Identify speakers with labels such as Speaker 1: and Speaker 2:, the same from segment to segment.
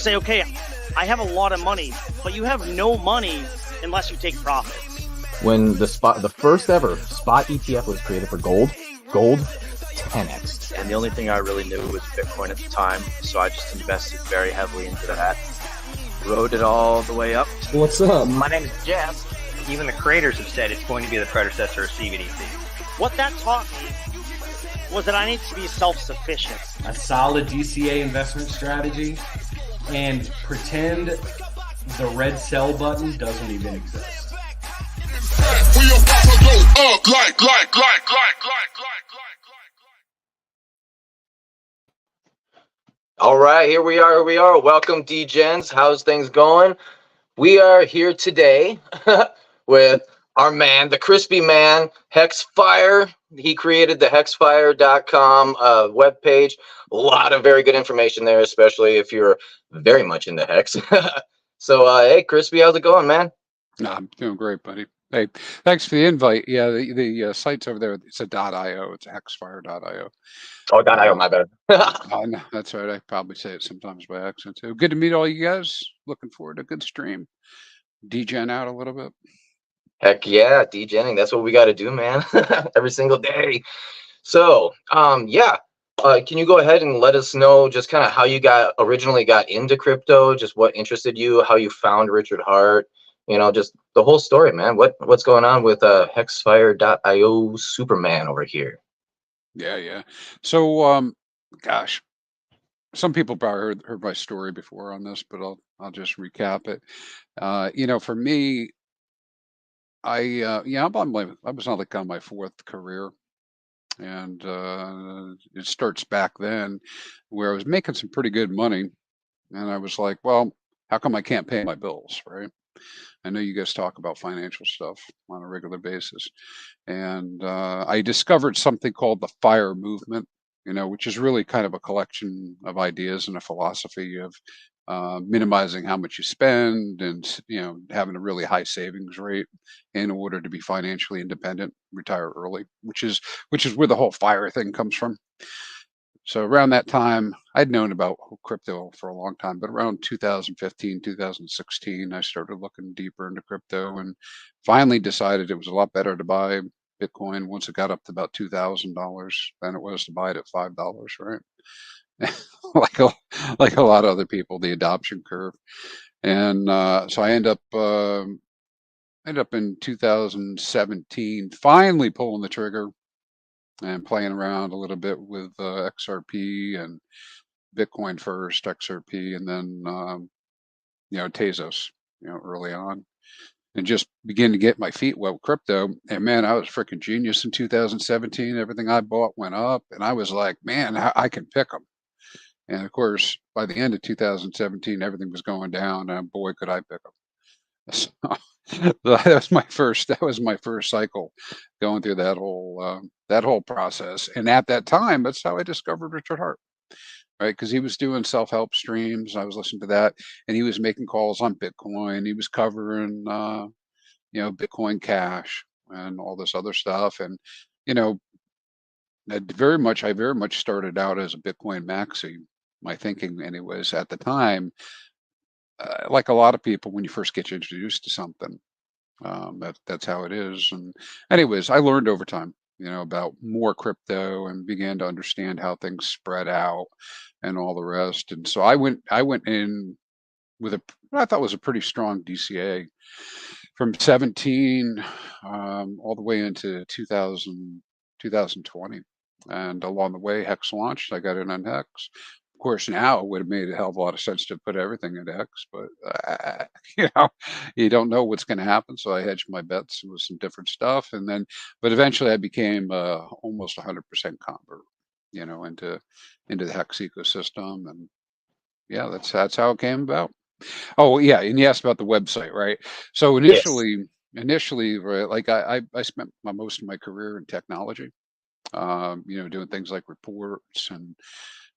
Speaker 1: say, okay, I have a lot of money, but you have no money unless you take profits.
Speaker 2: When the first ever spot ETF was created for gold 10x.
Speaker 3: And the only thing I really knew was Bitcoin at the time, so I just invested very heavily into that. Rode it all the way up.
Speaker 4: What's up?
Speaker 5: My name is Jeff. Even the creators have said it's going to be the predecessor of CBDC.
Speaker 1: What that taught me was that I need to be self-sufficient.
Speaker 4: A solid DCA investment strategy, and pretend the red sell button doesn't even exist.
Speaker 6: We about to go up like.
Speaker 2: All right, here we are. Welcome, D-Gens. How's things going? We are here today with our man, the Chrispyman, Hexfire. He created the Hexfire.com webpage. A lot of very good information there, especially if you're very much into Hex. So, hey, Crispy, how's it going, man?
Speaker 7: I'm doing great, buddy. Hey, thanks for the invite. Yeah, the site's over there. It's a .io. It's a Hexfire.io.
Speaker 2: Oh, .io, my bad.
Speaker 7: No, that's right. I probably say it sometimes by accident too. Good to meet all you guys. Looking forward to a good stream. D-gen out a little bit.
Speaker 2: Heck yeah, D-genning. That's what we got to do, man. Every single day. So, yeah. Can you go ahead and let us know just kind of how you originally got into crypto, just what interested you, how you found Richard Hart, you know, just the whole story, man. What's going on with Hexfire.io Superman over here?
Speaker 7: Yeah. So, gosh, some people probably heard my story before on this, but I'll just recap it. You know, for me, I was on like on my fourth career, and it starts back then where I was making some pretty good money, and I was like, well, how come I can't pay my bills, right? I know you guys talk about financial stuff on a regular basis, and I discovered something called the FIRE movement, you know, which is really kind of a collection of ideas and a philosophy of minimizing how much you spend, and you know, having a really high savings rate in order to be financially independent, retire early, which is where the whole FIRE thing comes from. So around that time, I'd known about crypto for a long time, but around 2015, 2016, I started looking deeper into crypto and finally decided it was a lot better to buy Bitcoin once it got up to about $2,000 than it was to buy it at $5, right? like a lot of other people, the adoption curve. And so I end up in 2017 finally pulling the trigger and playing around a little bit with XRP and Bitcoin first, XRP, and then you know, Tezos, you know, early on, and just begin to get my feet wet with crypto. And man, I was freaking genius in 2017. Everything I bought went up, and I was like, man, I can pick them. And of course, by the end of 2017, everything was going down, and boy, could I pick them. So that was my first cycle going through that whole process. And at that time, that's how I discovered Richard Hart, right? Because he was doing self-help streams. I was listening to that, and he was making calls on Bitcoin. He was covering you know, Bitcoin Cash and all this other stuff. And you know, I very much started out as a Bitcoin maxi. My thinking, anyways, at the time. Like a lot of people, when you first get introduced to something, that's how it is. And anyways, I learned over time, you know, about more crypto and began to understand how things spread out and all the rest. And so I went in with what I thought was a pretty strong DCA from 17 all the way into 2020. And along the way, Hex launched. I got in on Hex. Of course, now it would have made a hell of a lot of sense to put everything into Hex, but you know, you don't know what's going to happen. So I hedged my bets with some different stuff, and then, but eventually I became almost 100% convert, you know, into the Hex ecosystem, and yeah, that's how it came about. Oh yeah, and you asked about the website, right? So initially, right, like I spent most of my career in technology, you know, doing things like reports and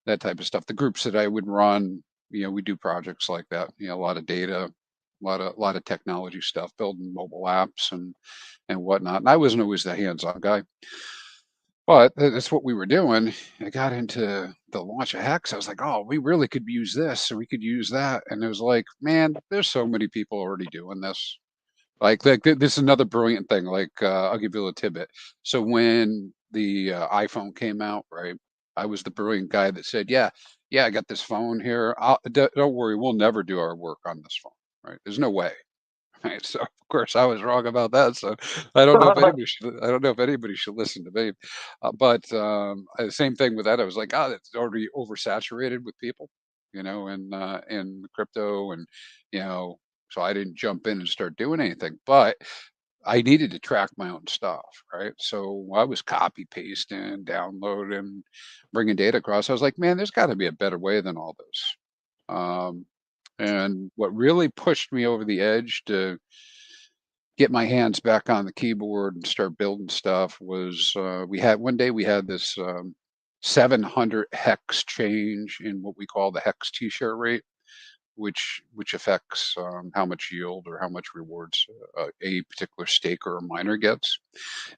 Speaker 7: that type of stuff. The groups that I would run, you know, we do projects like that, you know, a lot of data, a lot of technology stuff, building mobile apps and whatnot. And I wasn't always the hands-on guy, but that's what we were doing. I got into the launch of Hex, I was like, oh, we really could use this, so we could use that. And it was like, man, there's so many people already doing this. Like this is another brilliant thing. Like I'll give you a little tidbit. So when the iPhone came out, right, I was the brilliant guy that said, yeah, I got this phone here. Don't worry, we'll never do our work on this phone. Right? There's no way. Right. So of course I was wrong about that. So I don't know if anybody should. I don't know if anybody should listen to me. But same thing with that. I was like, oh, it's already oversaturated with people, in crypto, and you know, so I didn't jump in and start doing anything. But I needed to track my own stuff, right? So I was copy pasting, downloading, bringing data across. I was like, man, there's got to be a better way than all this. Um, and what really pushed me over the edge to get my hands back on the keyboard and start building stuff was we had this 700 hex change in what we call the hex t-shirt rate, which affects how much yield or how much rewards a particular staker or miner gets.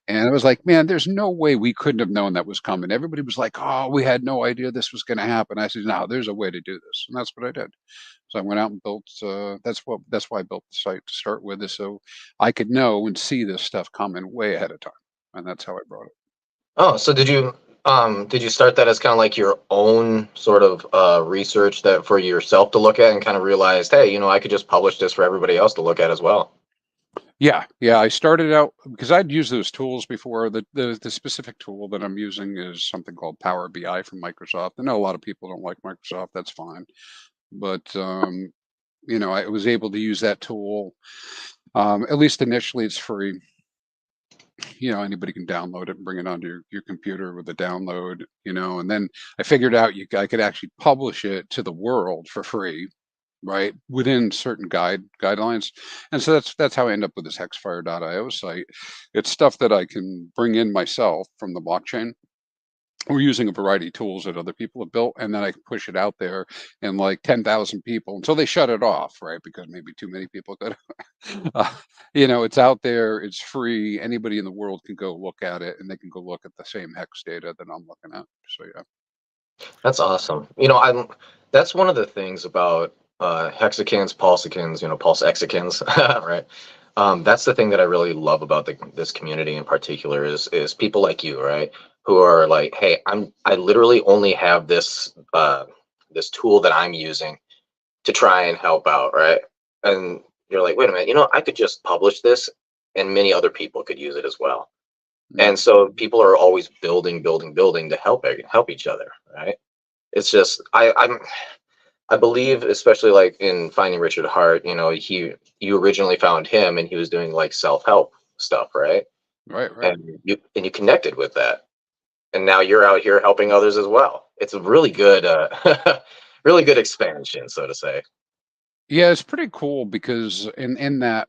Speaker 7: And I was like, man, there's no way we couldn't have known that was coming. Everybody was like, oh, we had no idea this was going to happen. I said, no, there's a way to do this. And that's what I did. So I went out and built, that's why I built the site to start with, is so I could know and see this stuff coming way ahead of time. And that's how I brought it.
Speaker 2: Oh, so did you start that as kind of like your own sort of research that for yourself to look at and kind of realized, hey, I could just publish this for everybody else to look at as well?
Speaker 7: Yeah. I started out because I'd used those tools before. The specific tool that I'm using is something called Power BI from Microsoft. I know a lot of people don't like Microsoft. That's fine. But I was able to use that tool. At least initially, it's free. Anybody can download it and bring it onto your computer with a download. And then I figured out I could actually publish it to the world for free, right, within certain guidelines. And so that's how I end up with this Hexfire.io site. It's stuff that I can bring in myself from the blockchain. We're using a variety of tools that other people have built, and then I can push it out there, and like 10,000 people until they shut it off, right? Because maybe too many people could. It's out there, it's free. Anybody in the world can go look at it, and they can go look at the same hex data that I'm looking at. So yeah,
Speaker 2: That's awesome. That's one of the things about hexagons, pulsicans, pulse hexagons, right? That's the thing that I really love about this community in particular is people like you, right? Who are like, hey, I literally only have this this tool that I'm using to try and help out, right? And you're like, wait a minute, I could just publish this and many other people could use it as well. And so people are always building to help each other, right? It's just I believe, especially like in finding Richard Hart, you originally found him and he was doing like self-help stuff, right?
Speaker 7: Right.
Speaker 2: And you connected with that. And now you're out here helping others as well. It's a really good really good expansion, so to say.
Speaker 7: Yeah, it's pretty cool because in that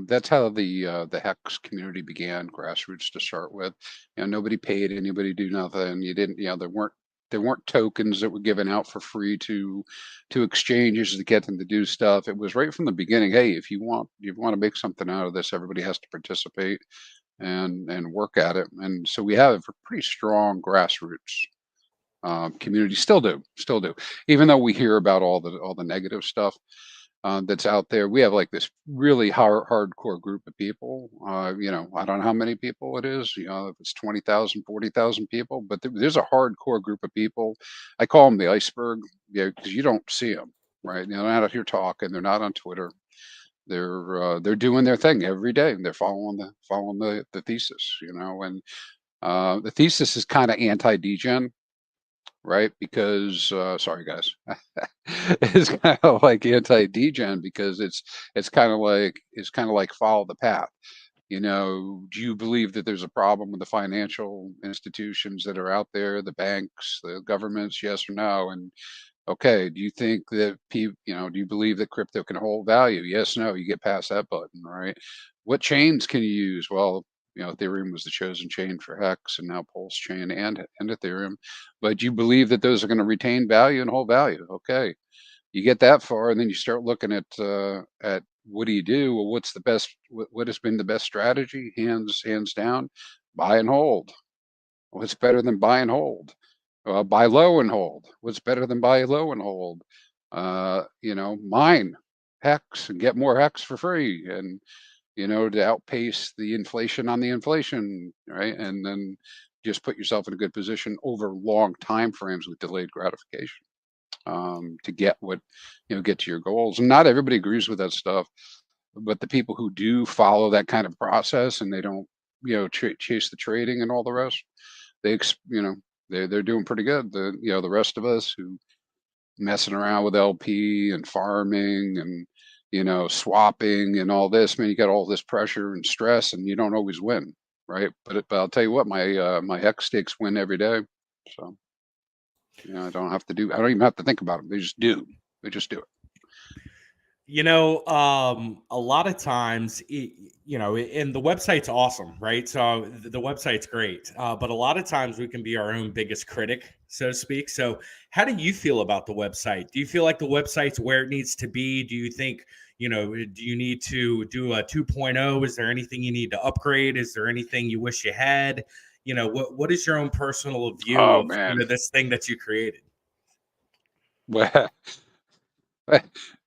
Speaker 7: that's how the Hex community began, grassroots to start with. Nobody paid anybody to do nothing. You didn't, there weren't tokens that were given out for free to exchanges to get them to do stuff. It was right from the beginning. Hey, if you want to make something out of this, everybody has to participate and work at it. And so we have a pretty strong grassroots community. Still do. Even though we hear about all the negative stuff that's out there, we have like this really hardcore group of people. I don't know how many people it is. If it's 20,000, 40,000 people, but there's a hardcore group of people. I call them the iceberg, because you don't see them, right? They're not out here talking. They're not on Twitter. They're doing their thing every day. They're following the thesis, and the thesis is kind of anti-degen, right? Because sorry guys, it's kind of like anti-degen because it's kind of like follow the path. Do you believe that there's a problem with the financial institutions that are out there, the banks, the governments? Yes or no? And okay, do you think that do you believe that crypto can hold value? Yes, no, you get past that button, right? What chains can you use? Well, Ethereum was the chosen chain for Hex, and now Pulse chain and Ethereum. But you believe that those are going to retain value and hold value? Okay, you get that far, and then you start looking at what do you do? Well, what's the best? What has been the best strategy? Hands down, buy and hold. What's better than buy and hold? Buy low and hold. What's better than buy low and hold? Mine Hex and get more Hex for free, and to outpace the inflation on the inflation, right? And then just put yourself in a good position over long time frames with delayed gratification, to get get to your goals. And not everybody agrees with that stuff, but the people who do follow that kind of process and they don't, chase the trading and all the rest, they're doing pretty good. The rest of us who messing around with LP and farming and swapping and all this, man, you got all this pressure and stress, and you don't always win, right? But I'll tell you what, my Hex stakes win every day. So I don't even have to think about them. They just do. They just do it.
Speaker 8: A lot of times, and the website's awesome, right? So the website's great, but a lot of times we can be our own biggest critic, so to speak. So how do you feel about the website? Do you feel like the website's where it needs to be? Do you think, do you need to do a 2.0? Is there anything you need to upgrade? Is there anything you wish you had? What is your own personal view of this thing that you created?
Speaker 7: Well,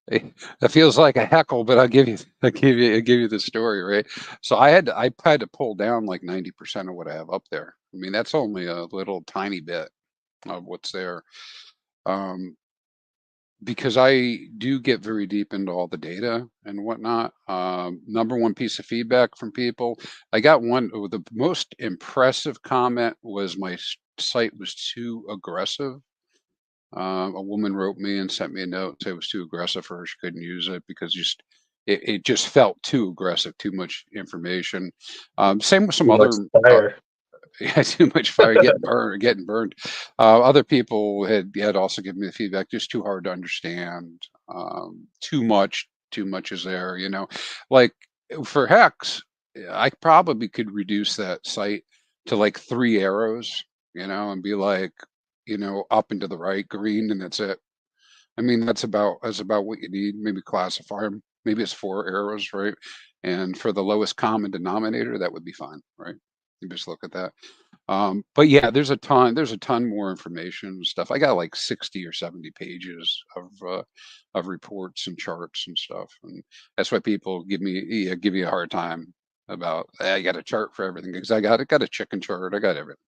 Speaker 7: it feels like a heckle, but I'll give you the story, right? So I had to pull down like 90% of what I have up there. I mean, that's only a little tiny bit of what's there, because I do get very deep into all the data and whatnot. Number one piece of feedback from people, I got one. The most impressive comment was my site was too aggressive. A woman wrote me and sent me a note and said it was too aggressive for her. She couldn't use it because it just felt too aggressive, too much information. Same with some other too much fire, getting burned. Other people had also given me the feedback, just too hard to understand. Too much is there. Like for Hex, I probably could reduce that site to like 3 arrows, and be like, up and to the right, green, and that's it. I mean, that's about what you need. Maybe classify them. Maybe it's 4 arrows, right? And for the lowest common denominator, that would be fine, right? You just look at that. But yeah, there's a ton more information and stuff. I got like 60 or 70 pages of reports and charts and stuff, and that's why people give me a hard time about, I got a chart for everything, because I got a chicken chart. I got everything.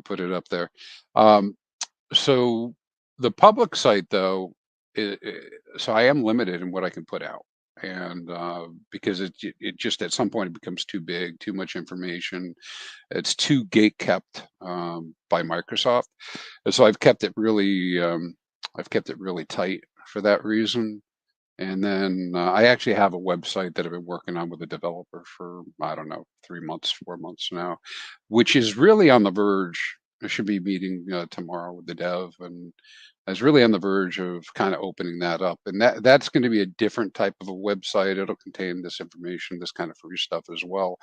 Speaker 7: Put it up there. So the public site, though, so I am limited in what I can put out, and because it just at some point it becomes too big, too much information. It's too gate kept by Microsoft, and so I've kept it really tight for that reason. And then I actually have a website that I've been working on with a developer for, I don't know, 3 months, 4 months now, which is really on the verge. I should be meeting tomorrow with the dev, and I was really on the verge of kind of opening that up. And that's going to be a different type of a website. It'll contain this information, this kind of free stuff as well.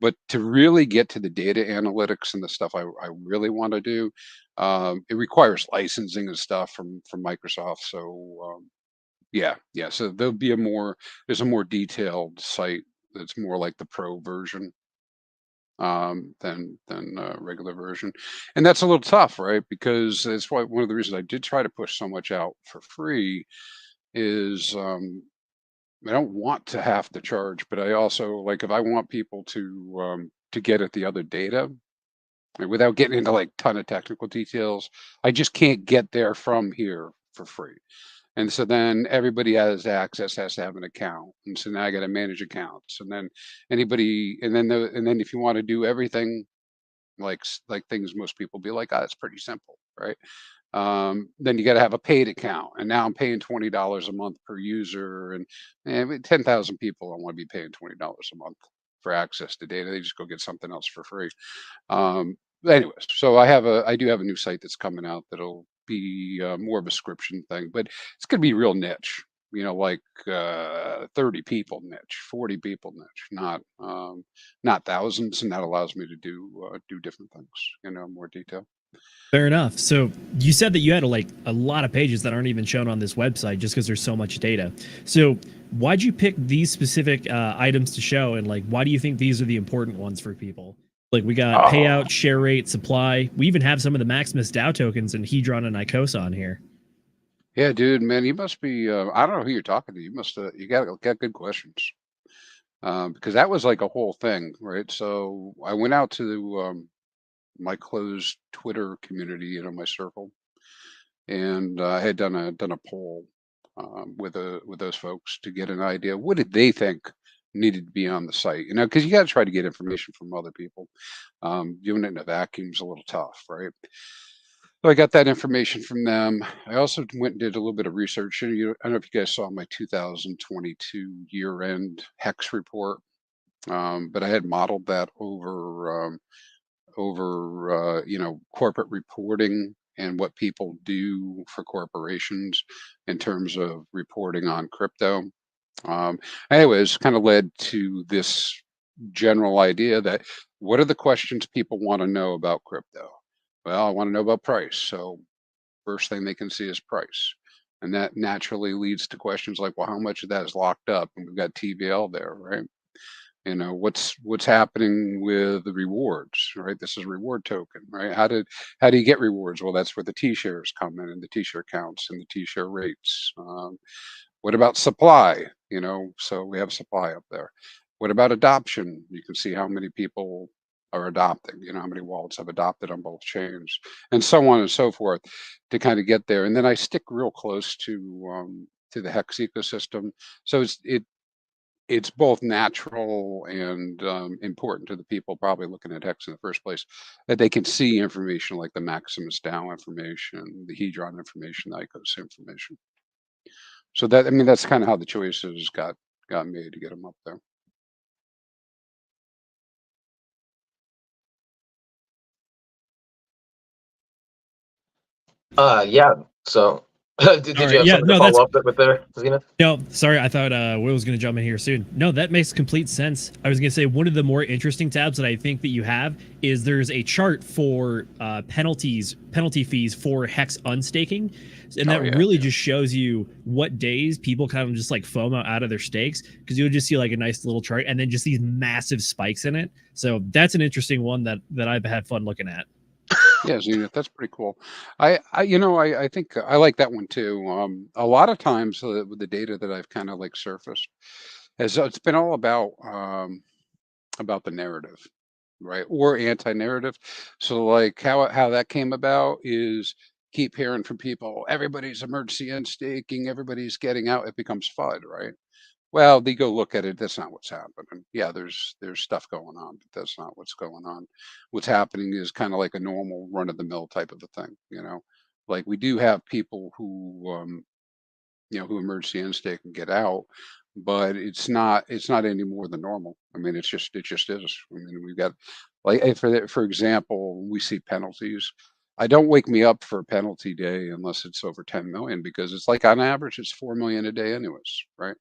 Speaker 7: But to really get to the data analytics and the stuff I really want to do, it requires licensing and stuff from Microsoft. So yeah. So there's a more detailed site that's more like the pro version than regular version, and that's a little tough, right? Because that's why one of the reasons I did try to push so much out for free is I don't want to have to charge, but I also, like, if I want people to get at the other data, without getting into like ton of technical details, I just can't get there from here for free. And so then everybody has access, has to have an account. And so now I got to manage accounts. And then if you want to do everything like things most people be like, it's pretty simple, right? Then you got to have a paid account. And now I'm paying $20 a month per user. And 10,000 people don't want to be paying $20 a month for access to data. They just go get something else for free. Anyways, so I do have a new site that's coming out that'll be more of a subscription thing, but it's going to be real niche, like 30 people niche, 40 people niche, not thousands. And that allows me to do different things, more detail.
Speaker 9: Fair enough. So you said that you had like a lot of pages that aren't even shown on this website just because there's so much data. So why'd you pick these specific items to show, and like why do you think these are the important ones for people? Like we got payout, share rate, supply. We even have some of the Maximus DAO tokens and Hedron and Icosa on here.
Speaker 7: Yeah, dude, man, you must be. I don't know who you're talking to. You must. You got good questions. Because that was like a whole thing, right? So I went out to my closed Twitter community, you know, my circle, and I had done a poll with those folks to get an idea what did they think needed to be on the site, you know, because you got to try to get information from other people. Doing it in a vacuum is a little tough, right? So I got that information from them. I also went and did a little bit of research. And I don't know if you guys saw my 2022 year-end Hex report, but I had modeled that over you know, corporate reporting and what people do for corporations in terms of reporting on crypto. Anyways, kind of led to this general idea that what are the questions people want to know about crypto? Well, I want to know about price. So first thing they can see is price. And that naturally leads to questions like, well, how much of that is locked up? And we've got TVL there, right? You know, what's happening with the rewards, right? This is a reward token, right? How do you get rewards? Well, that's where the T-shares come in and the T-share counts and the T-share rates. What about supply? You know, so we have supply up there. What about adoption? You can see how many people are adopting, you know, how many wallets have adopted on both chains, and so on and so forth to kind of get there. And then I stick real close to the Hex ecosystem. So it's both natural and important to the people probably looking at Hex in the first place that they can see information like the Maximus DAO information, the Hedron information, the ICOS information. So that, I mean, that's kind of how the choices got made to get them up there.
Speaker 2: Yeah. So did you have something to follow up with there, Zenith?
Speaker 9: No, sorry. I thought Will was going to jump in here soon. No, that makes complete sense. I was going to say one of the more interesting tabs that I think that you have is there's a chart for penalty fees for Hex unstaking. And that really just shows you what days people kind of just like FOMO out of their stakes, because you'll just see like a nice little chart and then just these massive spikes in it. So that's an interesting one that I've had fun looking at.
Speaker 7: Yeah, Zenith, that's pretty cool. I think I like that one too. A lot of times with the data that I've kind of like surfaced, it's been all about the narrative, right, or anti-narrative. So like how that came about is keep hearing from people, everybody's emergency end staking, everybody's getting out, it becomes FUD, right? Well, they go look at it. That's not what's happening. Yeah, there's stuff going on, but that's not what's going on. What's happening is kind of like a normal run-of-the-mill type of a thing. You know, like we do have people who, you know, who emergency end stake and get out, but it's not any more than normal. I mean, it just is. I mean, we've got like for example, we see penalties. I don't wake me up for a penalty day unless it's over 10 million, because it's like on average it's 4 million a day anyways, right?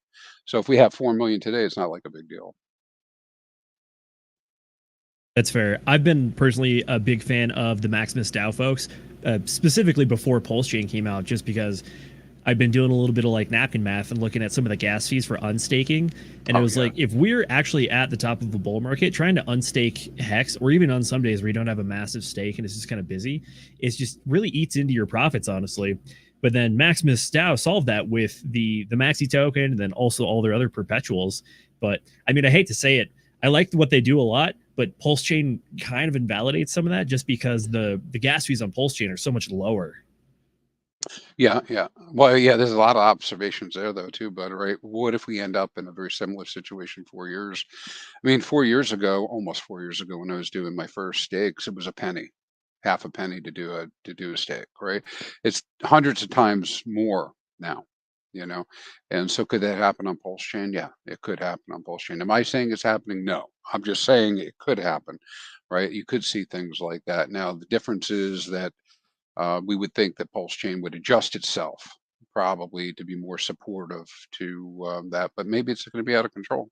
Speaker 7: So if we have 4 million today, it's not like a big deal.
Speaker 9: That's fair. I've been personally a big fan of the Maximus DAO folks, specifically before Pulse Chain came out, just because I've been doing a little bit of like napkin math and looking at some of the gas fees for unstaking. And it was like, if we're actually at the top of the bull market, trying to unstake Hex, or even on some days where you don't have a massive stake and it's just kind of busy, it's just really eats into your profits, honestly. But then Maximus DAO solved that with the Maxi token and then also all their other perpetuals. But I mean, I hate to say it, I like what they do a lot, but Pulse Chain kind of invalidates some of that just because the gas fees on Pulse Chain are so much lower.
Speaker 7: Yeah. Well, yeah, there's a lot of observations there though too, but right, what if we end up in a very similar situation 4 years? I mean, 4 years ago, almost 4 years ago, when I was doing my first stakes, it was a penny, half a penny to do a stake, right? It's hundreds of times more now, you know. And so could that happen on Pulse Chain? Yeah, it could happen on Pulse Chain. Am I saying it's happening? No, I'm just saying it could happen, right? You could see things like that. Now the difference is that we would think that Pulse Chain would adjust itself probably to be more supportive to that, but maybe it's going to be out of control.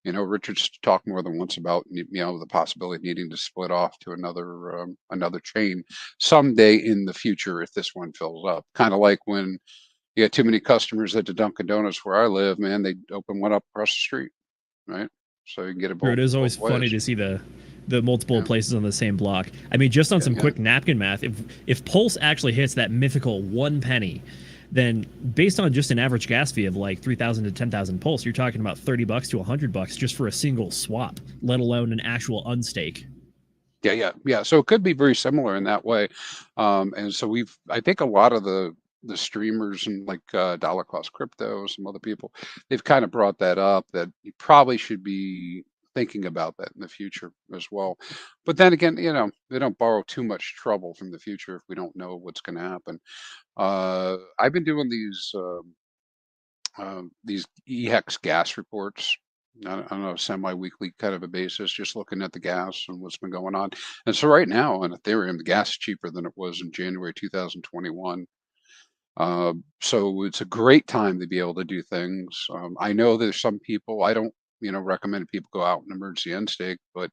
Speaker 7: You know, Richard's talked more than once about, you know, the possibility of needing to split off to another chain someday in the future if this one fills up. Kind of like when you had too many customers at the Dunkin' Donuts where I live, man, they open one up across the street, right? So you can get it both.
Speaker 9: It is always funny to see the the multiple
Speaker 7: Yeah.
Speaker 9: places on the same block. I mean, just on some
Speaker 7: Yeah.
Speaker 9: quick napkin math, if Pulse actually hits that mythical 1 penny, then based on just an average gas fee of like 3,000 to 10,000 Pulse, you're talking about $30 to $100 just for a single swap, let alone an actual unstake.
Speaker 7: Yeah. So it could be very similar in that way. And so I think a lot of the streamers and like Dollar Cost Crypto, some other people, they've kind of brought that up, that you probably should be thinking about that in the future as well. But then again, they don't borrow too much trouble from the future if we don't know what's going to happen. I've been doing these EHEX gas reports on a semi-weekly kind of a basis, just looking at the gas and what's been going on. And so right now on Ethereum, the gas is cheaper than it was in January 2021. So it's a great time to be able to do things. I know there's some people, I don't, recommend people go out and emergency end stake, but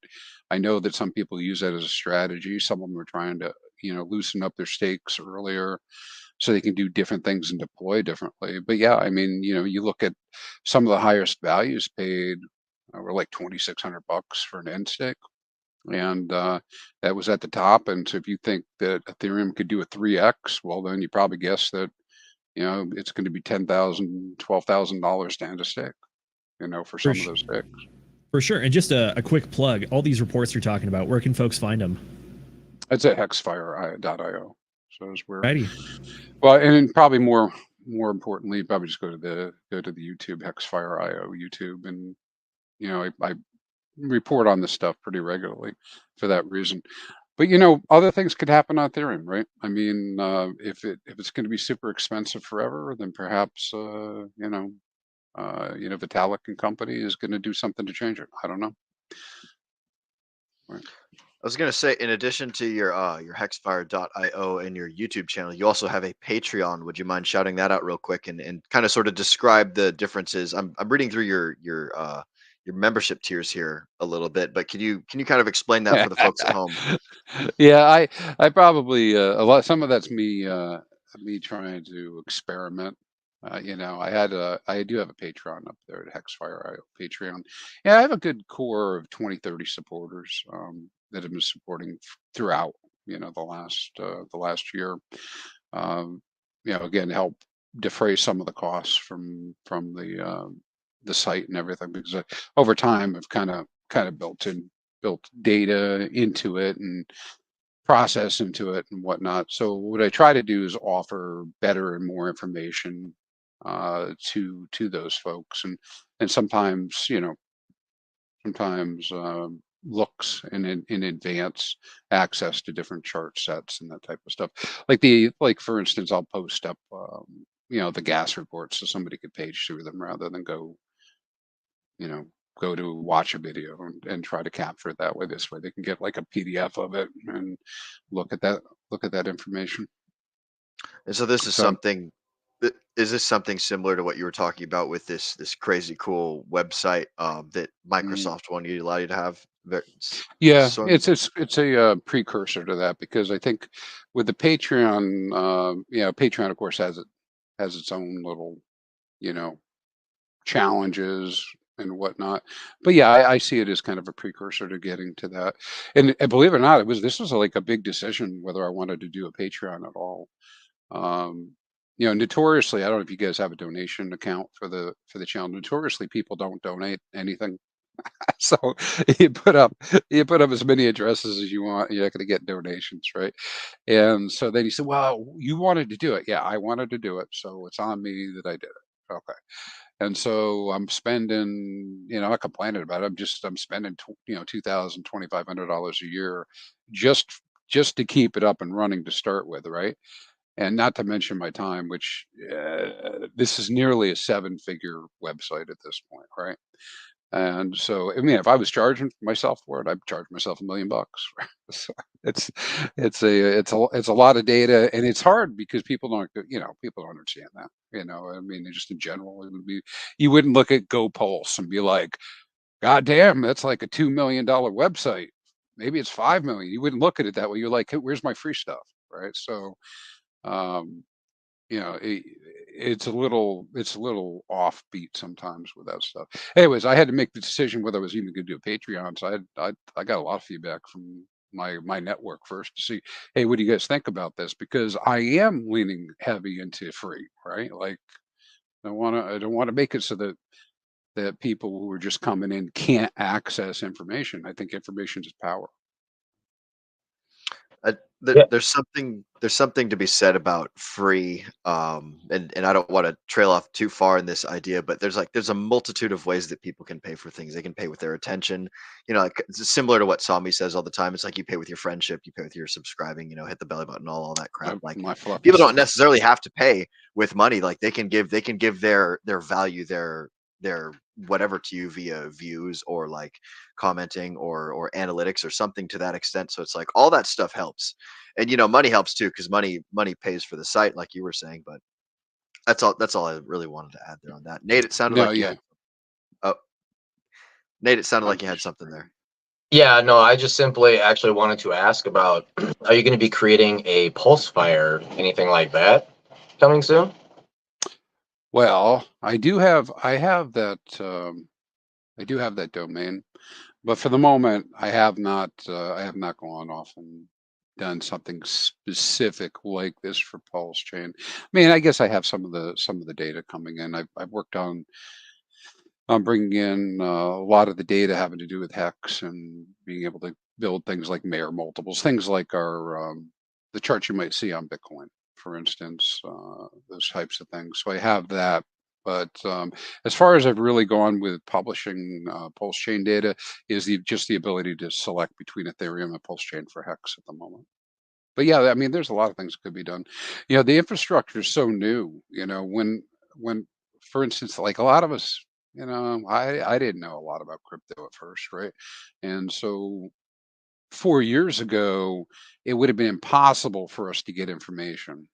Speaker 7: I know that some people use that as a strategy. Some of them are trying to, loosen up their stakes earlier so they can do different things and deploy differently. But yeah, I mean, you look at some of the highest values paid were like $2,600 for an end stake. And that was at the top. And so if you think that Ethereum could do a 3x, well, then you probably guess that, it's going to be $10,000, $12,000 to end a stake, for some of those stakes.
Speaker 9: For sure. And just a quick plug, all these reports you're talking about, where can folks find them?
Speaker 7: It's at hexfire.io. So it's where,
Speaker 9: Righty.
Speaker 7: well, and probably more importantly, probably just go to the YouTube Hexfire.io YouTube, and I report on this stuff pretty regularly for that reason. But other things could happen on Ethereum, right? I mean, if it's going to be super expensive forever, then perhaps Vitalik and company is going to do something to change it. I don't know. Right.
Speaker 3: I was going to say, in addition to your hexfire.io and your YouTube channel, you also have a Patreon. Would you mind shouting that out real quick and kind of sort of describe the differences? I'm reading through your membership tiers here a little bit, but can you kind of explain that for the folks at home?
Speaker 7: Yeah, I probably some of that's me trying to experiment. I do have a Patreon up there at Hexfire Patreon. Yeah, I have a good core of 20-30 supporters that have been supporting throughout the last year. Again, help defray some of the costs from the site and everything, because over time I've kind of built data into it and process into it and whatnot. So what I try to do is offer better and more information to those folks, and sometimes looks in advance access to different chart sets and that type of stuff. Like for instance, I'll post up the gas reports so somebody could page through them rather than go to watch a video and try to capture it that way. This way they can get like a PDF of it and look at that information.
Speaker 3: And so this is something. Is this something similar to what you were talking about with this crazy cool website that Microsoft wanted you to allow you to have?
Speaker 7: Yeah, it's a precursor to that, because I think with the Patreon, Patreon of course has its own little, challenges and whatnot. But yeah, I see it as kind of a precursor to getting to that. And believe it or not, this was like a big decision whether I wanted to do a Patreon at all. Notoriously, I don't know if you guys have a donation account for the channel. Notoriously, people don't donate anything. So you put up as many addresses as you want, you're not going to get donations, right? And so then you said, well, you wanted to do it. Yeah, I wanted to do it, so it's on me that I did it. Okay. And so I'm spending, not complaining about it. I'm spending, $2,000, $2,500 a year just to keep it up and running to start with, right? And not to mention my time, which this is nearly a 7-figure website at this point, right? And so, I mean, if I was charging myself for it, I'd charge myself $1 million. So it's a lot of data, and it's hard because people don't understand that. I mean, just in general, it would be, you wouldn't look at GoPulse and be like, God damn, that's like a $2 million website. Maybe it's 5 million. You wouldn't look at it that way. You're like, hey, where's my free stuff, right? So, it's a little offbeat sometimes with that stuff. Anyways, I had to make the decision whether I was even going to do a Patreon. So I got a lot of feedback from my network first to see, hey, what do you guys think about this? Because I am leaning heavy into free, right? Like I don't want to make it so that people who are just coming in can't access information. I think information is power.
Speaker 2: Yeah.
Speaker 3: There's something to be said about free, and I don't want to trail off too far in this idea, but there's a multitude of ways that people can pay for things. They can pay with their attention, like it's similar to what Sami says all the time. It's like you pay with your friendship, you pay with your subscribing, hit the belly button, all that crap. Like
Speaker 7: My fluffy
Speaker 3: people don't
Speaker 7: stuff.
Speaker 3: necessarily have to pay with money. Like they can give their value, their whatever to you via views or like commenting or analytics or something to that extent. So it's like all that stuff helps. And money helps too, because money pays for the site, like you were saying. But that's all I really wanted to add there on that. Nate, it sounded
Speaker 7: No,
Speaker 3: like
Speaker 7: yeah.
Speaker 3: Nate, it sounded like you had something there.
Speaker 2: Yeah, no, I just simply actually wanted to ask about, are you going to be creating a Pulsefire, anything like that, coming soon?
Speaker 7: Well, I have that domain, but for the moment, I have not gone off and done something specific like this for Pulse Chain. I mean, I guess I have some of the data coming in. I've worked on bringing in a lot of the data having to do with Hex and being able to build things like Mayer multiples, things like the charts you might see on Bitcoin, for instance, those types of things. So I have that. But as far as I've really gone with publishing Pulse Chain data is just the ability to select between Ethereum and Pulse Chain for Hex at the moment. But yeah, I mean, there's a lot of things that could be done. The infrastructure is so new. When, for instance, like a lot of us, I didn't know a lot about crypto at first, right? And so 4 years ago, it would have been impossible for us to get information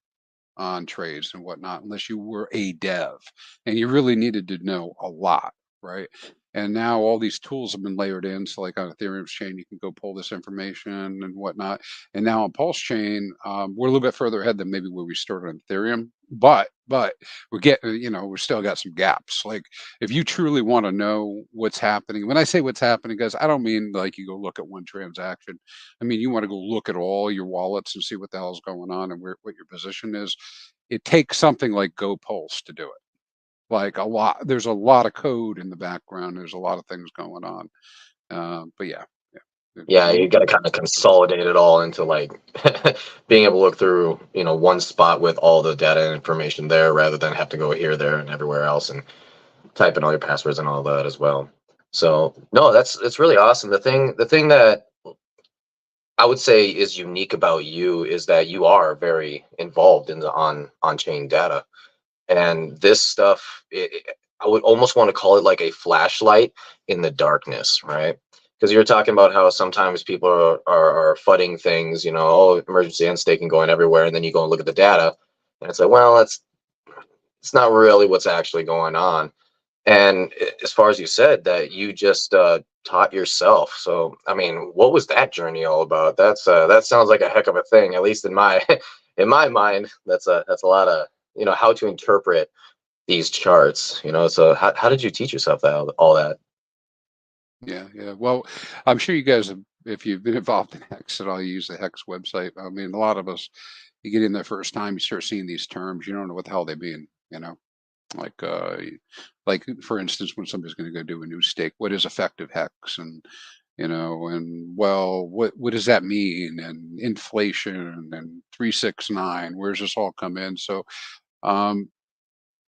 Speaker 7: on trades and whatnot unless you were a dev, and you really needed to know a lot, right? And now all these tools have been layered in. So like on Ethereum's chain, you can go pull this information and whatnot. And now on Pulse Chain, we're a little bit further ahead than maybe where we started on Ethereum, but we're still got some gaps. Like if you truly want to know what's happening, when I say what's happening, guys, I don't mean like you go look at one transaction. I mean, you want to go look at all your wallets and see what the hell's going on and what your position is. It takes something like Go Pulse to do it. Like there's a lot of code in the background. There's a lot of things going on. But yeah.
Speaker 2: Yeah, you got to kind of consolidate it all into like being able to look through, one spot with all the data and information there rather than have to go here, there, and everywhere else and type in all your passwords and all that as well. So no, it's really awesome. The thing that I would say is unique about you is that you are very involved in the on-chain data. And this stuff, I would almost want to call it like a flashlight in the darkness, right? Because you're talking about how sometimes people are fudding things, emergency end staking going everywhere, and then you go and look at the data, and it's like, well, it's not really what's actually going on. And as far as you said, that you just taught yourself. So, I mean, what was that journey all about? That sounds like a heck of a thing, at least in my in my mind. That's a lot of how to interpret these charts. So how did you teach yourself all that?
Speaker 7: Yeah. Well, I'm sure you guys have, if you've been involved in Hex at all, you use the Hex website. I mean, a lot of us, you get in there first time, you start seeing these terms, you don't know what the hell they mean, like like for instance, when somebody's going to go do a new stake, what is effective Hex, and and well, what does that mean, and inflation and 369, where's this all come in? So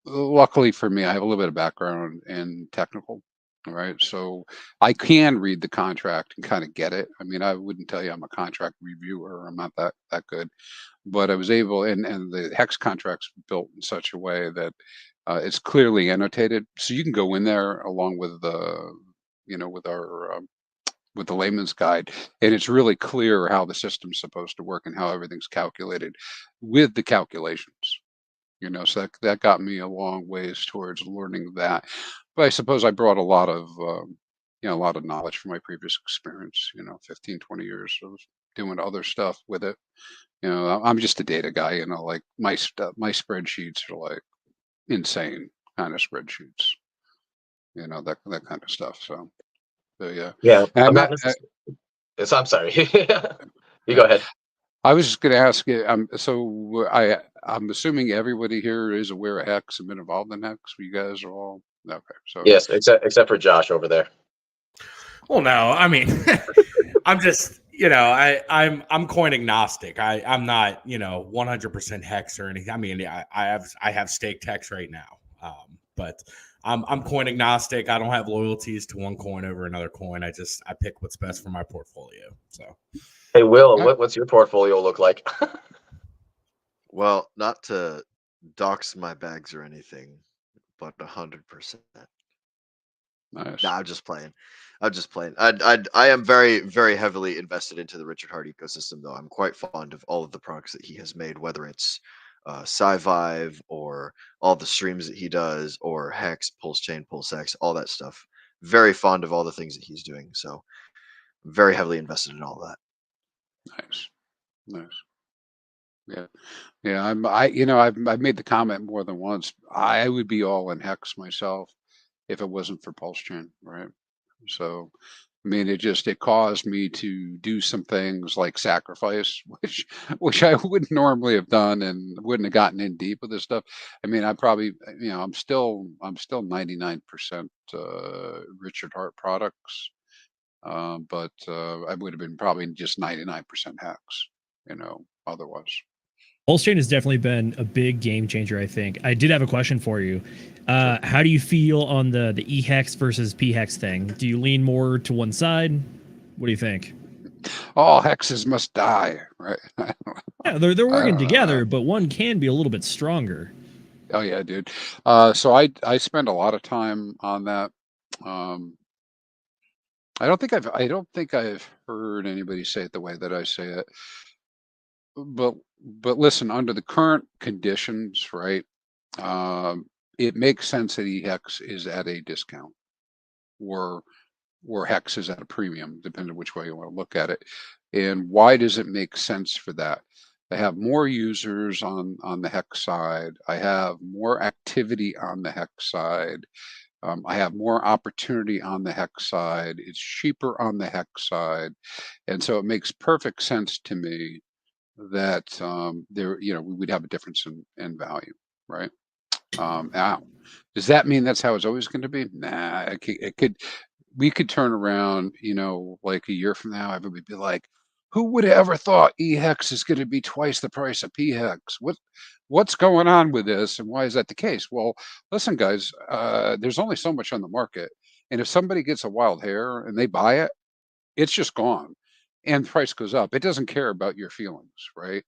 Speaker 7: luckily for me, I have a little bit of background in technical. All right, so I can read the contract and kind of get it. I mean, I wouldn't tell you I'm a contract reviewer. I'm not that good, but I was able, and the Hex contract's built in such a way that it's clearly annotated, so you can go in there along with the, with our with the layman's guide, and it's really clear how the system's supposed to work and how everything's calculated with the calculations. So that got me a long ways towards learning that. But I suppose I brought a lot of a lot of knowledge from my previous experience. 15, 20 years of doing other stuff with it. I'm just a data guy. Like my spreadsheets are like insane kind of spreadsheets, that kind of stuff. So yeah.
Speaker 2: Yeah,
Speaker 7: And
Speaker 2: I'm not I'm sorry. You go ahead.
Speaker 7: I was just going to ask you. So I'm assuming everybody here is aware of Hex and been involved in Hex. You guys are all okay. So
Speaker 2: Yes, except for Josh over there.
Speaker 8: Well, no, I mean, I'm just, I'm coin agnostic. I'm not, 100% Hex or anything. I mean, I have staked Hex right now, but I'm coin agnostic. I don't have loyalties to one coin over another coin. I pick what's best for my portfolio. So,
Speaker 2: hey, Will, what's your portfolio look like?
Speaker 3: Well, not to dox my bags or anything, but 100%.
Speaker 7: nice.
Speaker 3: Nah, I'm just playing. I am very, very heavily invested into the Richard Hart ecosystem, though. I'm quite fond of all of the products that he has made, whether it's Sci-Vive or all the streams that he does, or Hex, Pulse Chain, Pulse X, all that stuff. Very fond of all the things that he's doing. So, very heavily invested in all that.
Speaker 7: Nice. Yeah. I've made the comment more than once. I would be all in Hex myself if it wasn't for Pulse Chain, right? So, I mean, it caused me to do some things like sacrifice, which I wouldn't normally have done, and wouldn't have gotten in deep with this stuff. I mean, I probably, I'm still 99% Richard Hart products, but I would have been probably just 99% Hex, otherwise.
Speaker 9: Pulse Chain has definitely been a big game changer, I think. I did have a question for you. How do you feel on the E-Hex versus P-Hex thing? Do you lean more to one side? What do you think?
Speaker 7: All hexes must die, right?
Speaker 9: Yeah, they're working together, but one can be a little bit stronger.
Speaker 7: Oh yeah, dude. So I spend a lot of time on that. I don't think I've heard anybody say it the way that I say it. But listen, under the current conditions, right? It makes sense that E-Hex is at a discount, or Hex is at a premium, depending on which way you want to look at it. And why does it make sense for that? I have more users on the Hex side. I have more activity on the Hex side. I have more opportunity on the Hex side. It's cheaper on the Hex side. And so it makes perfect sense to me that we would have a difference in value, right? Now, does that mean that's how it's always going to be? Nah, we could turn around, like a year from now, everybody would be like, who would have ever thought E-Hex is going to be twice the price of P-Hex? What's going on with this, and why is that the case? Well, listen, guys, there's only so much on the market, and if somebody gets a wild hair and they buy it, it's just gone, and the price goes up. It doesn't care about your feelings, right?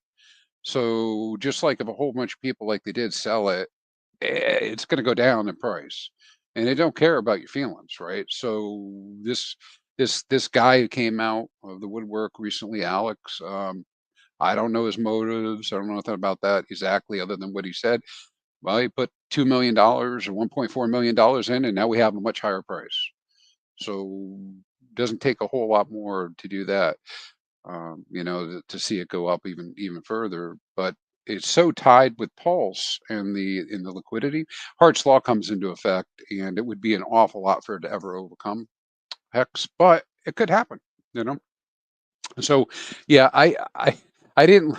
Speaker 7: So just like if a whole bunch of people, like they did, sell it, it's going to go down in price, and they don't care about your feelings, right? So this guy who came out of the woodwork recently, Alex, I don't know his motives. I don't know nothing about that exactly, other than what he said. Well, he put $2 million or $1.4 million in, and now we have a much higher price. So it doesn't take a whole lot more to do that, to see it go up even further. But it's so tied with Pulse and the liquidity. Hart's Law comes into effect, and it would be an awful lot for it to ever overcome Hex, but it could happen, So yeah, I didn't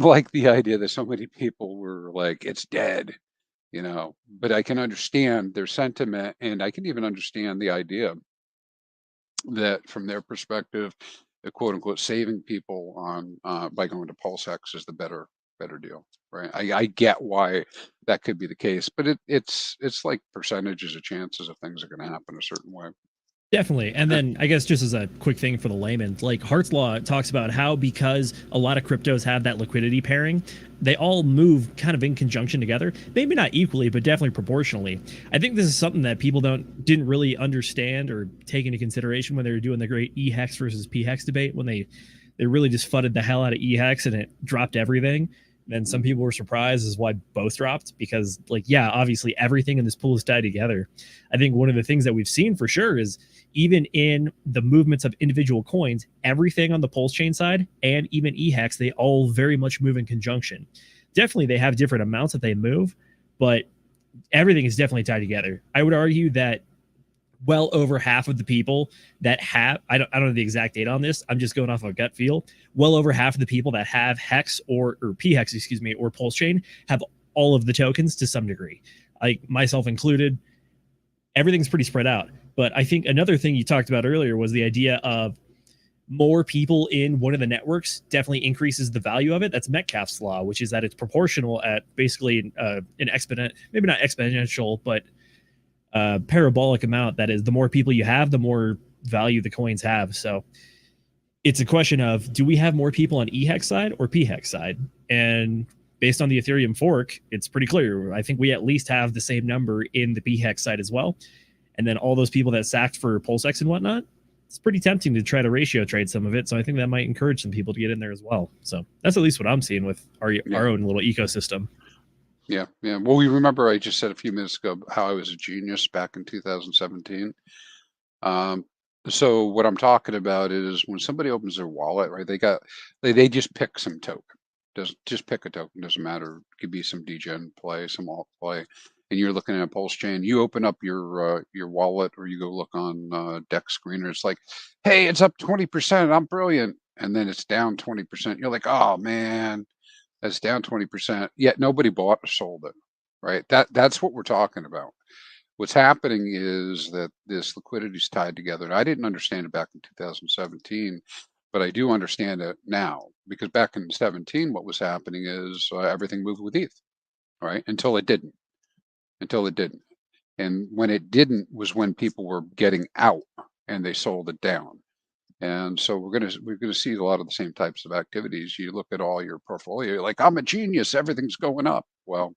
Speaker 7: like the idea that so many people were like, it's dead, but I can understand their sentiment, and I can even understand the idea that from their perspective, the quote unquote saving people on by going to Pulse Hex is the better deal, right? I get why that could be the case, but it's like percentages of chances of things are going to happen a certain way.
Speaker 9: Definitely. And then I guess just as a quick thing for the layman, like Hart's Law talks about how because a lot of cryptos have that liquidity pairing, they all move kind of in conjunction together. Maybe not equally, but definitely proportionally. I think this is something that people didn't really understand or take into consideration when they were doing the great E-Hex versus P-Hex debate, when they really just fudded the hell out of E-Hex and it dropped everything. And some people were surprised as why both dropped, because obviously everything in this pool is tied together. I think one of the things that we've seen for sure is even in the movements of individual coins, everything on the Pulse Chain side and even E-Hex, they all very much move in conjunction. Definitely they have different amounts that they move, but everything is definitely tied together. I would argue that well over half of the people that have, I don't know the exact data on this, I'm just going off of a gut feel, well over half of the people that have Hex or PHEX, excuse me, or Pulse Chain have all of the tokens to some degree, like myself included. Everything's pretty spread out. But I think another thing you talked about earlier was the idea of more people in one of the networks definitely increases the value of it. That's Metcalfe's law, which is that it's proportional at basically an exponent, maybe not exponential, but parabolic amount. That is, the more people you have, the more value the coins have. So it's a question of, do we have more people on EHEX side or PHEX side? And based on the Ethereum fork, it's pretty clear. I think we at least have the same number in the PHEX side as well. And then all those people that sacked for PulseX and whatnot, it's pretty tempting to try to ratio trade some of it. So I think that might encourage some people to get in there as well. So that's at least what I'm seeing with our own little ecosystem.
Speaker 7: Yeah. Well, we remember I just said a few minutes ago how I was a genius back in 2017. So what I'm talking about is when somebody opens their wallet, right? They just pick some token. Just pick a token. Doesn't matter. It could be some degen play, some alt play. And you're looking at a Pulse Chain, you open up your wallet, or you go look on Dex Screener. It's like, hey, it's up 20%. I'm brilliant. And then it's down 20%. You're like, oh man, that's down 20%. Yet nobody bought or sold it, right? That's what we're talking about. What's happening is that this liquidity is tied together. And I didn't understand it back in 2017, but I do understand it now, because back in 17, what was happening is everything moved with ETH, right? Until it didn't. And when it didn't was when people were getting out and they sold it down. And so we're gonna see a lot of the same types of activities. You look at all your portfolio, you're like, I'm a genius, everything's going up. Well,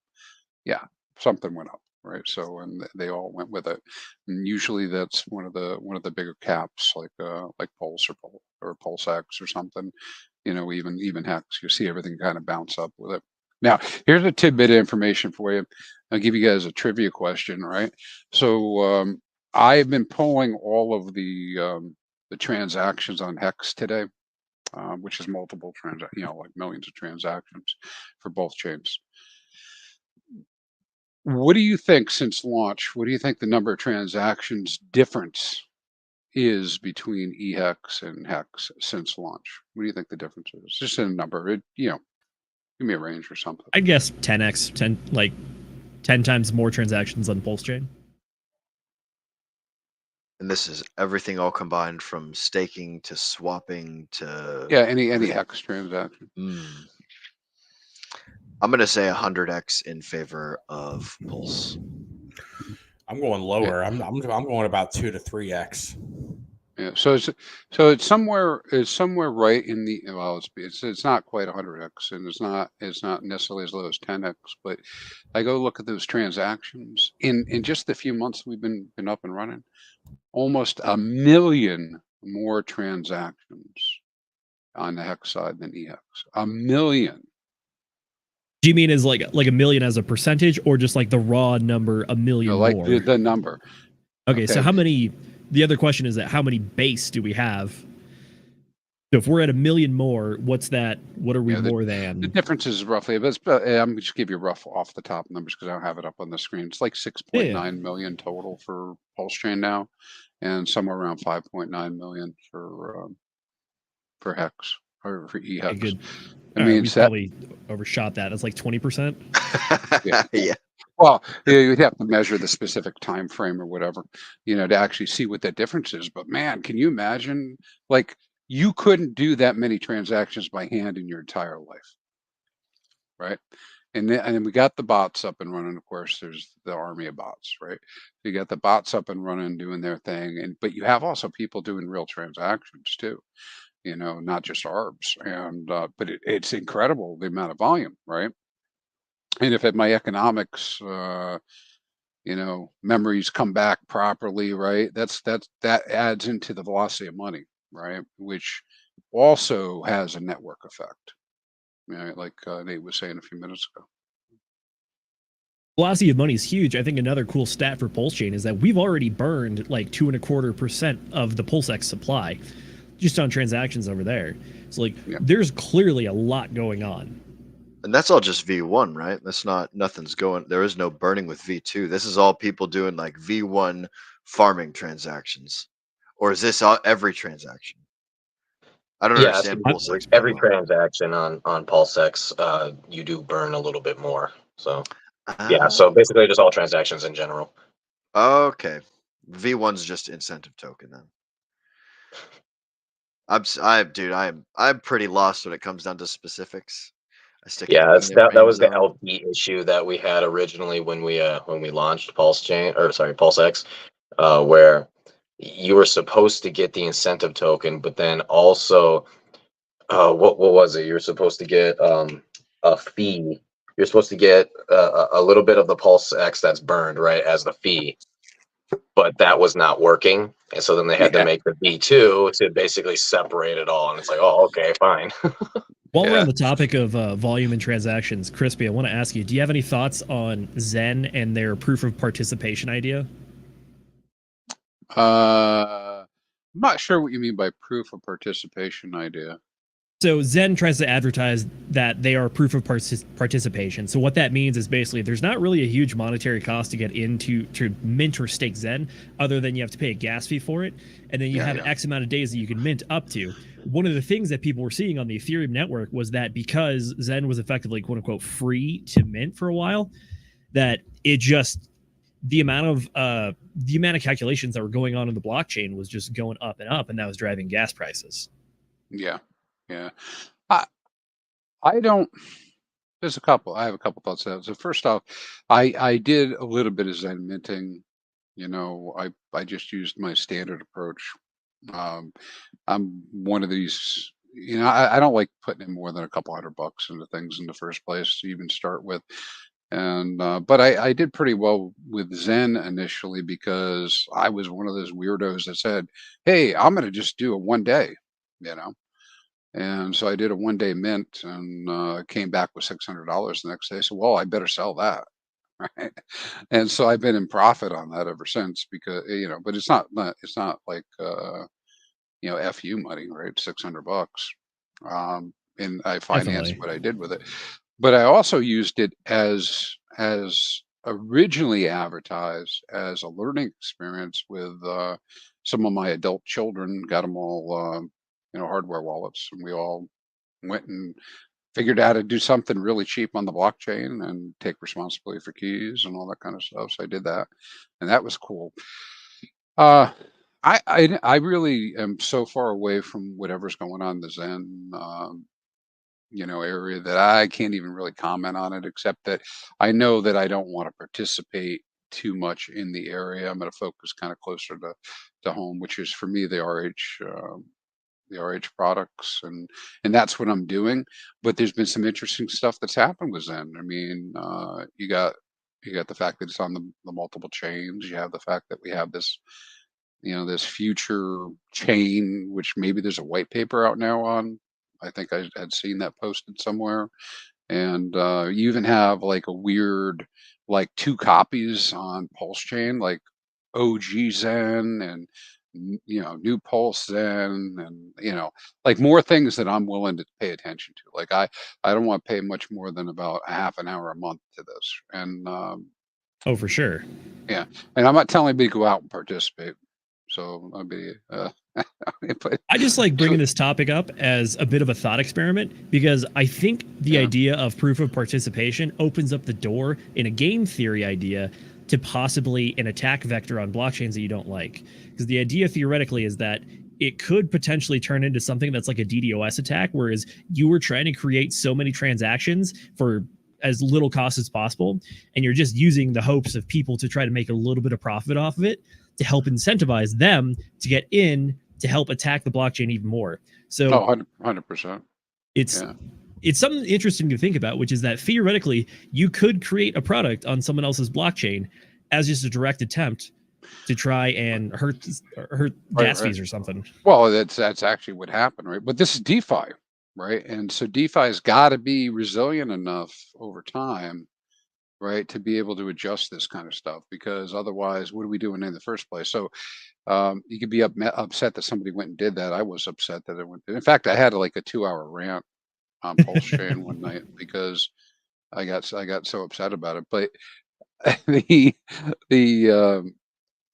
Speaker 7: yeah, something went up, right? So, and they all went with it. And usually that's one of the bigger caps, like Pulse or PulseX or something. You know, even Hex, you see everything kind of bounce up with it. Now, here's a tidbit of information for you. I'll give you guys a trivia question, right? So I've been pulling all of the transactions on Hex today, which is multiple like millions of transactions for both chains. What do you think since launch? What do you think the number of transactions difference is between EHEX and Hex since launch? What do you think the difference is? Just in a number, give me a range or something.
Speaker 9: I guess 10x, 10 times more transactions on Pulse Chain.
Speaker 3: And this is everything all combined, from staking to swapping to
Speaker 7: any Hex transaction.
Speaker 3: I'm gonna say 100x in favor of Pulse.
Speaker 8: I'm going lower. Yeah. I'm going about 2 to 3x.
Speaker 7: Yeah, so it's somewhere right in the, well, it's not quite 100x, and it's not necessarily as low as 10x, but I go look at those transactions in just the few months we've been up and running, almost 1 million more transactions on the Hex side than EHEX. 1 million.
Speaker 9: Do you mean as like 1 million as a percentage, or just like the raw number, 1 million
Speaker 7: like
Speaker 9: more?
Speaker 7: the number.
Speaker 9: Okay, so how many? The other question is that how many base do we have? So if we're at 1 million more, what's that? What are we more than?
Speaker 7: The difference is roughly, I'm just give you rough off the top numbers because I don't have it up on the screen. It's like 6.9 million total for Pulse Chain now, and somewhere around 5.9 million for Hex or for EHEX.
Speaker 9: Good.
Speaker 7: I mean,
Speaker 9: we probably overshot that. It's like 20%.
Speaker 3: Yeah.
Speaker 7: Well, you'd have to measure the specific time frame or whatever, to actually see what that difference is. But man, can you imagine? Like, you couldn't do that many transactions by hand in your entire life, right? And then we got the bots up and running. Of course, there's the army of bots, right? You got the bots up and running, doing their thing, but you have also people doing real transactions too. Not just ARBs, and but it's incredible the amount of volume, right? And if my economics, memories come back properly, right? That adds into the velocity of money, right? Which also has a network effect, right? Like Nate was saying a few minutes ago.
Speaker 9: Velocity of money is huge. I think another cool stat for Pulse Chain is that we've already burned like 2.25% of the PulseX supply just on transactions over there. So there's clearly a lot going on.
Speaker 3: And that's all just V1, right? That's not, nothing's going, there is no burning with V2. This is all people doing like V1 farming transactions. Or is this all, every transaction? I don't
Speaker 2: Yeah, it's
Speaker 3: understand PulseX very
Speaker 2: every
Speaker 3: well.
Speaker 2: transaction on PulseX, you do burn a little bit more. So yeah,
Speaker 3: Ah,
Speaker 2: so basically just all transactions in general.
Speaker 3: okay. V1's just incentive token then. I'm pretty lost when it comes down to specifics. I stick in
Speaker 2: Yeah,
Speaker 3: the
Speaker 2: that's
Speaker 3: meme
Speaker 2: that
Speaker 3: frame
Speaker 2: was the
Speaker 3: zone.
Speaker 2: LP issue that we had originally when we launched PulseX, where you were supposed to get the incentive token, but then also what was it? You're supposed to get a fee. You're supposed to get a little bit of the PulseX that's burned, right, as the fee, but that was not working. And so then they had to
Speaker 3: Yeah.
Speaker 2: make the V2 to basically separate it all. And it's like, oh, okay, fine.
Speaker 9: While we're
Speaker 2: Yeah.
Speaker 9: on the topic of volume and transactions, Crispy, I want to ask you: do you have any thoughts on Zen and their proof of participation idea?
Speaker 7: I'm not sure what you mean by proof of participation idea.
Speaker 9: So Zen tries to advertise that they are proof of participation. So what that means is basically there's not really a huge monetary cost to get into to mint or stake Zen, other than you have to pay a gas fee for it, and then you have X amount of days that you can mint up to. One of the things that people were seeing on the Ethereum network was that because Zen was effectively quote unquote free to mint for a while, that it just the amount of calculations that were going on in the blockchain was just going up and up, and that was driving gas prices.
Speaker 7: Yeah. Yeah. I don't, I have a couple thoughts on that. So first off, I did a little bit of Zen minting. You know, I just used my standard approach. I'm one of these, you know, I don't like putting in more than a couple $100 into things in the first place to even start with. And but I did pretty well with Zen initially because I was one of those weirdos that said, "Hey, I'm going to just do a 1 day," you know. And so I did a 1 day mint and came back with $600 the next day. So, well, I better sell that. Right. And so I've been in profit on that ever since because, you know, but it's not like, you know, FU money, right? $600. And I financed
Speaker 9: Definitely.
Speaker 7: what I did with it. But I also used it as originally advertised as a learning experience with some of my adult children, got them all, you know, hardware wallets, and we all went and figured out how to do something really cheap on the blockchain and take responsibility for keys and all that kind of stuff. So I did that, and that was cool. Uh, I really am so far away from whatever's going on in the Zen, you know, area that I can't even really comment on it, except that I know that I don't want to participate too much in the area. I'm going to focus kind of closer to home, which is for me the RH products, and that's what I'm doing. But there's been some interesting stuff that's happened with Zen. I mean, you got the fact that it's on the multiple chains. You have the fact that we have this, you know, this future chain, which maybe there's a white paper out now on. I think I had seen that posted somewhere. And you even have like a weird, like two copies on Pulse Chain, like OG Zen and you know, new Pulse Zen, and you know, like more things that I'm willing to pay attention to. Like I don't want to pay much more than about a half an hour a month to this. And
Speaker 9: Oh, for sure.
Speaker 7: yeah, and I'm not telling anybody to go out and participate. So I'd be but
Speaker 9: I just like bringing this topic up as a bit of a thought experiment because I think the idea of proof of participation opens up the door in a game theory idea to possibly an attack vector on blockchains that you don't like. Because the idea theoretically is that it could potentially turn into something that's like a DDoS attack, whereas you were trying to create so many transactions for as little cost as possible, and you're just using the hopes of people to try to make a little bit of profit off of it to help incentivize them to get in to help attack the blockchain even more. So
Speaker 7: 100%.
Speaker 9: It's something interesting to think about, which is that theoretically you could create a product on someone else's blockchain as just a direct attempt to try and hurt gas fees or something.
Speaker 7: Well, that's actually what happened, right? But this is DeFi, right? And so DeFi's got to be resilient enough over time, right, to be able to adjust this kind of stuff, because otherwise, what are we doing in the first place? So you could be upset that somebody went and did that. I was upset that it went. In fact, I had like a 2-hour rant on Pulse Chain one night because I got so upset about it. But the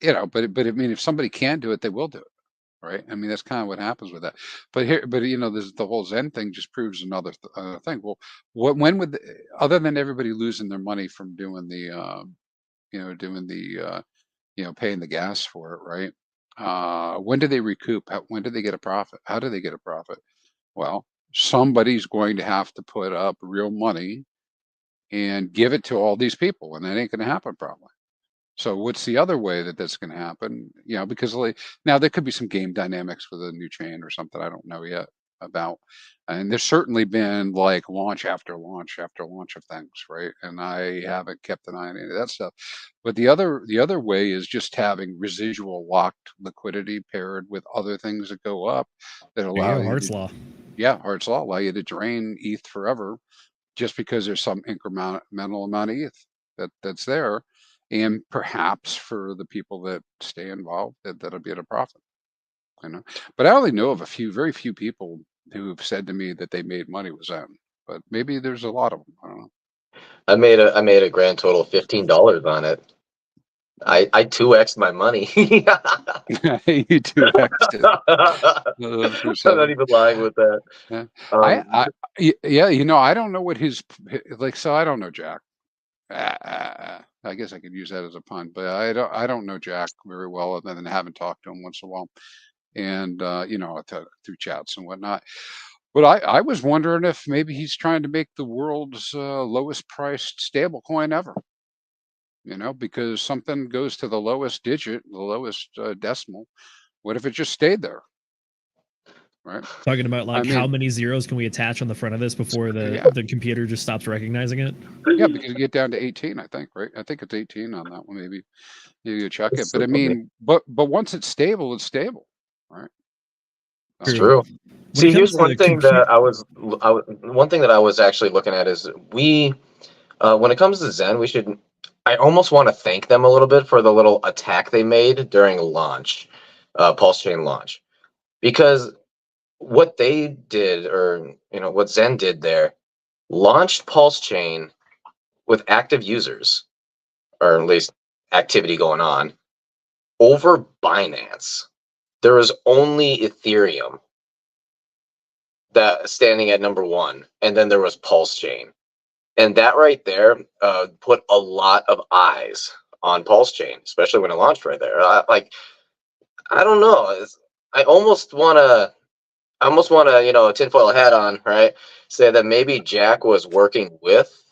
Speaker 7: but I mean, if somebody can do it, they will do it, right? I mean, that's kind of what happens with that. But this the whole Zen thing just proves another thing. Well, when would other than everybody losing their money from doing the paying the gas for it, right? When do they recoup? When do they get a profit? How do they get a profit? Well, somebody's going to have to put up real money and give it to all these people, and that ain't going to happen probably. So what's the other way that that's going to happen? Because now there could be some game dynamics with a new chain or something I don't know yet about. And there's certainly been like launch after launch after launch of things, right? And I haven't kept an eye on any of that stuff. But the other way is just having residual locked liquidity paired with other things that go up that allow you
Speaker 9: Hart's Law.
Speaker 7: Yeah, Hart's Law allow you to drain ETH forever just because there's some incremental amount of ETH that's there. And perhaps for the people that stay involved, that'll be at a profit, But I only know of very few people who have said to me that they made money with Zen. But maybe there's a lot of them. I don't know.
Speaker 2: I made a grand total of $15 on it. I 2x'd my money.
Speaker 7: You 2x'd it.
Speaker 2: I'm not even lying with that.
Speaker 7: Yeah. I don't know what his so I don't know Jack. I guess I could use that as a pun, but I don't know Jack very well, other than having talked to him once in a while, and through chats and whatnot. But I was wondering if maybe he's trying to make the world's lowest priced stable coin ever. Because something goes to the lowest digit, the lowest decimal. What if it just stayed there? Right.
Speaker 9: Talking about how many zeros can we attach on the front of this before the computer just stops recognizing it?
Speaker 7: Yeah, because you get down to 18, I think, right? I think it's 18 on that one. Maybe you check it. But I mean, but once it's stable, right?
Speaker 2: It's true. See, here's one thing that one thing that I was actually looking at is when it comes to Zen, I almost want to thank them a little bit for the little attack they made during launch, Pulse Chain launch, because what they did, or what Zen did there, launched Pulse Chain with active users, or at least activity going on, over Binance. There was only Ethereum that standing at number 1, and then there was Pulse Chain, and that right there put a lot of eyes on Pulse Chain, especially when it launched right there. I don't know. I almost want to, tinfoil hat on, right? Say that maybe Jack was working with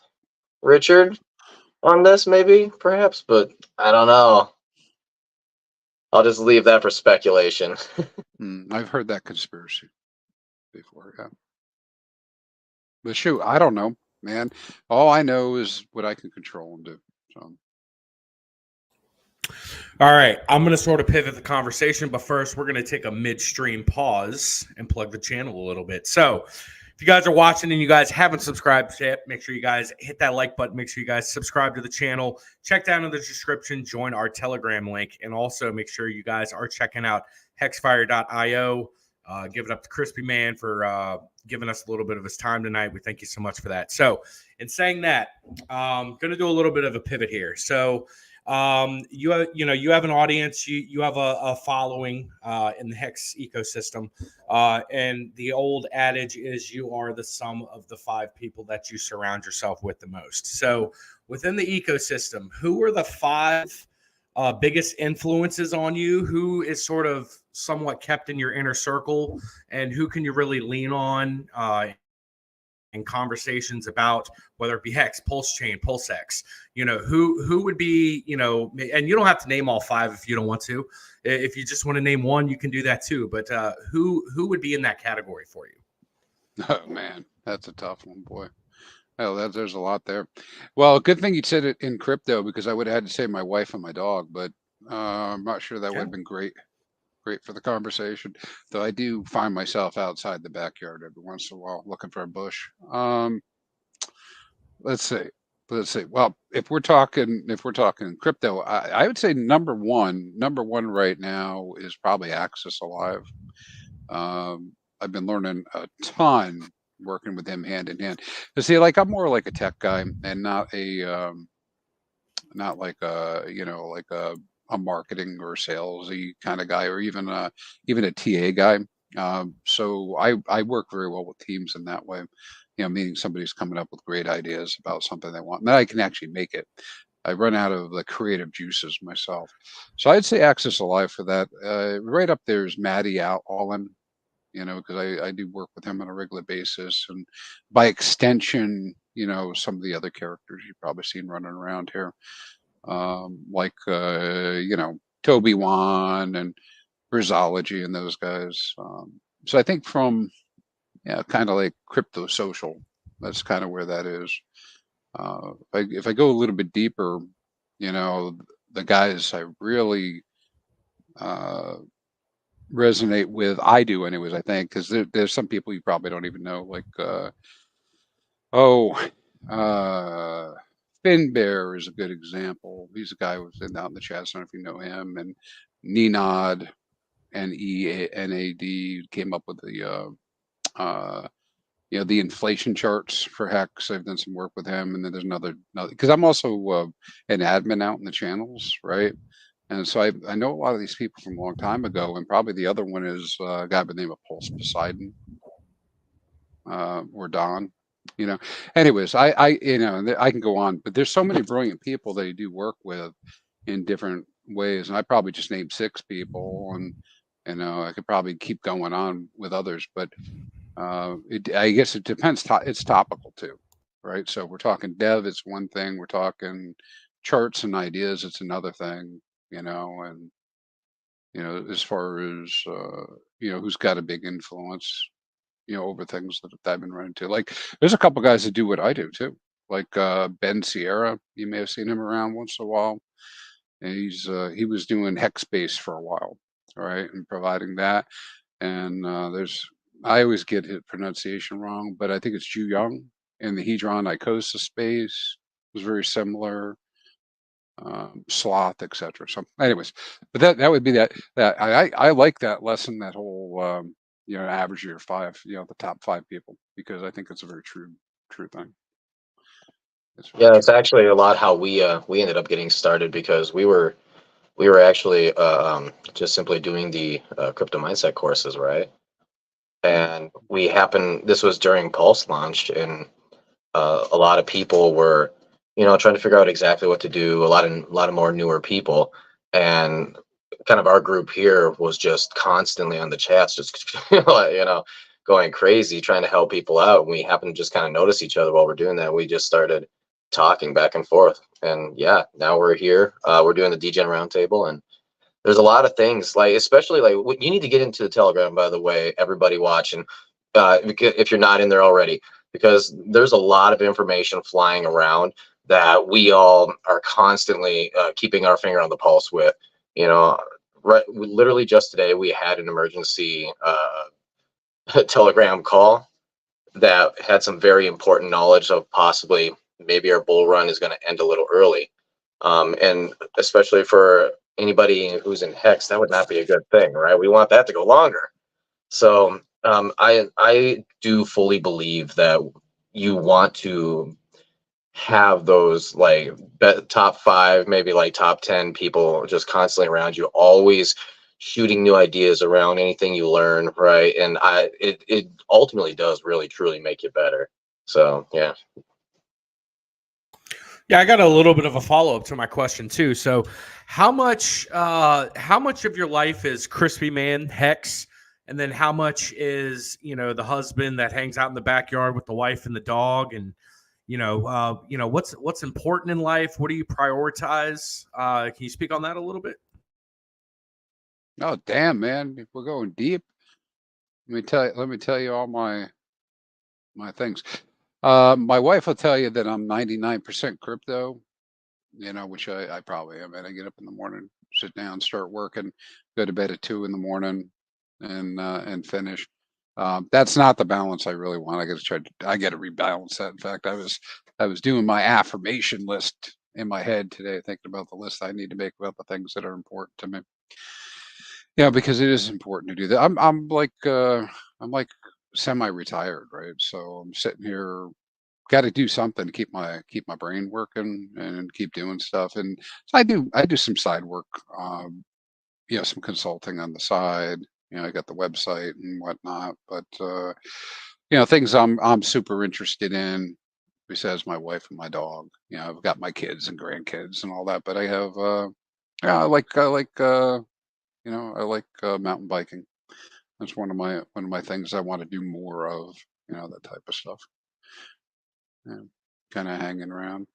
Speaker 2: Richard on this, perhaps, but I don't know. I'll just leave that for speculation.
Speaker 7: I've heard that conspiracy before, yeah. But shoot, I don't know, man. All I know is what I can control and do. So.
Speaker 8: All right, I'm going to sort of pivot the conversation, but first we're going to take a midstream pause and plug the channel a little bit. So if you guys are watching and you guys haven't subscribed yet, make sure you guys hit that like button. Make sure you guys subscribe to the channel. Check down in the description, join our Telegram link, and also make sure you guys are checking out Hexfire.io. Give it up to Chrispyman for giving us a little bit of his time tonight. We thank you so much for that. So in saying that, I'm going to do a little bit of a pivot here. So you have an audience, you have a following in the Hex ecosystem, and the old adage is you are the sum of the 5 people that you surround yourself with the most. So within the ecosystem, who are the 5 biggest influences on you? Who is sort of somewhat kept in your inner circle, and who can you really lean on in conversations about whether it be Hex, Pulse Chain, PulseX? Who would be, and you don't have to name all 5 if you don't want to. If you just want to name one, you can do that too. But who would be in that category for you?
Speaker 7: Oh man, that's a tough one, boy. Oh, there's a lot there. Well, good thing you said it in crypto, because I would have had to say my wife and my dog, but I'm not sure that would have been great for the conversation. Though I do find myself outside the backyard every once in a while looking for a bush. Let's see. Well, if we're talking crypto, I would say number one right now is probably Axis Alive. I've been learning a ton working with him hand in hand. But see, like I'm more like a tech guy and not a not like a like a marketing or salesy kind of guy, or even a TA guy. So I work very well with teams in that way. Meaning somebody's coming up with great ideas about something they want, and then I can actually make it. I run out of the creative juices myself. So I'd say Access Alive for that. Right up there is Matty Allen, because I do work with him on a regular basis. And by extension, some of the other characters you've probably seen running around here, like, Toby Wan and Brizology and those guys. So I think from, kind of like Crypto Social, that's kind of where that is. If I go a little bit deeper, the guys I really resonate with, I do anyways, I think, because there's some people you probably don't even know, like, Finn Bear is a good example. He's a guy who's out in the chat. I don't know if you know him. And Nenad, NENAD, came up with the the inflation charts for Hex. I've done some work with him, and then there's another because I'm also an admin out in the channels, right? And so I know a lot of these people from a long time ago, and probably the other one is a guy by the name of Pulse Poseidon, or Don. Anyways, I I can go on, but there's so many brilliant people that I do work with in different ways, and I probably just named 6 people, and I could probably keep going on with others, but I guess it depends. It's topical too, right? So we're talking dev, it's one thing. We're talking charts and ideas, it's another thing. And as far as who's got a big influence, over things that I've been running into. Like, there's a couple guys that do what I do too, like Ben Sierra. You may have seen him around once in a while. And he was doing Hexbase for a while, right, and providing that. And I always get his pronunciation wrong, but I think it's Ju Young. And the Hedron Icosa space was very similar. Sloth, etc. So, anyways, but that would be that. I like that lesson, that whole average year 5, the top 5 people, because I think it's a very true thing.
Speaker 2: Yeah, it's actually a lot how we ended up getting started, because we were actually just simply doing the crypto mindset courses, right? And this was during Pulse launch, and a lot of people were trying to figure out exactly what to do. A lot of more newer people, and kind of our group here was just constantly on the chats, just going crazy, trying to help people out. And we happened to just kind of notice each other while we're doing that. We just started talking back and forth, and yeah, now we're here. We're doing the DGen Roundtable, and there's a lot of things, like, especially like, you need to get into the Telegram, by the way, everybody watching, if you're not in there already, because there's a lot of information flying around that we all are constantly keeping our finger on the pulse with. Right, literally just today we had an emergency Telegram call that had some very important knowledge of possibly maybe our bull run is going to end a little early, and especially for anybody who's in Hex, that would not be a good thing, right? We want that to go longer. So I do fully believe that you want to have those, like, top 5, maybe like top 10 people just constantly around you, always shooting new ideas around anything you learn, right? And it ultimately does really truly make you better. So yeah.
Speaker 8: Yeah, I got a little bit of a follow-up to my question too. So how much of your life is Chrispyman, Hex, and then how much is, the husband that hangs out in the backyard with the wife and the dog, and what's important in life? What do you prioritize? Can you speak on that a little bit?
Speaker 7: Oh, damn, man, if we're going deep, let me tell you all my things. My wife will tell you that I'm 99% crypto, which I probably am. And I get up in the morning, sit down, start working, go to bed at 2 in the morning, and finish. That's not the balance I really want. I got to rebalance that. In fact, I was doing my affirmation list in my head today, thinking about the list I need to make about the things that are important to me. Yeah, because it is important to do that. I'm like semi-retired, right? So I'm sitting here, got to do something to keep my brain working and keep doing stuff. And so I do some side work, some consulting on the side. I got the website and whatnot, but things I'm super interested in besides my wife and my dog. I've got my kids and grandkids and all that, but I have yeah, I like mountain biking. That's one of my things I want to do more of, that type of stuff. Yeah, kind of hanging around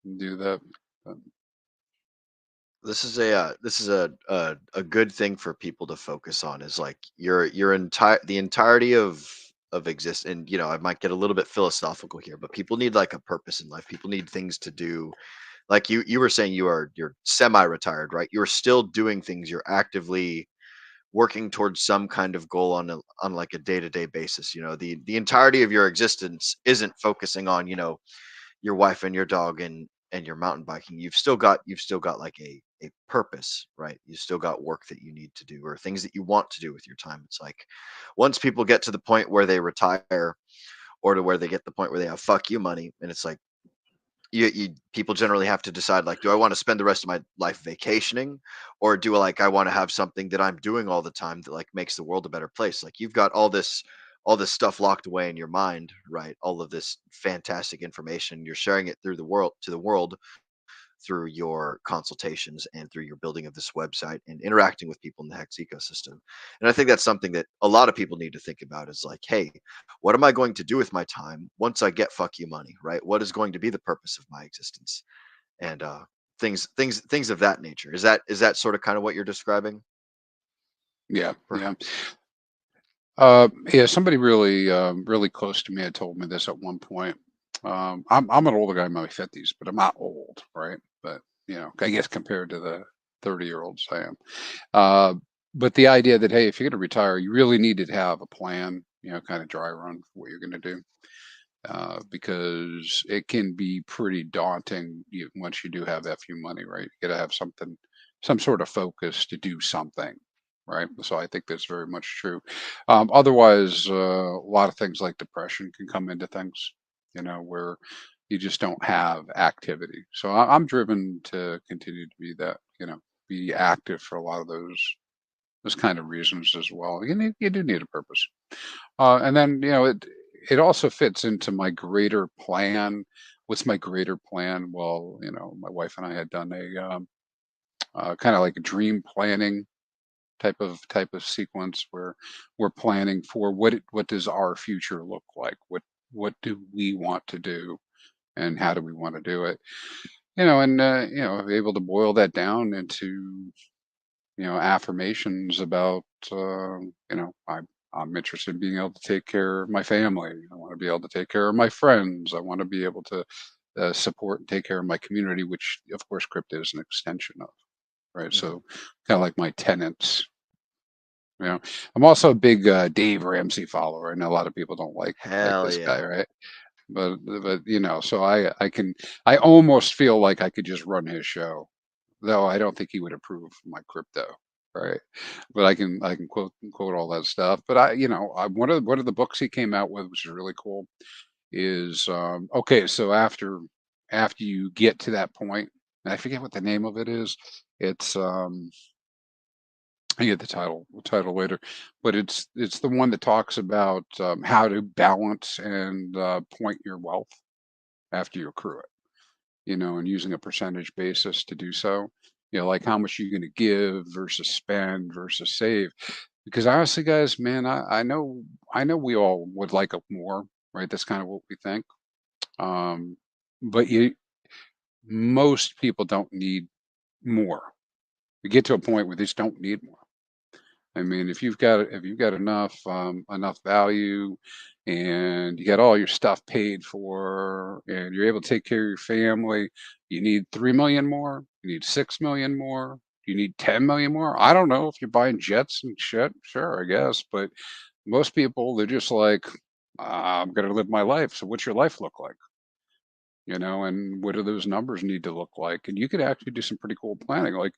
Speaker 7: and do that. But,
Speaker 3: This is a good thing for people to focus on, is like your entire the entirety of exist. And I might get a little bit philosophical here, but people need like a purpose in life. People need things to do. Like you were saying, you're semi-retired, right? You're still doing things. You're actively working towards some kind of goal on like a day-to-day basis. The entirety of your existence isn't focusing on your wife and your dog and your mountain biking. You've still got like a purpose, right? You still got work that you need to do, or things that you want to do with your time. It's like, once people get to the point where they retire, or to where they get the point where they have fuck you money, and it's like, you people generally have to decide, like, do I want to spend the rest of my life vacationing, or do I want to have something that I'm doing all the time that like makes the world a better place? Like, you've got all this stuff locked away in your mind, right? All of this fantastic information, you're sharing it through the world to the world, through your consultations and through your building of this website and interacting with people in the Hex ecosystem. And I think that's something that a lot of people need to think about, is like, hey, what am I going to do with my time once I get fuck you money, right? What is going to be the purpose of my existence? And things of that nature. Is that sort of kind of what you're describing?
Speaker 7: yeah,
Speaker 3: Per-
Speaker 7: yeah. Yeah, somebody really close to me had told me this at one point. I'm an older guy in my 50s, but I'm not old, right? But I guess compared to the 30-year-olds I am. Uh, but the idea that, hey, if you're going to retire, you really need to have a plan, kind of dry run for what you're going to do, because it can be pretty daunting once you do have FU money, right? You got to have some sort of focus to do something, right? So I think that's very much true. Otherwise, a lot of things like depression can come into things, where you just don't have activity. So I'm driven to continue to be that, be active for a lot of those kind of reasons as well. You do need a purpose. And then, it also fits into my greater plan. What's my greater plan? Well, my wife and I had done a kind of like a dream planning type of sequence, where we're planning for what does our future look like? What do we want to do, and how do we want to do it? And able to boil that down into affirmations about, I'm interested in being able to take care of my family. I want to be able to take care of my friends. I want to be able to support and take care of my community, which of course crypto is an extension of, right?
Speaker 3: Mhm.
Speaker 7: So kind of like my tenants. I'm also a big Dave Ramsey follower. I know a lot of people don't like
Speaker 3: Hell
Speaker 7: this guy,
Speaker 3: yeah.
Speaker 7: right? But so I almost feel like I could just run his show, though I don't think he would approve of my crypto, right? But I can quote all that stuff. But one of the books he came out with, which is really cool, is okay. So after you get to that point, and I forget what the name of it is. It's I get the title later, but it's the one that talks about how to balance and point your wealth after you accrue it, and using a percentage basis to do so. Like how much you're going to give versus spend versus save. Because honestly, guys, man, I know we all would like a more, right? That's kind of what we think. Um, but most people don't need more. We get to a point where they just don't need more. I mean, if you've got enough value, and you got all your stuff paid for, and you're able to take care of your family, you need 3 million more, you need 6 million more, you need 10 million more. I don't know, if you're buying jets and shit, sure, I guess, but most people, they're just like, I'm gonna live my life. So what's your life look like? And what do those numbers need to look like? And you could actually do some pretty cool planning. Like,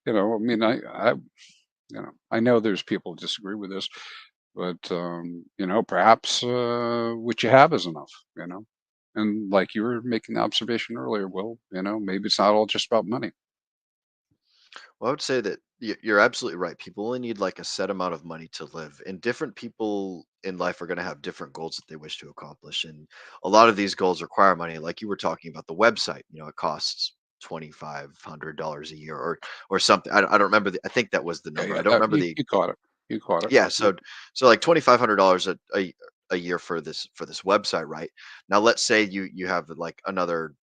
Speaker 7: I mean, I know there's people who disagree with this, but perhaps what you have is enough. And like you were making the observation earlier, Will, maybe it's not all just about money.
Speaker 3: Well, I would say that you're absolutely right. People only need like a set amount of money to live, and different people in life are going to have different goals that they wish to accomplish. And a lot of these goals require money. Like you were talking about the website, it costs $2,500 a year or something. I don't remember. I think that was the
Speaker 7: Yeah,
Speaker 3: number. I
Speaker 7: yeah,
Speaker 3: don't remember the
Speaker 7: you caught it. You caught it.
Speaker 3: yeah.
Speaker 7: Yeah,
Speaker 3: So like $2,500 a year for this website, right? Now let's say you have like another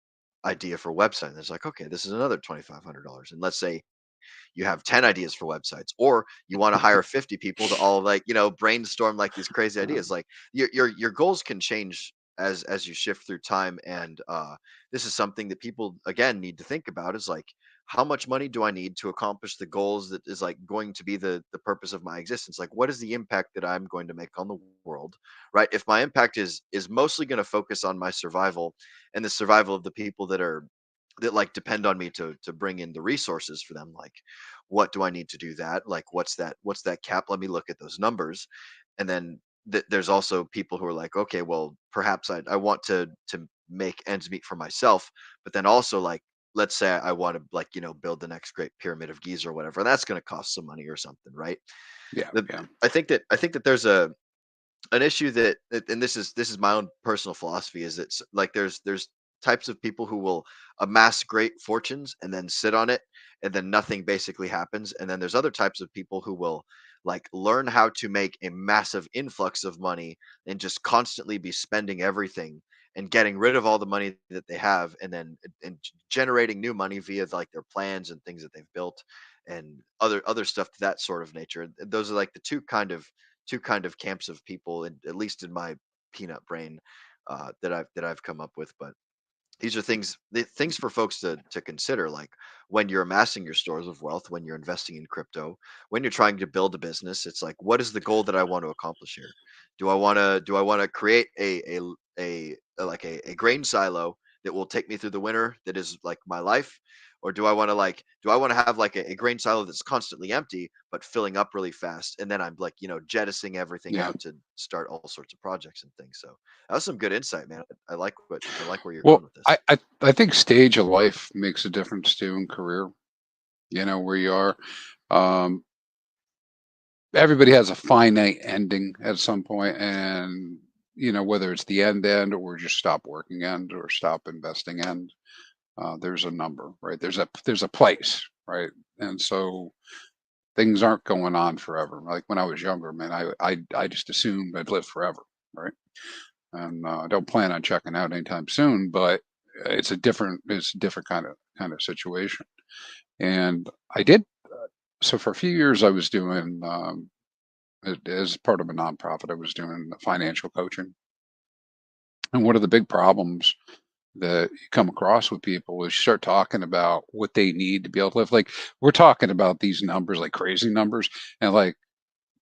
Speaker 3: idea for a website. And it's like, okay, this is another $2,500. And let's say you have 10 ideas for websites, or you want to hire 50 people to all like brainstorm like these crazy ideas. Like your goals can change as you shift through time. And this is something that people again need to think about, is like, how much money do I need to accomplish the goals that is like going to be the purpose of my existence? Like, what is the impact that I'm going to make on the world, right? If my impact is mostly going to focus on my survival and the survival of the people that like depend on me to bring in the resources for them, like, what do I need to do that? Like, what's that cap? Let me look at those numbers. And then there's also people who are like, okay, well, perhaps I want to make ends meet for myself, but then also like, let's say I want to like, build the next great pyramid of Giza or whatever. That's going to cost some money or something, right?
Speaker 7: yeah,
Speaker 3: The,
Speaker 7: yeah,
Speaker 3: I think that there's an issue and this is my own personal philosophy, is it's like there's types of people who will amass great fortunes and then sit on it, and then nothing basically happens. And then there's other types of people who will like learn how to make a massive influx of money and just constantly be spending everything and getting rid of all the money that they have, and then generating new money via like their plans and things that they've built and other stuff to that sort of nature. And those are like the two kind of camps of people, at least in my peanut brain, that I've come up with. But these are things for folks to consider, like when you're amassing your stores of wealth, when you're investing in crypto, when you're trying to build a business. It's like, what is the goal that I want to accomplish here? Do I want to create a grain silo that will take me through the winter, that is like my life? Or do I want to have like a grain silo that's constantly empty but filling up really fast, and then I'm like, jettisoning everything
Speaker 7: yeah.
Speaker 3: out to start all sorts of projects and things? So that was some good insight, man. I like where you're
Speaker 7: Well,
Speaker 3: going with this.
Speaker 7: I think stage of life makes a difference too in career. Where you are. Um, Everybody has a finite ending at some point, and whether it's the end or just stop working end or stop investing end, there's a number, right? There's a place, right? And so things aren't going on forever. Like when I was younger, man, I just assumed I'd live forever, right? And I don't plan on checking out anytime soon, but it's a different kind of situation. And I did. So for a few years, I was doing as part of a nonprofit. I was doing financial coaching, and one of the big problems that you come across with people is you start talking about what they need to be able to live. Like we're talking about these numbers, like crazy numbers, and like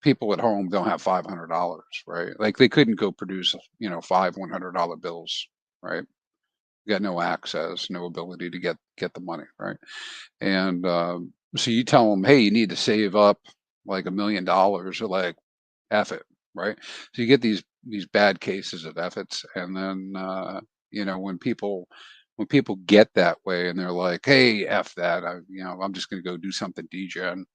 Speaker 7: people at home don't have $500, right? Like they couldn't go produce, five $100 bills, right? Got no access, no ability to get the money, right? And so you tell them, hey, you need to save up like $1 million, or like, F it, right? So you get these bad cases of efforts, and then when people get that way and they're like, hey, F that, I'm just going to go do something degen,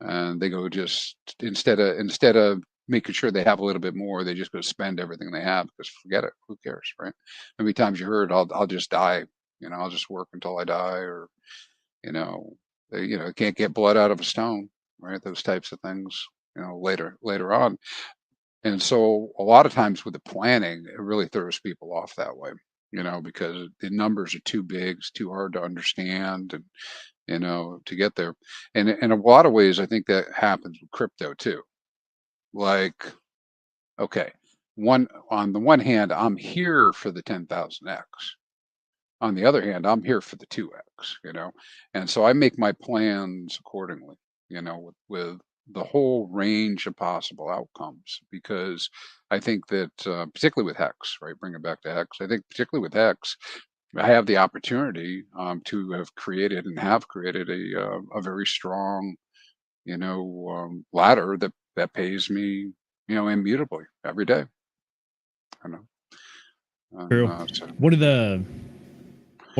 Speaker 7: and they go just instead of making sure they have a little bit more, they just go spend everything they have because forget it, who cares, right? How many times you heard, I'll just die, I'll just work until I die, or can't get blood out of a stone, right? Those types of things, later on. And so a lot of times with the planning, it really throws people off that way, because the numbers are too big, it's too hard to understand, and to get there. And in a lot of ways, I think that happens with crypto too. Like, okay, on the one hand, I'm here for the 10,000x. On the other hand, I'm here for the 2x, and so I make my plans accordingly, with the whole range of possible outcomes, because I think that particularly with Hex, right? Bring it back to Hex. I think particularly with Hex, I have the opportunity to have created a very strong, ladder that pays me immutably every day. I know. And,
Speaker 9: True.
Speaker 7: so,
Speaker 9: One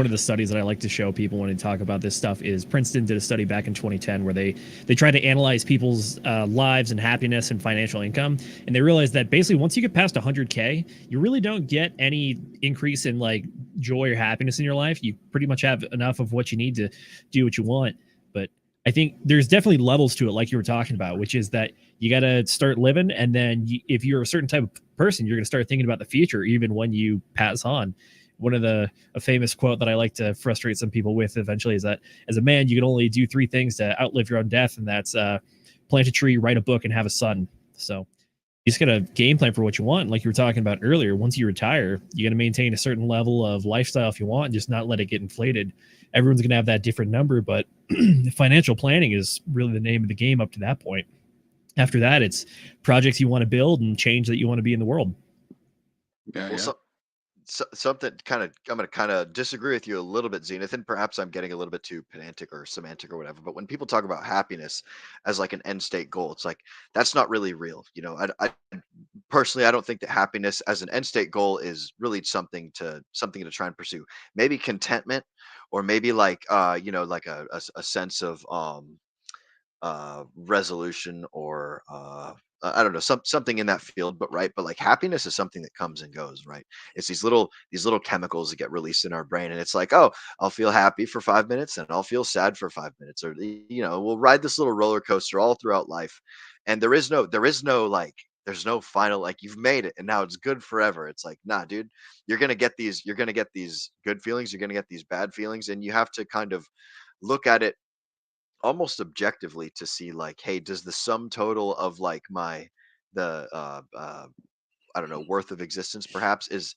Speaker 9: of the studies that I like to show people when they talk about this stuff is Princeton did a study back in 2010 where they tried to analyze people's lives and happiness and financial income, and they realized that basically once you get past 100K, you really don't get any increase in like joy or happiness in your life. You pretty much have enough of what you need to do what you want. But I think there's definitely levels to it, like you were talking about, which is that you got to start living, and then if you're a certain type of person, you're going to start thinking about the future even when you pass on. One of a famous quote that I like to frustrate some people with eventually is that as a man, you can only do 3 things to outlive your own death. And that's plant a tree, write a book, and have a son. So you just got to game plan for what you want. Like you were talking about earlier, once you retire, you got to maintain a certain level of lifestyle if you want, and just not let it get inflated. Everyone's going to have that different number, but financial planning is really the name of the game up to that point. After that, it's projects you want to build and change that you want to be in the world.
Speaker 7: yeah,
Speaker 3: Well, something I'm going to kind of disagree with you a little bit, Zenith, and perhaps I'm getting a little bit too pedantic or semantic or whatever. But when people talk about happiness as like an end state goal, it's like that's not really real. I personally, I don't think that happiness as an end state goal is really something to try and pursue. Maybe contentment, or maybe like like a sense of resolution, or I don't know, something in that field. But like happiness is something that comes and goes, right? It's these little chemicals that get released in our brain, and it's like, oh, I'll feel happy for 5 minutes and I'll feel sad for 5 minutes, or we'll ride this little roller coaster all throughout life. And there's no final, like, you've made it and now it's good forever. It's like, nah, dude, you're gonna get these good feelings, you're gonna get these bad feelings, and you have to kind of look at it almost objectively to see, like, hey, does the sum total of like the I don't know, worth of existence perhaps is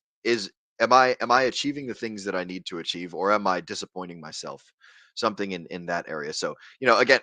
Speaker 3: am I achieving the things that I need to achieve, or am I disappointing myself? Something in that area. So again,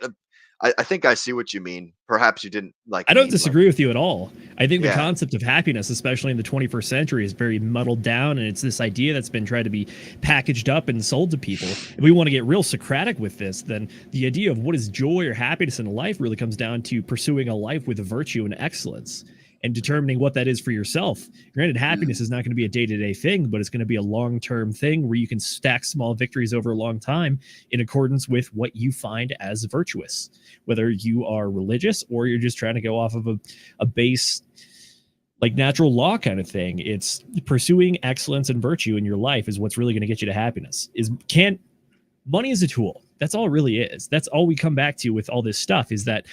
Speaker 3: I think I see what you mean. Perhaps you didn't like.
Speaker 9: I don't disagree with you at all. I think the
Speaker 3: Yeah.
Speaker 9: concept of happiness, especially in the 21st century, is very muddled down, and it's this idea that's been tried to be packaged up and sold to people. If we want to get real Socratic with this, then the idea of what is joy or happiness in life really comes down to pursuing a life with virtue and excellence, and determining what that is for yourself. Granted, happiness is not going to be a day-to-day thing, but it's going to be a long-term thing where you can stack small victories over a long time in accordance with what you find as virtuous, whether you are religious or you're just trying to go off of a base, like, natural law kind of thing. It's pursuing excellence and virtue in your life is what's really going to get you to happiness. Money is a tool. That's all it really is. That's all we come back to with all this stuff, is that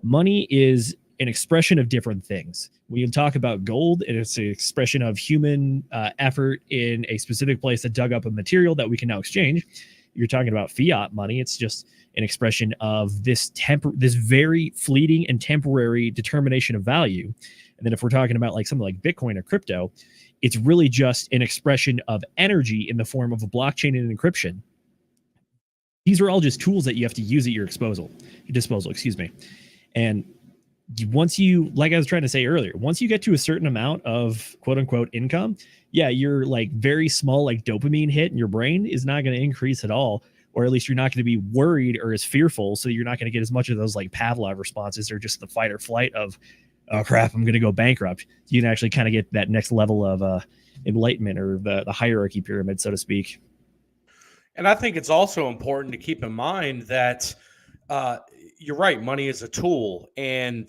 Speaker 9: money is an expression of different things. When you talk about gold, it's an expression of human effort in a specific place that dug up a material that we can now exchange. You're talking about fiat money. It's just an expression of this very fleeting and temporary determination of value. And then if we're talking about like something like Bitcoin or crypto, it's really just an expression of energy in the form of a blockchain and encryption. These are all just tools that you have to use at your disposal, And once you, like I was trying to say earlier, once you get to a certain amount of quote unquote income, yeah, your like very small like dopamine hit in your brain is not going to increase at all, or at least you're not going to be worried or as fearful. So you're not going to get as much of those like Pavlov responses, or just the fight or flight of, oh crap, I'm going to go bankrupt. You can actually kind of get that next level of enlightenment, or the hierarchy pyramid, so to speak.
Speaker 8: And I think it's also important to keep in mind that you're right. Money is a tool, and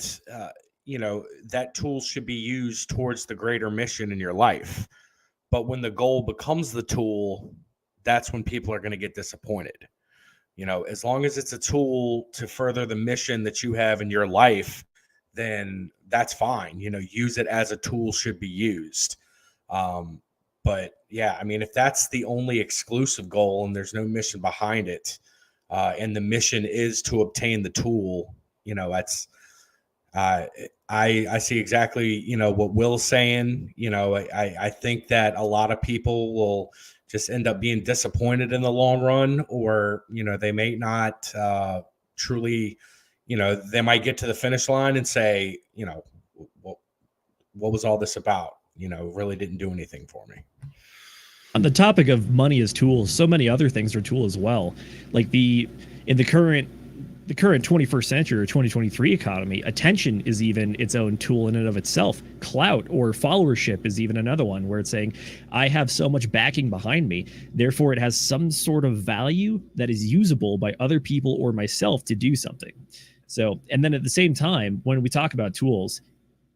Speaker 8: that tool should be used towards the greater mission in your life. But when the goal becomes the tool, that's when people are going to get disappointed. As long as it's a tool to further the mission that you have in your life, then that's fine. Use it as a tool should be used. But yeah, I mean, if that's the only exclusive goal and there's no mission behind it, and the mission is to obtain the tool, that's I see exactly what Will's saying. I think that a lot of people will just end up being disappointed in the long run, or they may not truly, they might get to the finish line and say, what was all this about? Really didn't do anything for me.
Speaker 9: On the topic of money as tools, so many other things are tools as well. Like in the current the current 21st century or 2023 economy, attention is even its own tool in and of itself. Clout or followership is even another one where it's saying, I have so much backing behind me, therefore it has some sort of value that is usable by other people or myself to do something. So, and then at the same time, when we talk about tools,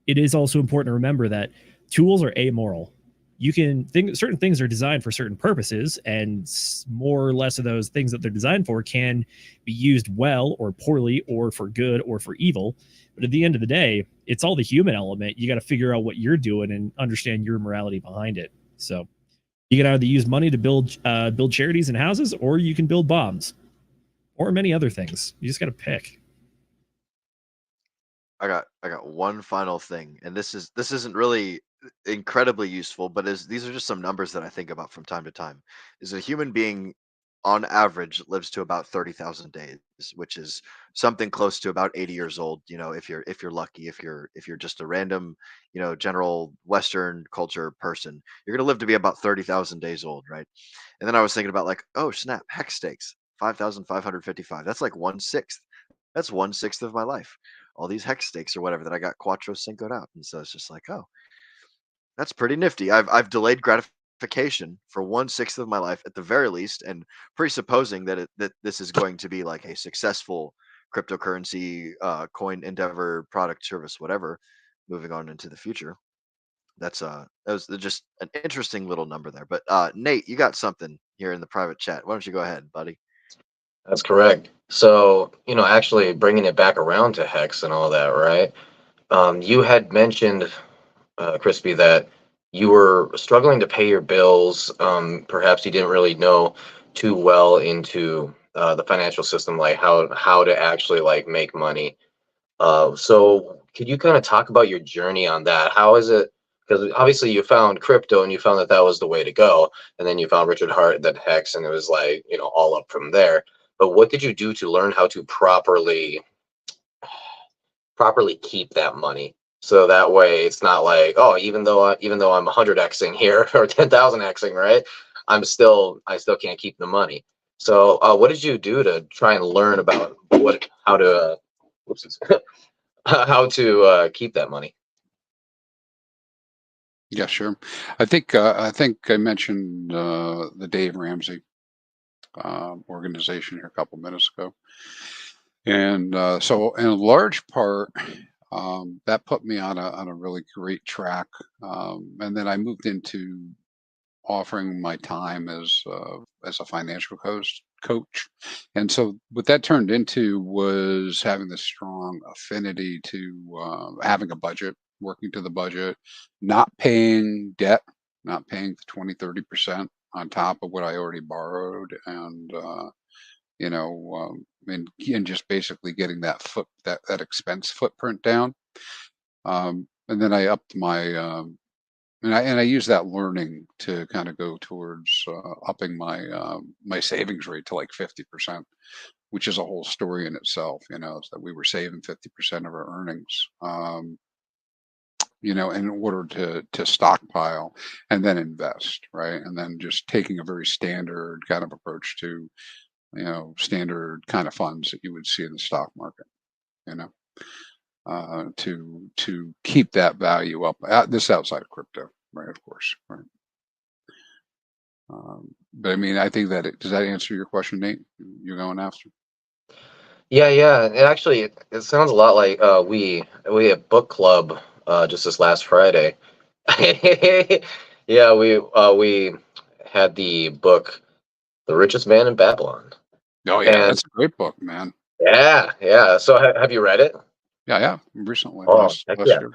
Speaker 9: it is also important to remember that tools are amoral. You can think certain things are designed for certain purposes, and more or less of those things that they're designed for can be used well or poorly, or for good or for evil. But at the end of the day, it's all the human element. You got to figure out what you're doing and understand your morality behind it. So you can either use money to build charities and houses, or you can build bombs, or many other things. You just got to pick.
Speaker 3: I got one final thing, and this isn't really incredibly useful, but these are just some numbers that I think about from time to time. Is a human being on average lives to about 30,000 days, which is something close to about 80 years old, if you're lucky. If you're just a random, general Western culture person, you're going to live to be about 30,000 days old, right? And then I was thinking about, like, oh snap, hex stakes, 5,555. That's like 1/6. That's 1/6 of my life. All these hex stakes or whatever that I got Quattro Cincoed out. And so it's just like, oh, that's pretty nifty. I've delayed gratification for 1/6 of my life at the very least, and presupposing that this is going to be like a successful cryptocurrency coin endeavor, product, service, whatever, moving on into the future. That was just an interesting little number there. But Nate, you got something here in the private chat. Why don't you go ahead, buddy?
Speaker 2: That's correct. So, actually bringing it back around to Hex and all that, right? You had mentioned, Crispy, that you were struggling to pay your bills. Perhaps you didn't really know too well into the financial system, like how to actually like make money. So could you kind of talk about your journey on that? How is it? Because obviously you found crypto and you found that that was the way to go, and then you found Richard Hart, then Hex, and it was like all up from there. But what did you do to learn how to properly keep that money? So that way it's not like, oh, even though I'm 100xing here or 10,000xing, right? I still can't keep the money. So what did you do to try and learn about how to how to keep that money?
Speaker 7: Yeah, sure. I think I mentioned the Dave Ramsey organization here a couple minutes ago, and so in large part, that put me on a really great track, and then I moved into offering my time as a financial coach, and so what that turned into was having this strong affinity to having a budget, working to the budget, not paying debt, not paying the 20-30% on top of what I already borrowed, and and just basically getting that that expense footprint down. And then I upped my and I use that learning to kind of go towards upping my savings rate to like 50%, which is a whole story in itself. Is that we were saving 50% of our earnings, in order to stockpile and then invest, right? And then just taking a very standard kind of approach to, standard kind of funds that you would see in the stock market, to keep that value up. This outside of crypto, right? Of course, right. But I mean, I think that does that answer your question, Nate? You're going after?
Speaker 2: Yeah. It actually it sounds a lot like we had book club just this last Friday. Yeah, we had the book The Richest Man in Babylon.
Speaker 7: Oh yeah,
Speaker 2: And
Speaker 7: that's a great book, man.
Speaker 2: Yeah. So have you read it?
Speaker 7: Yeah, recently,
Speaker 2: Oh,
Speaker 7: last
Speaker 2: heck
Speaker 7: year.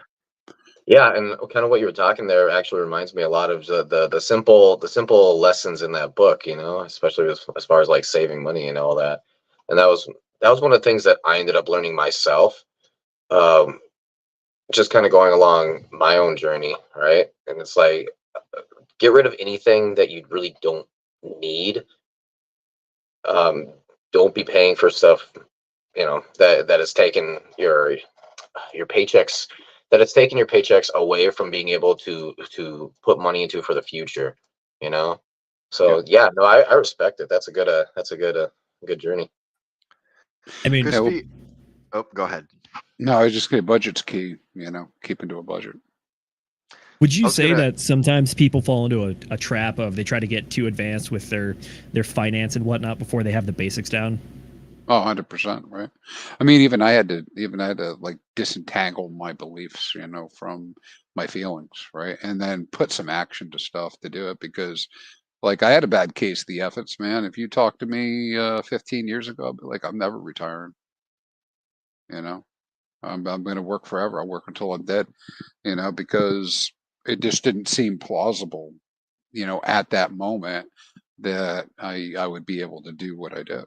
Speaker 2: Yeah, and kind of what you were talking there actually reminds me a lot of the simple lessons in that book, especially as far as like saving money and all that. And that was one of the things that I ended up learning myself, just kind of going along my own journey, right? And it's like, get rid of anything that you really don't need. Don't be paying for stuff, that is taking your paychecks, that it's taking your paychecks away from being able to put money into for the future, So yeah, no, I respect it. That's a good journey.
Speaker 9: I mean,
Speaker 7: Yeah, well,
Speaker 3: Crispy. Oh, go ahead.
Speaker 7: no, I was just going to budget's key, keeping to a budget.
Speaker 9: would
Speaker 3: I
Speaker 9: you
Speaker 3: was
Speaker 9: say
Speaker 3: gonna.
Speaker 9: that sometimes people fall into a trap of they try to get too advanced with their finance and whatnot before they have the basics down?
Speaker 7: Oh, 100%, right? I mean, even I had to like disentangle my beliefs, from my feelings, right? And then put some action to stuff to do it because like I had a bad case of the efforts, man. If you talked to me 15 years ago, I'd be like, I'm never retiring, you know. I'm going to work forever. I'll work until I'm dead, because it just didn't seem plausible, at that moment that I would be able to do what I did.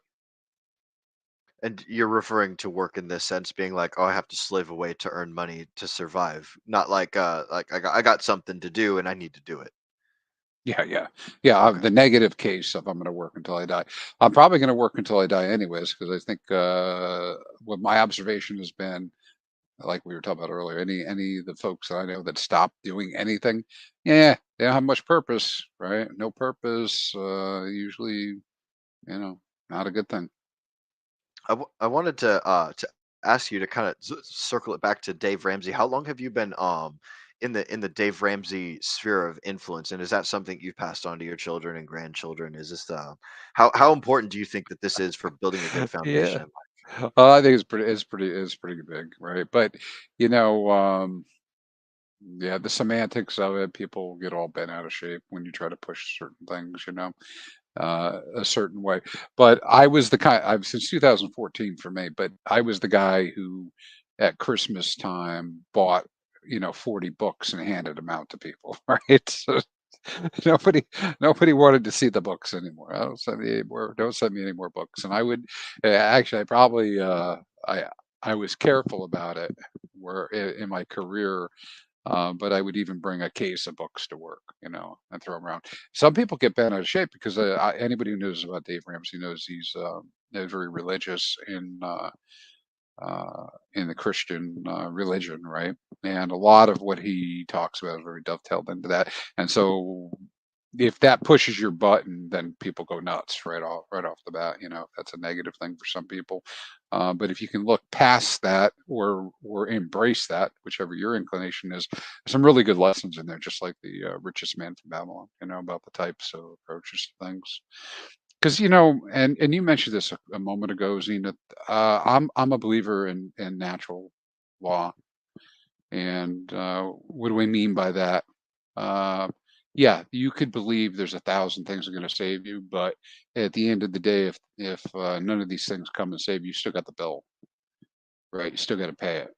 Speaker 3: And you're referring to work in this sense, being like, oh, I have to slave away to earn money to survive, not like I got something to do and I need to do it.
Speaker 7: Yeah, yeah, yeah.
Speaker 3: Okay.
Speaker 7: The negative case of I'm going to work until I die. I'm probably going to work until I die anyways, because I think what my observation has been, like we were talking about earlier, any of the folks that I know that stop doing anything, yeah, they don't have much purpose, right? No purpose, usually, not a good thing.
Speaker 3: I wanted to ask you to kind of circle it back to Dave Ramsey. How long have you been in the Dave Ramsey sphere of influence, and is that something you've passed on to your children and grandchildren? Is this how important do you think that this is for building a good
Speaker 7: Yeah,
Speaker 3: foundation in life?
Speaker 7: I think it's pretty big, right? But you know, yeah, the semantics of it, people get all bent out of shape when you try to push certain things, a certain way. But I was the kind, I've since 2014 for me, but I was the guy who at Christmas time bought, 40 books and handed them out to people, right? So nobody nobody wanted to see the books anymore. I don't send me any more, don't send me any more books. And I would actually I probably I I was careful about it where in my career, but I would even bring a case of books to work, and throw them around. Some people get bent out of shape because anybody who knows about Dave Ramsey knows he's very religious in the Christian religion, right? And a lot of what he talks about is very dovetailed into that. And so, if that pushes your button, then people go nuts right off the bat. That's a negative thing for some people. But if you can look past that or embrace that, whichever your inclination is, there's some really good lessons in there, just like the richest man from Babylon. About the types of approaches to things. Because and you mentioned this a moment ago, Zenith. I'm a believer in natural law, and what do I mean by that? Uh, yeah, you could believe there's 1,000 things that are going to save you, but at the end of the day, if none of these things come and save you, you still got the bill, right? You still got to pay it,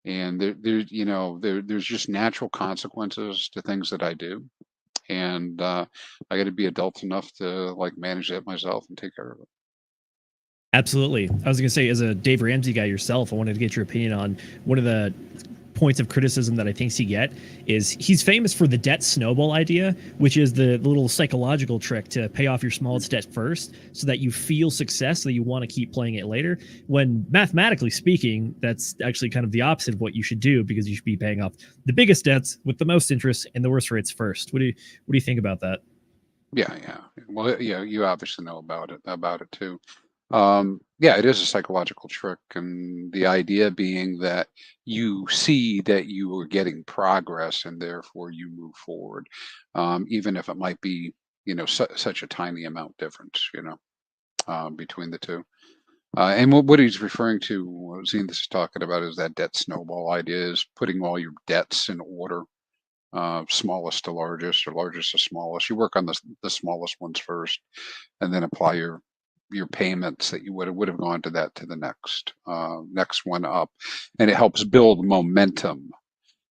Speaker 7: and there's just natural consequences to things that I do, and I got to be adult enough to like manage that myself and take care of it.
Speaker 9: Absolutely. I was going to say, as a Dave Ramsey guy yourself, I wanted to get your opinion on one of the points of criticism that I think he get is he's famous for the debt snowball idea, which is the little psychological trick to pay off your smallest debt first so that you feel success, so that you want to keep playing it later. When mathematically speaking, that's actually kind of the opposite of what you should do, because you should be paying off the biggest debts with the most interest and the worst rates first. What do you think about that?
Speaker 7: Yeah, yeah. Well, yeah, you obviously know about it too. Yeah, it is a psychological trick, and the idea being that you see that you are getting progress, and therefore you move forward, even if it might be, such a tiny amount difference, between the two. And what he's referring to, what Zenith is talking about, is that debt snowball idea, is putting all your debts in order, smallest to largest or largest to smallest. You work on the smallest ones first, and then apply your payments that you would have gone to the next one up, and it helps build momentum.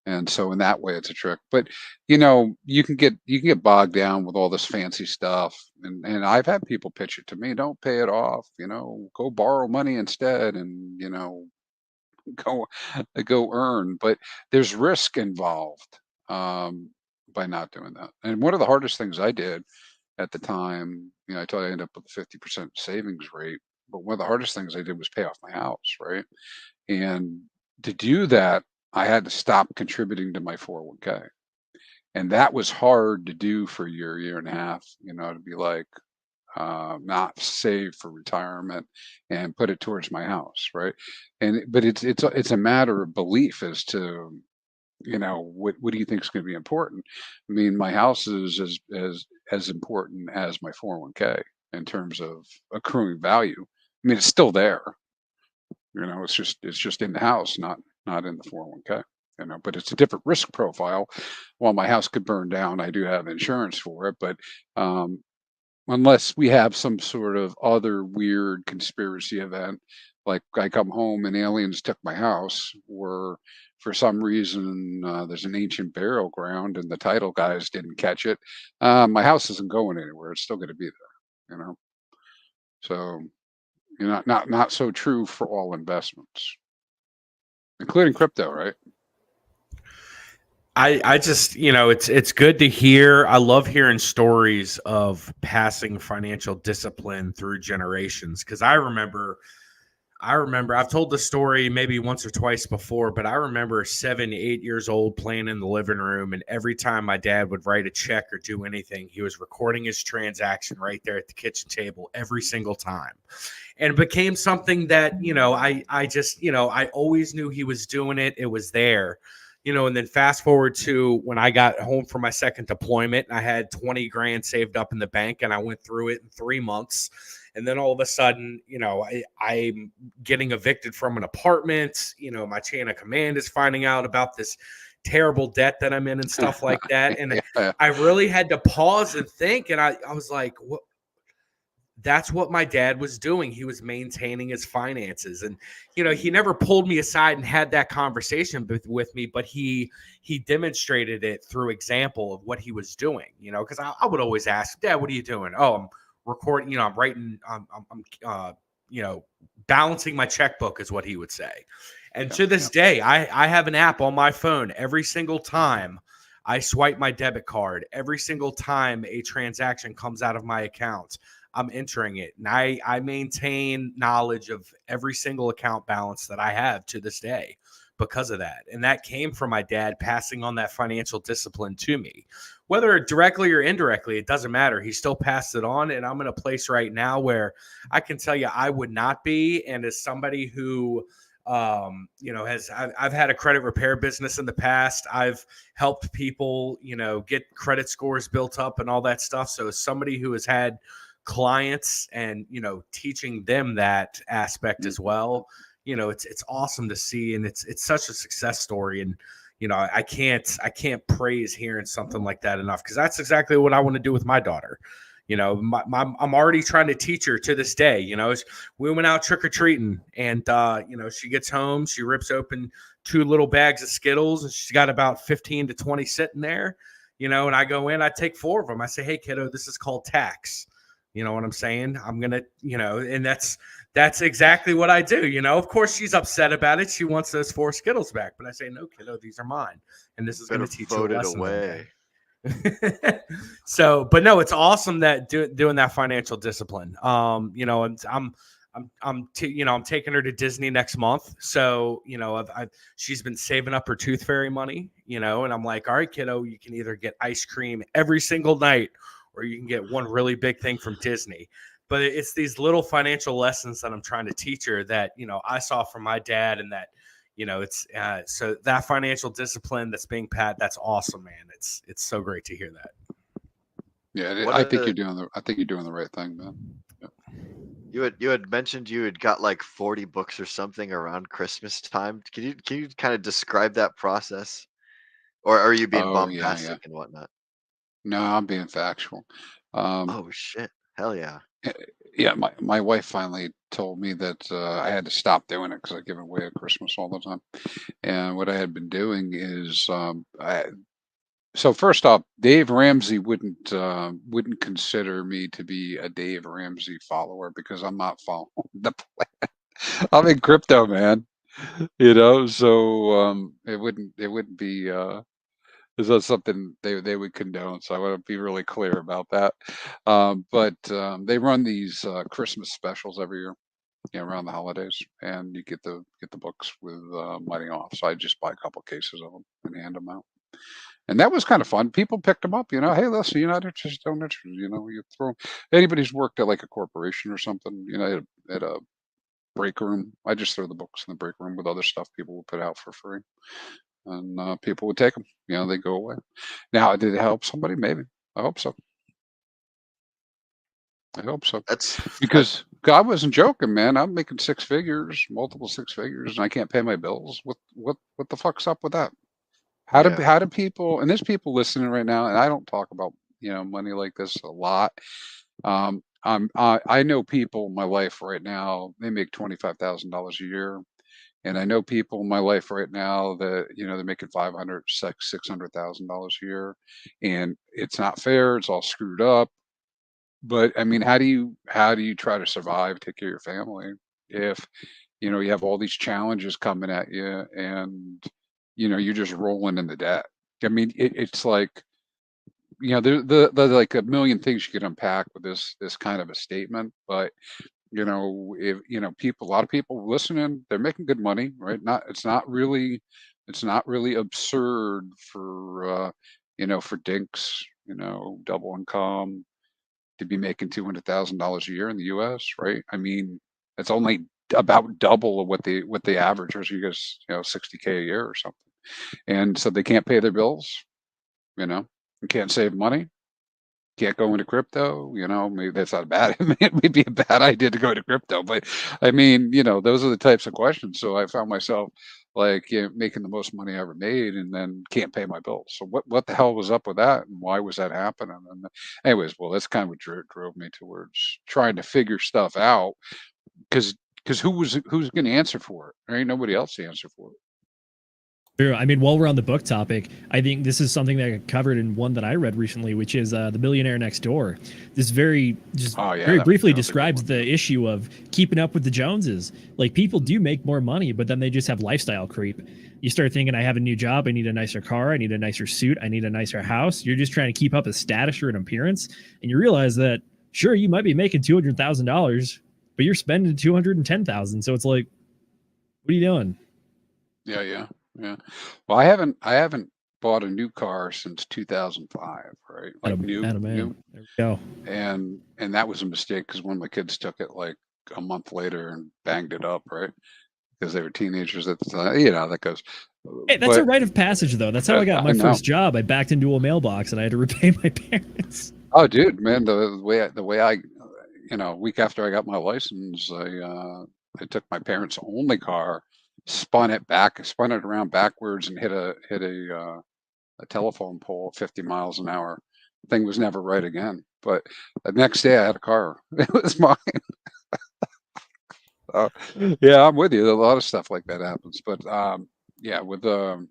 Speaker 7: And so in that way, it's a trick. But you can get bogged down with all this fancy stuff, and I've had people pitch it to me: don't pay it off, go borrow money instead, and go go earn. But there's risk involved, by not doing that. And one of the hardest things I did at the time, I told you I ended up with a 50% savings rate. But one of the hardest things I did was pay off my house, right? And to do that, I had to stop contributing to my 401k. And that was hard to do for a year and a half, to be like, not save for retirement and put it towards my house, right? But it's a matter of belief as to, what do you think is going to be important? I mean, my house is as important as my 401k in terms of accruing value. I mean, it's still there. It's just in the house, not in the 401k. But it's a different risk profile. While my house could burn down, I do have insurance for it. But unless we have some sort of other weird conspiracy event, like I come home and aliens took my house, or for some reason there's an ancient burial ground and the title guys didn't catch it, my house isn't going anywhere. It's still going to be there. So not so true for all investments, including crypto, right?
Speaker 8: I just, it's good to hear. I love hearing stories of passing financial discipline through generations, because I remember I've told the story maybe once or twice before, but I remember 7, 8 years old playing in the living room, and every time my dad would write a check or do anything, he was recording his transaction right there at the kitchen table every single time. And it became something that, I just, I always knew he was doing it. It was there. And then fast forward to when I got home from my second deployment, and I had 20 grand saved up in the bank, and I went through it in 3 months. And then all of a sudden, I'm getting evicted from an apartment. My chain of command is finding out about this terrible debt that I'm in and stuff like that. And I really had to pause and think. And I was like, what? That's what my dad was doing. He was maintaining his finances. And, he never pulled me aside and had that conversation with me, but he demonstrated it through example of what he was doing, because I would always ask, Dad, what are you doing? Oh, I'm recording, I'm writing, I'm balancing my checkbook is what he would say. And to this day, I have an app on my phone. Every single time I swipe my debit card, every single time a transaction comes out of my account, I'm entering it. And I maintain knowledge of every single account balance that I have to this day because of that. And that came from my dad passing on that financial discipline to me. Whether directly or indirectly, it doesn't matter. He still passed it on. And I'm in a place right now where I can tell you I would not be. And as somebody who, I've had a credit repair business in the past. I've helped people, get credit scores built up and all that stuff. So as somebody who has had clients and, teaching them that aspect as well, it's awesome to see. And it's such a success story. And, I can't praise hearing something like that enough, because that's exactly what I want to do with my daughter. I'm already trying to teach her to this day. We went out trick-or-treating, and she gets home, she rips open 2 little bags of Skittles, and she's got about 15 to 20 sitting there, and I go in, I take 4 of them. I say, hey, kiddo, this is called tax. You know what I'm saying? I'm going to, and that's exactly what I do. Of course she's upset about it. She wants those 4 Skittles back, but I say, no, kiddo, these are mine. And this is going to teach you a lesson. Away. So, but no, it's awesome that doing that financial discipline. And I'm taking her to Disney next month. So, she's been saving up her tooth fairy money, and I'm like, all right, kiddo, you can either get ice cream every single night, or you can get one really big thing from Disney. But it's these little financial lessons that I'm trying to teach her that, I saw from my dad, and that, it's so that financial discipline that's being that's awesome, man. It's so great to hear that.
Speaker 7: Yeah, I think you're doing the right thing, man. Yeah.
Speaker 3: You had mentioned you had got like 40 books or something around Christmas time. Can you kind of describe that process, or are you being bombastic and whatnot?
Speaker 7: No, I'm being factual.
Speaker 3: Oh shit! Hell yeah!
Speaker 7: Yeah, my wife finally told me that I had to stop doing it because I give away at Christmas all the time. And what I had been doing is, so first off, Dave Ramsey wouldn't consider me to be a Dave Ramsey follower, because I'm not following the plan. I'm in crypto, man. So it wouldn't be. Is that something they would condone? So I want to be really clear about that. But they run these Christmas specials every year, around the holidays, and you get the books with money off. So I just buy a couple cases of them and hand them out. And that was kind of fun. People picked them up, hey, listen, you're not interested, don't interested, you throw anybody who's worked at like a corporation or something, at a break room. I just throw the books in the break room with other stuff people would put out for free. And people would take them, they go away. Now, did it help somebody? Maybe. I hope so.
Speaker 3: That's
Speaker 7: Because I wasn't joking, man. I'm making six figures, multiple six figures, and I can't pay my bills. What the fuck's up with that? How do people, and there's people listening right now, and I don't talk about money like this a lot. I know people in my life right now, they make $25,000 a year. And I know people in my life right now that, they're making $500,000, $600,000 a year. And it's not fair. It's all screwed up. But I mean, how do you try to survive, take care of your family if, you have all these challenges coming at you and, you're just rolling in the debt? I mean, it's like, there's like a million things you could unpack with this kind of a statement, but if a lot of people listening, they're making good money, right? It's not really absurd for for dinks, double income to be making $200,000 a year in the US, right? I mean, it's only about double of what the average is. You guys, $60K a year or something. And so they can't pay their bills, and can't save money. Can't go into crypto, maybe that's not bad. It may be a bad idea to go into crypto, but I mean, those are the types of questions. So I found myself like making the most money I ever made and then can't pay my bills. So what the hell was up with that? And why was that happening? And anyways, well, that's kind of what drove me towards trying to figure stuff out because who's going to answer for it? There ain't nobody else to answer for it.
Speaker 9: Sure. I mean, while we're on the book topic, I think this is something that I covered in one that I read recently, which is The Millionaire Next Door. This very briefly describes the issue of keeping up with the Joneses. Like, people do make more money, but then they just have lifestyle creep. You start thinking, I have a new job, I need a nicer car, I need a nicer suit, I need a nicer house. You're just trying to keep up a status or an appearance, and you realize that, sure, you might be making $200,000, but you're spending $210,000. So it's like, what are you doing?
Speaker 7: Yeah. Well, I haven't bought a new car since 2005, right? Like new.
Speaker 9: There we go.
Speaker 7: And that was a mistake because one of my kids took it like a month later and banged it up, right? Because they were teenagers at the time. That goes.
Speaker 9: Hey, that's a rite of passage, though. That's how I got my first job. I backed into a mailbox and I had to repay my parents.
Speaker 7: Oh, dude, man, the way I, week after I got my license, I took my parents' only car, spun it around backwards and hit a telephone pole at 50 miles an hour. The thing was never right again. But the next day I had a car. It was mine. Yeah, I'm with you. A lot of stuff like that happens. But yeah, with in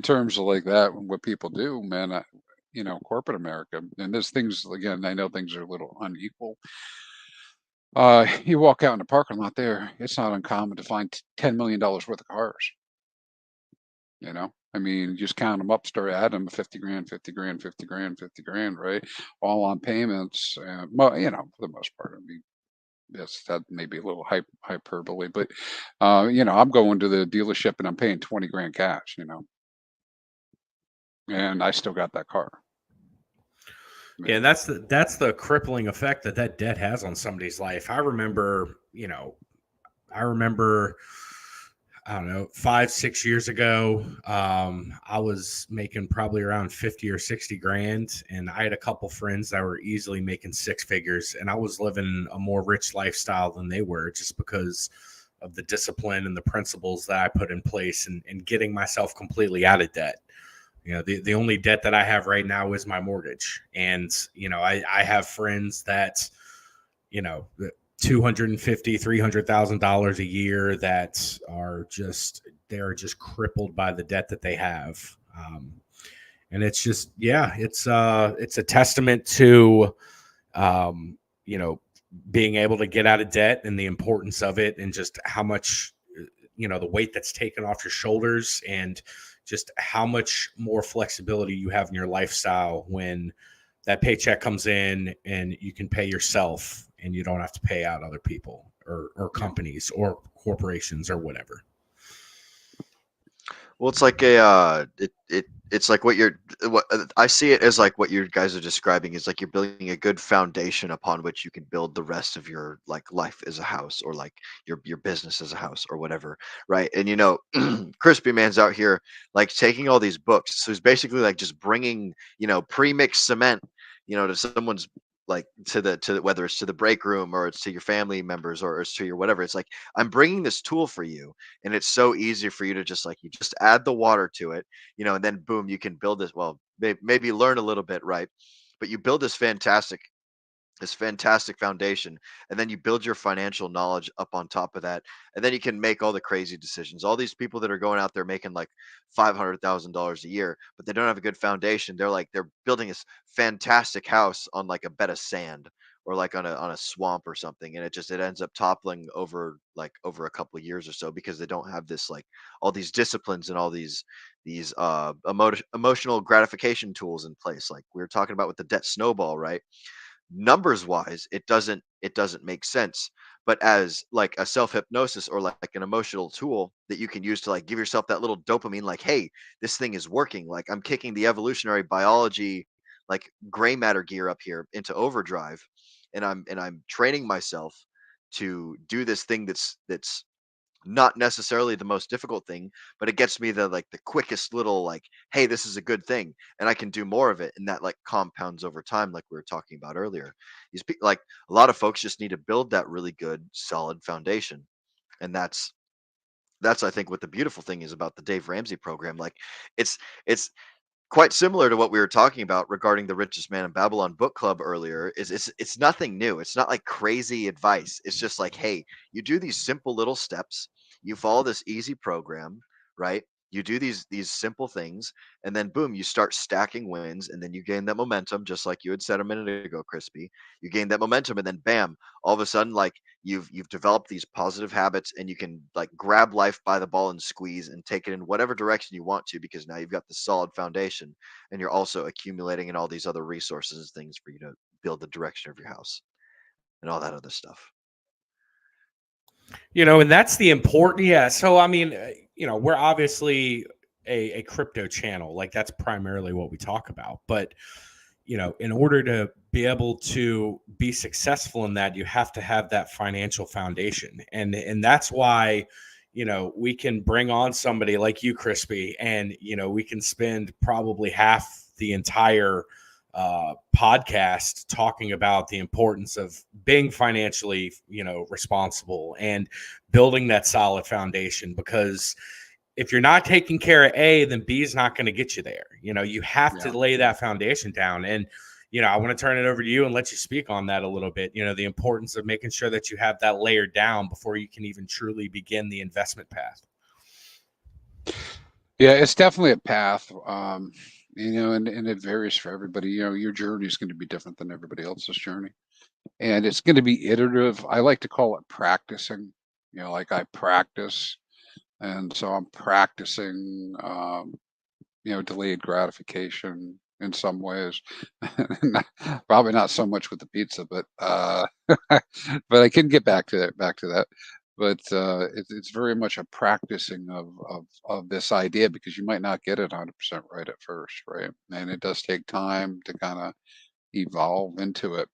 Speaker 7: terms of like that, what people do, man, corporate America, and there's things, again, I know things are a little unequal. You walk out in the parking lot there, it's not uncommon to find $10 million worth of cars. I mean, just count them up, start adding them, 50 grand, 50 grand, 50 grand, 50 grand, right? All on payments. Well, for the most part, I mean, yes, that may be a little hyperbole, but I'm going to the dealership and I'm paying 20 grand cash, and I still got that car.
Speaker 8: Yeah, that's the crippling effect that debt has on somebody's life. I remember, I don't know, 5-6 years ago, I was making probably around 50 or 60 grand, and I had a couple friends that were easily making six figures, and I was living a more rich lifestyle than they were just because of the discipline and the principles that I put in place and getting myself completely out of debt. The only debt that I have right now is my mortgage. And, I have friends that, $250,000, $300,000 a year that they're just crippled by the debt that they have. And it's just, it's a testament to, being able to get out of debt and the importance of it and just how much, the weight that's taken off your shoulders and just how much more flexibility you have in your lifestyle when that paycheck comes in and you can pay yourself and you don't have to pay out other people or companies or corporations or whatever.
Speaker 3: Well, it's like it's like what I see it as, like what you guys are describing is like you're building a good foundation upon which you can build the rest of your like life as a house, or like your business as a house or whatever, right? And Crispyman's out here like taking all these books, so he's basically like just bringing pre-mixed cement, to someone's, like, to whether it's to the break room, or it's to your family members, or it's to your whatever. It's like, I'm bringing this tool for you, and it's so easy for you to just, like, you just add the water to it, and then boom, you can build this. Well, maybe learn a little bit, right? But you build this fantastic foundation, and then you build your financial knowledge up on top of that, and then you can make all the crazy decisions. All these people that are going out there making like $500,000 a year, but they don't have a good foundation. They're building this fantastic house on like a bed of sand, or like on a swamp or something, and it ends up toppling over a couple of years or so, because they don't have this, like, all these disciplines and all these emotional gratification tools in place, like we were talking about with the debt snowball, right? Numbers wise, it doesn't make sense, but as like a self hypnosis, or like an emotional tool that you can use to like give yourself that little dopamine, like, hey, this thing is working, like I'm kicking the evolutionary biology, like gray matter gear up here into overdrive, and I'm training myself to do this thing that's not necessarily the most difficult thing, but it gets me the quickest little, like, hey, this is a good thing, and I can do more of it, and that like compounds over time, like we were talking about earlier. Like, a lot of folks just need to build that really good solid foundation, and that's I think what the beautiful thing is about the Dave Ramsey program. Like, it's quite similar to what we were talking about regarding the Richest Man in Babylon book club earlier. Is it's nothing new. It's not like crazy advice. It's just like, hey, you do these simple little steps, you follow this easy program, right? You do these simple things, and then boom, you start stacking wins, and then you gain that momentum, just like you had said a minute ago, Crispy. You gain that momentum, and then bam, all of a sudden, like, you've developed these positive habits, and you can like grab life by the ball and squeeze and take it in whatever direction you want to, because now you've got the solid foundation, and you're also accumulating in all these other resources and things for you to build the direction of your house and all that other stuff.
Speaker 8: And that's the important. Yeah. So, I mean, we're obviously a crypto channel. Like, that's primarily what we talk about. But, in order to be able to be successful in that, you have to have that financial foundation. And that's why, we can bring on somebody like you, Crispy, and, we can spend probably half the entire podcast talking about the importance of being financially, responsible and building that solid foundation. Because if you're not taking care of A, then B is not going to get you there. You have to lay that foundation down. And, I want to turn it over to you and let you speak on that a little bit. The importance of making sure that you have that layered down before you can even truly begin the investment path.
Speaker 7: Yeah, it's definitely a path. And it varies for everybody. Your journey is going to be different than everybody else's journey. And it's going to be iterative. I like to call it practicing. Like I practice. And so I'm practicing, delayed gratification in some ways. Probably not so much with the pizza, but but I can get back to that. But it's very much a practicing of this idea, because you might not get it 100% right at first, right? And it does take time to kind of evolve into it.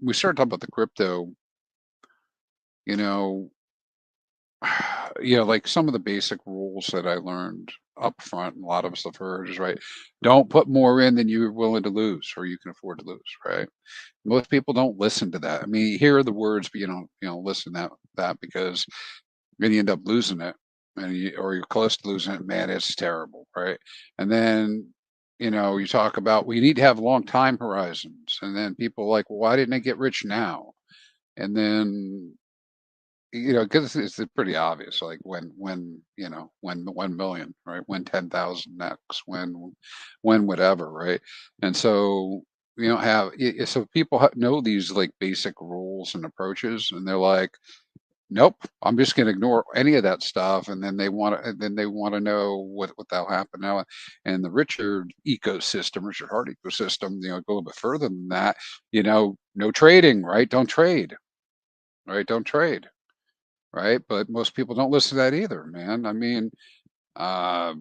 Speaker 7: We started talking about the crypto, you know, like some of the basic rules that I learned up front, and a lot of us have heard, is right. Don't put more in than you're willing to lose or you can afford to lose, right? Most people don't listen to that. I mean, you hear the words, but you don't listen to that, because then you end up losing it, or you're close to losing it. Man, it's terrible, right? And then you talk about, we need to have long time horizons, and then people are like, well, why didn't I get rich now? And then because it's pretty obvious, like when when the 1 million, right? When 10,000 next, when whatever, right? And so we don't have so people know these like basic rules and approaches, and they're like, nope, I'm just going to ignore any of that stuff. And then they want to know what that'll happen now. And the Richard Hart ecosystem, go a little bit further than that. No trading, right? Don't trade, right? Don't trade. Right. But most people don't listen to that either, man. I mean, Uh,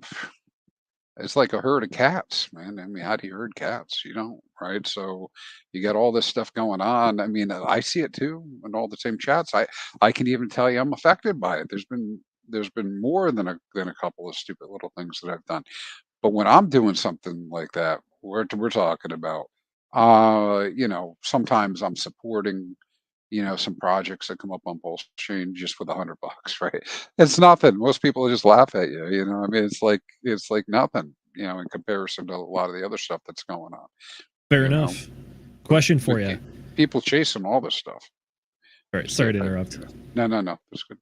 Speaker 7: it's like a herd of cats, man. I mean, how do you herd cats? You don't, right? So you got all this stuff going on. I mean, I see it too in all the same chats. I can even tell you I'm affected by it. There's been more than a couple of stupid little things that I've done. But when I'm doing something like that, we're talking about, sometimes I'm supporting, some projects that come up on Pulse Chain just with $100, right? It's nothing. Most people just laugh at you. I mean, it's like nothing, in comparison to a lot of the other stuff that's going on.
Speaker 9: Fair
Speaker 7: You know,
Speaker 9: enough. Question for
Speaker 7: but
Speaker 9: you.
Speaker 7: people chasing all this stuff.
Speaker 9: All right, sorry to interrupt.
Speaker 7: No, that's good.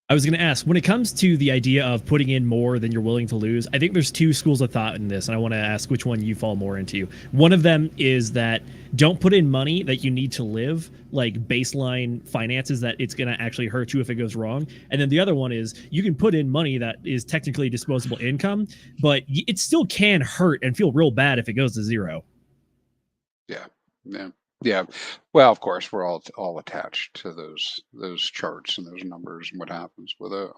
Speaker 9: I was going to ask, when it comes to the idea of putting in more than you're willing to lose, I think there's two schools of thought in this, and I want to ask which one you fall more into. One of them is that don't put in money that you need to live, like baseline finances that it's going to actually hurt you if it goes wrong. And then the other one is you can put in money that is technically disposable income, but it still can hurt and feel real bad if it goes to zero.
Speaker 7: Yeah. Yeah. Yeah. Well, of course, we're all attached to those charts and those numbers and what happens with it.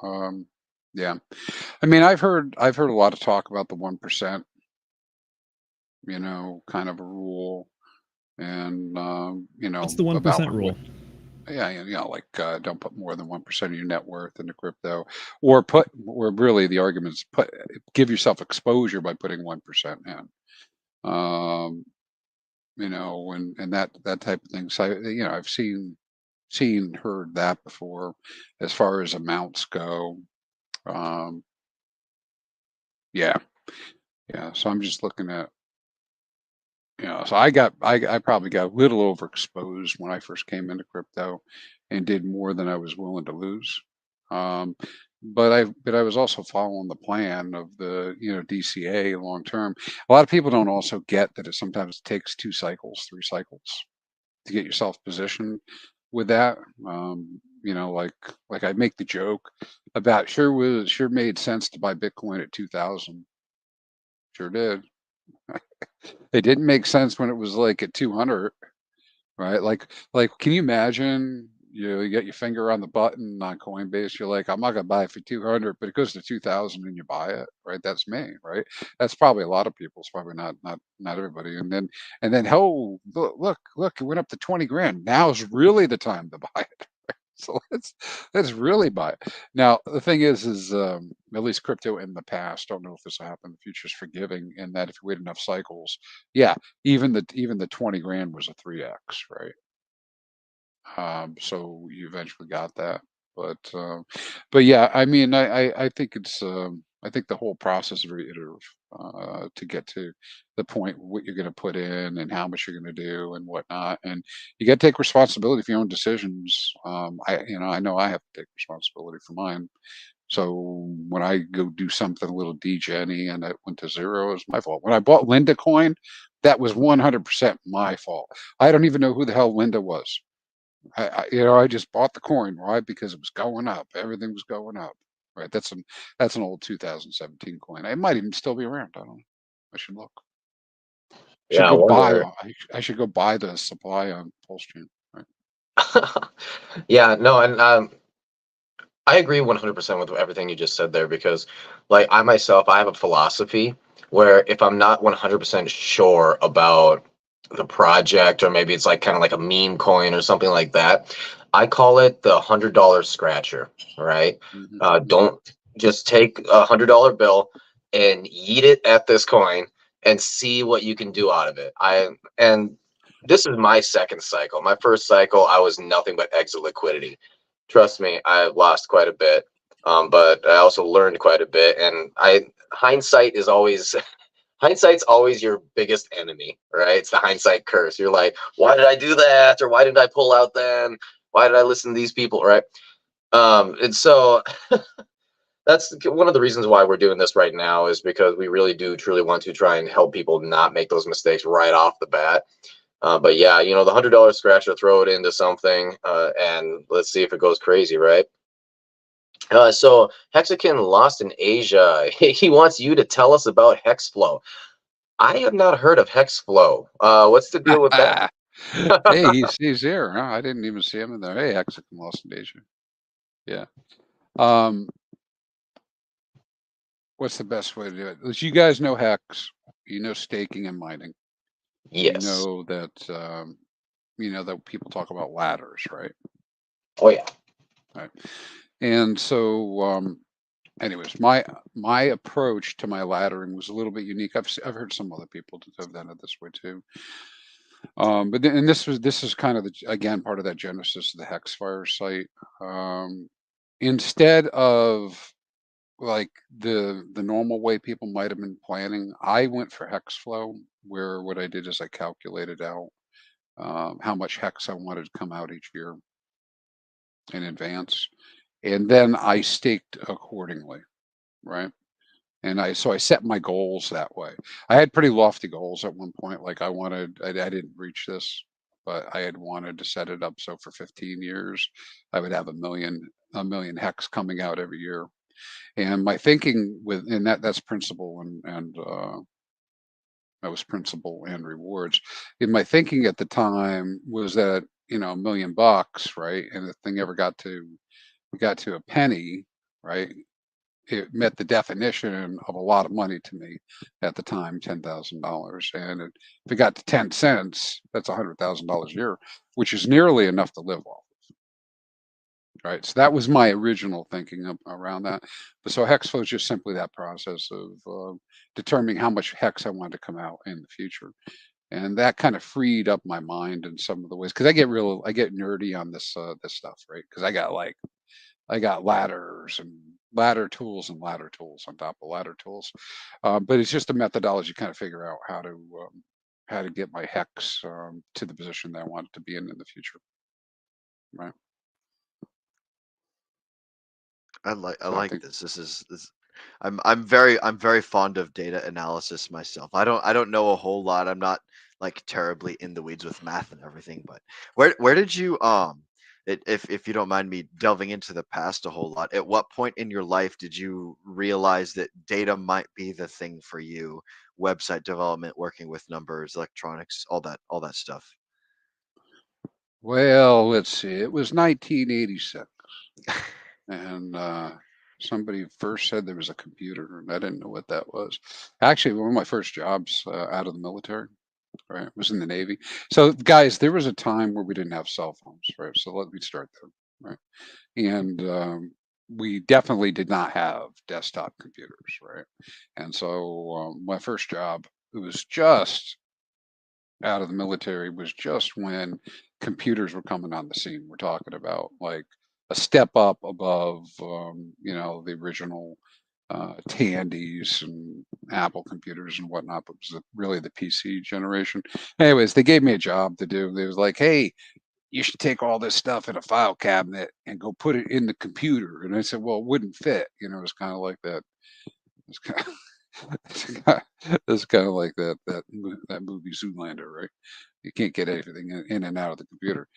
Speaker 7: Yeah. I mean, I've heard a lot of talk about the 1%, kind of a rule, and
Speaker 9: What's the 1%
Speaker 7: about
Speaker 9: rule?
Speaker 7: yeah, like don't put more than 1% of your net worth into crypto, or really the argument is give yourself exposure by putting 1% in. And that type of thing. So I've heard that before, as far as amounts go. Um, yeah, yeah. So I'm just looking at, so I probably got a little overexposed when I first came into crypto, and did more than I was willing to lose. Um, but I was also following the plan of the DCA long term. A lot of people don't also get that it sometimes takes 2 cycles, 3 cycles to get yourself positioned with that. Like I make the joke about sure made sense to buy Bitcoin at 2,000. Sure did. It didn't make sense when it was like at 200, right? Like can you imagine? You get your finger on the button on Coinbase. You're like, I'm not gonna buy it for 200, but it goes to 2,000 and you buy it, right? That's me, right? That's probably a lot of people. It's probably not everybody. And then oh look, it went up to 20 grand. Now's really the time to buy it. So let's really buy it. Now the thing is at least crypto in the past. Don't know if this will happen in the future. Is forgiving in that if you wait enough cycles, yeah, even the 20 grand was a 3x, right? So you eventually got that, but yeah, I mean, I think I think the whole process is very iterative to get to the point what you're going to put in and how much you're going to do and whatnot, and you got to take responsibility for your own decisions. I know I have to take responsibility for mine. So when I go do something a little degen and it went to zero, it's my fault. When I bought Linda coin, that was 100% my fault. I don't even know who the hell Linda was. I just bought the coin, right? Because it was going up. Everything was going up. Right. That's an old 2017 coin. It might even still be around. I don't know. I should look.
Speaker 2: Yeah, I wonder.
Speaker 7: I should go buy the supply on Pulse Chain. Right.
Speaker 2: Yeah, no, and I agree 100% with everything you just said there, because like I myself, I have a philosophy where if I'm not 100% sure about the project, or maybe it's like kind of like a meme coin or something like that, I call it the $100 scratcher, right? Don't just take a $100 bill and yeet it at this coin and see what you can do out of it. And this is my second cycle. My first cycle, I was nothing but exit liquidity. Trust me, I lost quite a bit, but I also learned quite a bit. And hindsight is always hindsight's always your biggest enemy, right? It's the hindsight curse. You're like, why did I do that? Or why did I pull out then? Why did I listen to these people, right? And so that's one of the reasons why we're doing this right now, is because we really do truly want to try and help people not make those mistakes right off the bat. But yeah, the $100 scratcher, throw it into something, and let's see if it goes crazy, right? So Hexakin lost in Asia. He wants you to tell us about Hexflow. I have not heard of Hexflow. What's the deal with that?
Speaker 7: Hey, he's here. Huh? I didn't even see him in there. Hey, Hexakin lost in Asia. Yeah. what's the best way to do it? As you guys know Hex, you know staking and mining.
Speaker 2: Yes.
Speaker 7: You know that people talk about ladders, right?
Speaker 2: Oh yeah.
Speaker 7: Right. And so, anyways, my approach to my laddering was a little bit unique. I've heard some other people have done it this way too. But and this is kind of again part of that genesis of the Hexfire site. Instead of like the normal way people might have been planning, I went for hex flow, where what I did is I calculated out how much hex I wanted to come out each year in advance, and then I staked accordingly, right? And I set my goals that way. I had pretty lofty goals at one point. Like I didn't reach this, but I had wanted to set it up so for 15 years, I would have a million hex coming out every year. And my thinking and that's principle and that was principle and rewards. In my thinking at the time was that, $1 million, right? And the thing ever got to a penny, right? It met the definition of a lot of money to me at the time, $10,000. And if it got to 10 cents, that's $100,000 a year, which is nearly enough to live off. Right. So that was my original thinking around that. But so hex flow is just simply that process of determining how much hex I wanted to come out in the future. And that kind of freed up my mind in some of the ways, because I get nerdy on this stuff, right? Because I got ladders and ladder tools on top of ladder tools. But it's just a methodology to kind of figure out how to get my hex to the position that I want it to be in the future. Right.
Speaker 3: I like this. This is I'm very fond of data analysis myself. I don't know a whole lot. I'm not like terribly in the weeds with math and everything, but where did you if you don't mind me delving into the past a whole lot, at what point in your life did you realize that data might be the thing for you? Website development, working with numbers, electronics, all that stuff.
Speaker 7: Well, let's see. It was 1986. And somebody first said there was a computer, and I didn't know what that was. Actually, one of my first jobs out of the military, right, was in the Navy. So, guys, there was a time where we didn't have cell phones, right? So let me start there, right? And we definitely did not have desktop computers, right? And so my first job, it was just out of the military, was just when computers were coming on the scene. We're talking about like a step up above, the original Tandies and Apple computers and whatnot, but it was really the PC generation. Anyways, they gave me a job to do. They was like, hey, you should take all this stuff in a file cabinet and go put it in the computer. And I said, well, it wouldn't fit. It was kind of like that. It's kind of, it's kind of like that movie Zoolander, right? You can't get everything in and out of the computer.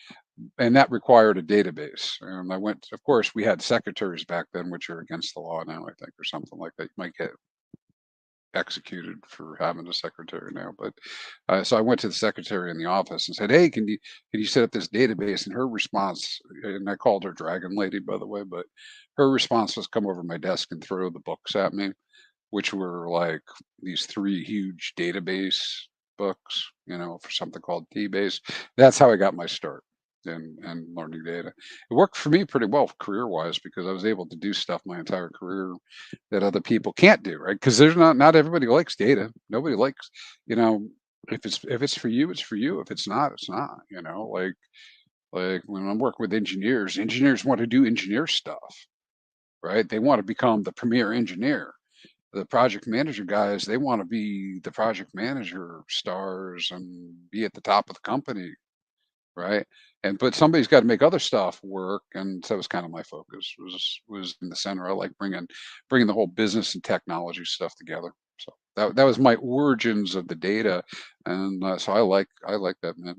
Speaker 7: And that required a database. And I went, of course, we had secretaries back then, which are against the law now, I think, or something like that. You might get executed for having a secretary now. But so I went to the secretary in the office and said, hey, can you set up this database? And her response, and I called her Dragon Lady, by the way, but her response was come over my desk and throw the books at me, which were like these 3 huge database books, for something called T-Base. That's how I got my start in learning data. It worked for me pretty well career-wise, because I was able to do stuff my entire career that other people can't do, right? Because there's not everybody likes data. Nobody likes, if it's for you, it's for you. If it's not, it's not. Like when I'm working with engineers want to do engineer stuff, right? They want to become the premier engineer. The project manager guys, they want to be the project manager stars and be at the top of the company, right? But somebody's got to make other stuff work, and so that was kind of my focus was in the center. I like bringing the whole business and technology stuff together. So that was my origins of the data, and so I like that, man.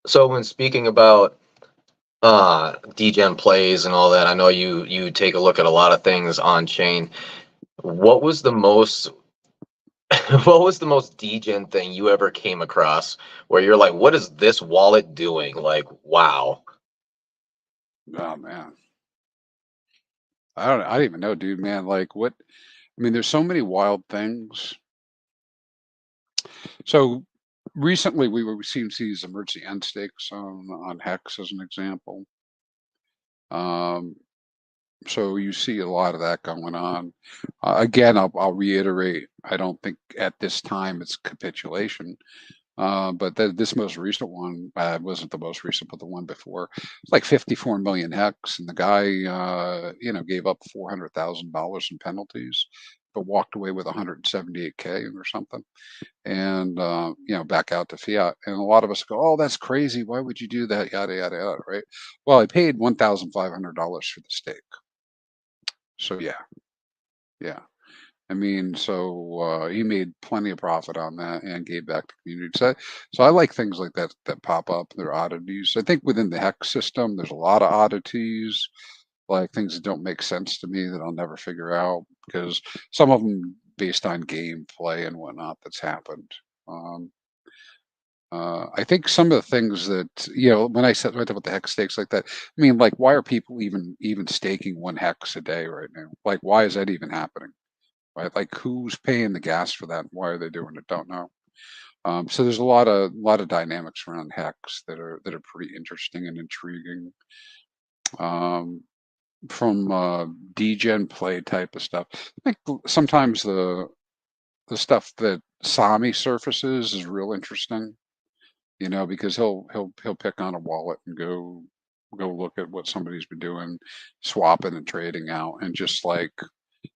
Speaker 2: So when speaking about degen plays and all that, I know you take a look at a lot of things on chain. What was the most degen thing you ever came across where you're like, what is this wallet doing? Like, wow.
Speaker 7: Oh man, I don't even know, dude, man. Like what? I mean, there's so many wild things. So recently we seem to see these emergency end stakes on Hex as an example. Um, so you see a lot of that going on. Again, I'll reiterate, I don't think at this time it's capitulation. But this most recent one wasn't the most recent, but the one before, it's like 54 million hex, and the guy, gave up $400,000 in penalties, but walked away with 178K or something, and back out to fiat. And a lot of us go, "Oh, that's crazy! Why would you do that?" Yada yada yada. Right? Well, I paid $1,500 for the stake, so yeah. I mean, so he made plenty of profit on that and gave back to community. So I like things like that that pop up. They're oddities. I think within the hex system, there's a lot of oddities, like things that don't make sense to me that I'll never figure out because some of them based on gameplay and whatnot that's happened. I think some of the things that when I said right about the hex stakes like that, I mean, like, why are people even staking one hex a day right now? Like, why is that even happening? Right? Like, who's paying the gas for that? Why are they doing it? Don't know. So there's a lot of dynamics around Hex that are pretty interesting and intriguing. From degen play type of stuff, I think sometimes the stuff that Sami surfaces is real interesting. Because he'll pick on a wallet and go look at what somebody's been doing, swapping and trading out, and just like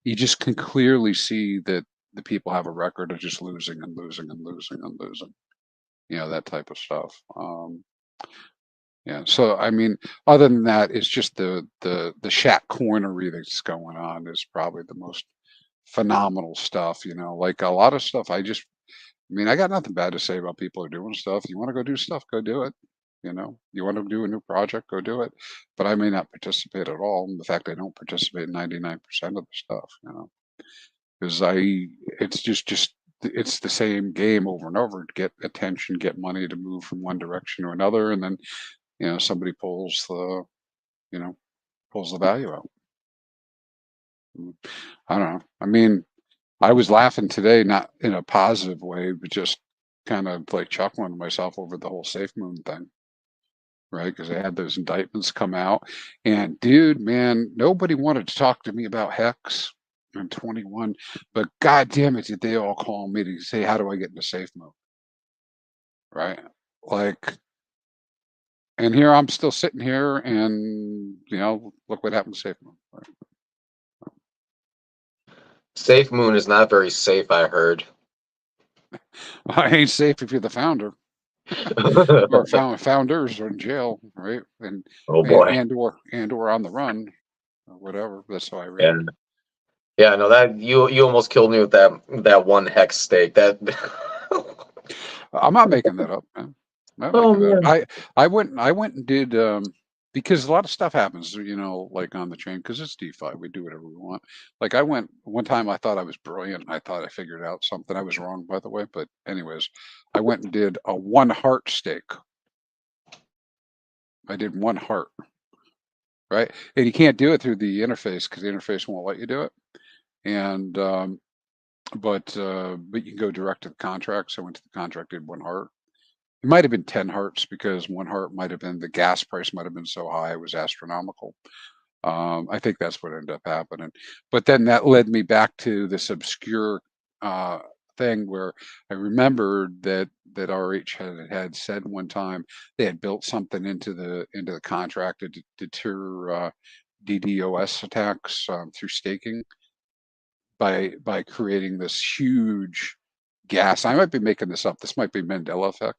Speaker 7: you just can clearly see that the people have a record of just losing and losing and losing and losing. That type of stuff. Yeah. So I mean, other than that, it's just the shack cornery that's going on is probably the most phenomenal stuff. Like a lot of stuff. I mean, I got nothing bad to say about people who are doing stuff. You want to go do stuff, go do it. You want to do a new project, go do it. But I may not participate at all. In the fact, I don't participate in 99% of the stuff. Because it's the same game over and over to get attention, get money to move from one direction to another, and then somebody pulls the value out. I don't know. I mean, I was laughing today, not in a positive way, but just kind of like chuckling to myself over the whole Safe Moon thing, right? Because they had those indictments come out, and dude, man, nobody wanted to talk to me about Hex in 21, but god damn it, did they all call me to say, how do I get into Safe Mode, right? Like, and here I'm still sitting here, and look what happened to Safe Mode. Right?
Speaker 2: Safe Moon is not very safe, I heard.
Speaker 7: I ain't safe if you're the founder. Or founders are in jail, right? And
Speaker 2: oh boy,
Speaker 7: and or on the run, or whatever. That's how I read.
Speaker 2: Yeah, no, that you almost killed me with that one hex stake. That
Speaker 7: I'm not making that up, man. I went and did because a lot of stuff happens, like on the chain, because it's DeFi. We do whatever we want. Like I went one time, I thought I was brilliant. I thought I figured out something. I was wrong, by the way. But anyways, I went and did a 1 heart stake. I did 1 heart, right? And you can't do it through the interface because the interface won't let you do it. And but you can go direct to the contract. So I went to the contract, did 1 heart. It might have been 10 hearts because 1 heart might have been the gas price might have been so high it was astronomical. I think that's what ended up happening. But then that led me back to this obscure thing where I remembered that RH had said one time they had built something into the contract to deter DDoS attacks through staking by creating this huge gas. I might be making this up. This might be Mandela effect,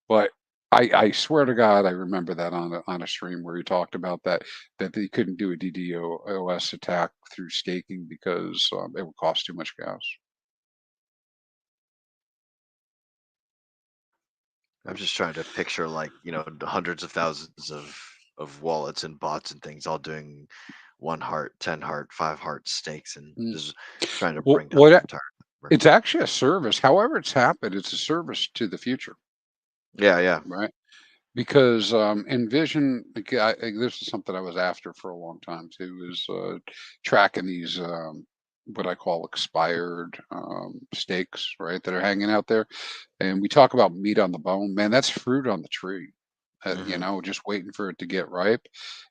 Speaker 7: but I swear to God, I remember that on a stream where he talked about that they couldn't do a DDoS attack through staking because it would cost too much gas.
Speaker 3: I'm just trying to picture hundreds of thousands of wallets and bots and things all doing 1 heart, 10 heart, 5 heart stakes, and just trying to bring down the entire.
Speaker 7: It's actually a service. However it's happened, it's a service to the future.
Speaker 3: Yeah.
Speaker 7: Right. because envision, this is something I was after for a long time too, is tracking these what I call expired steaks, right, that are hanging out there. And we talk about meat on the bone, man, that's fruit on the tree. You know, just waiting for it to get ripe.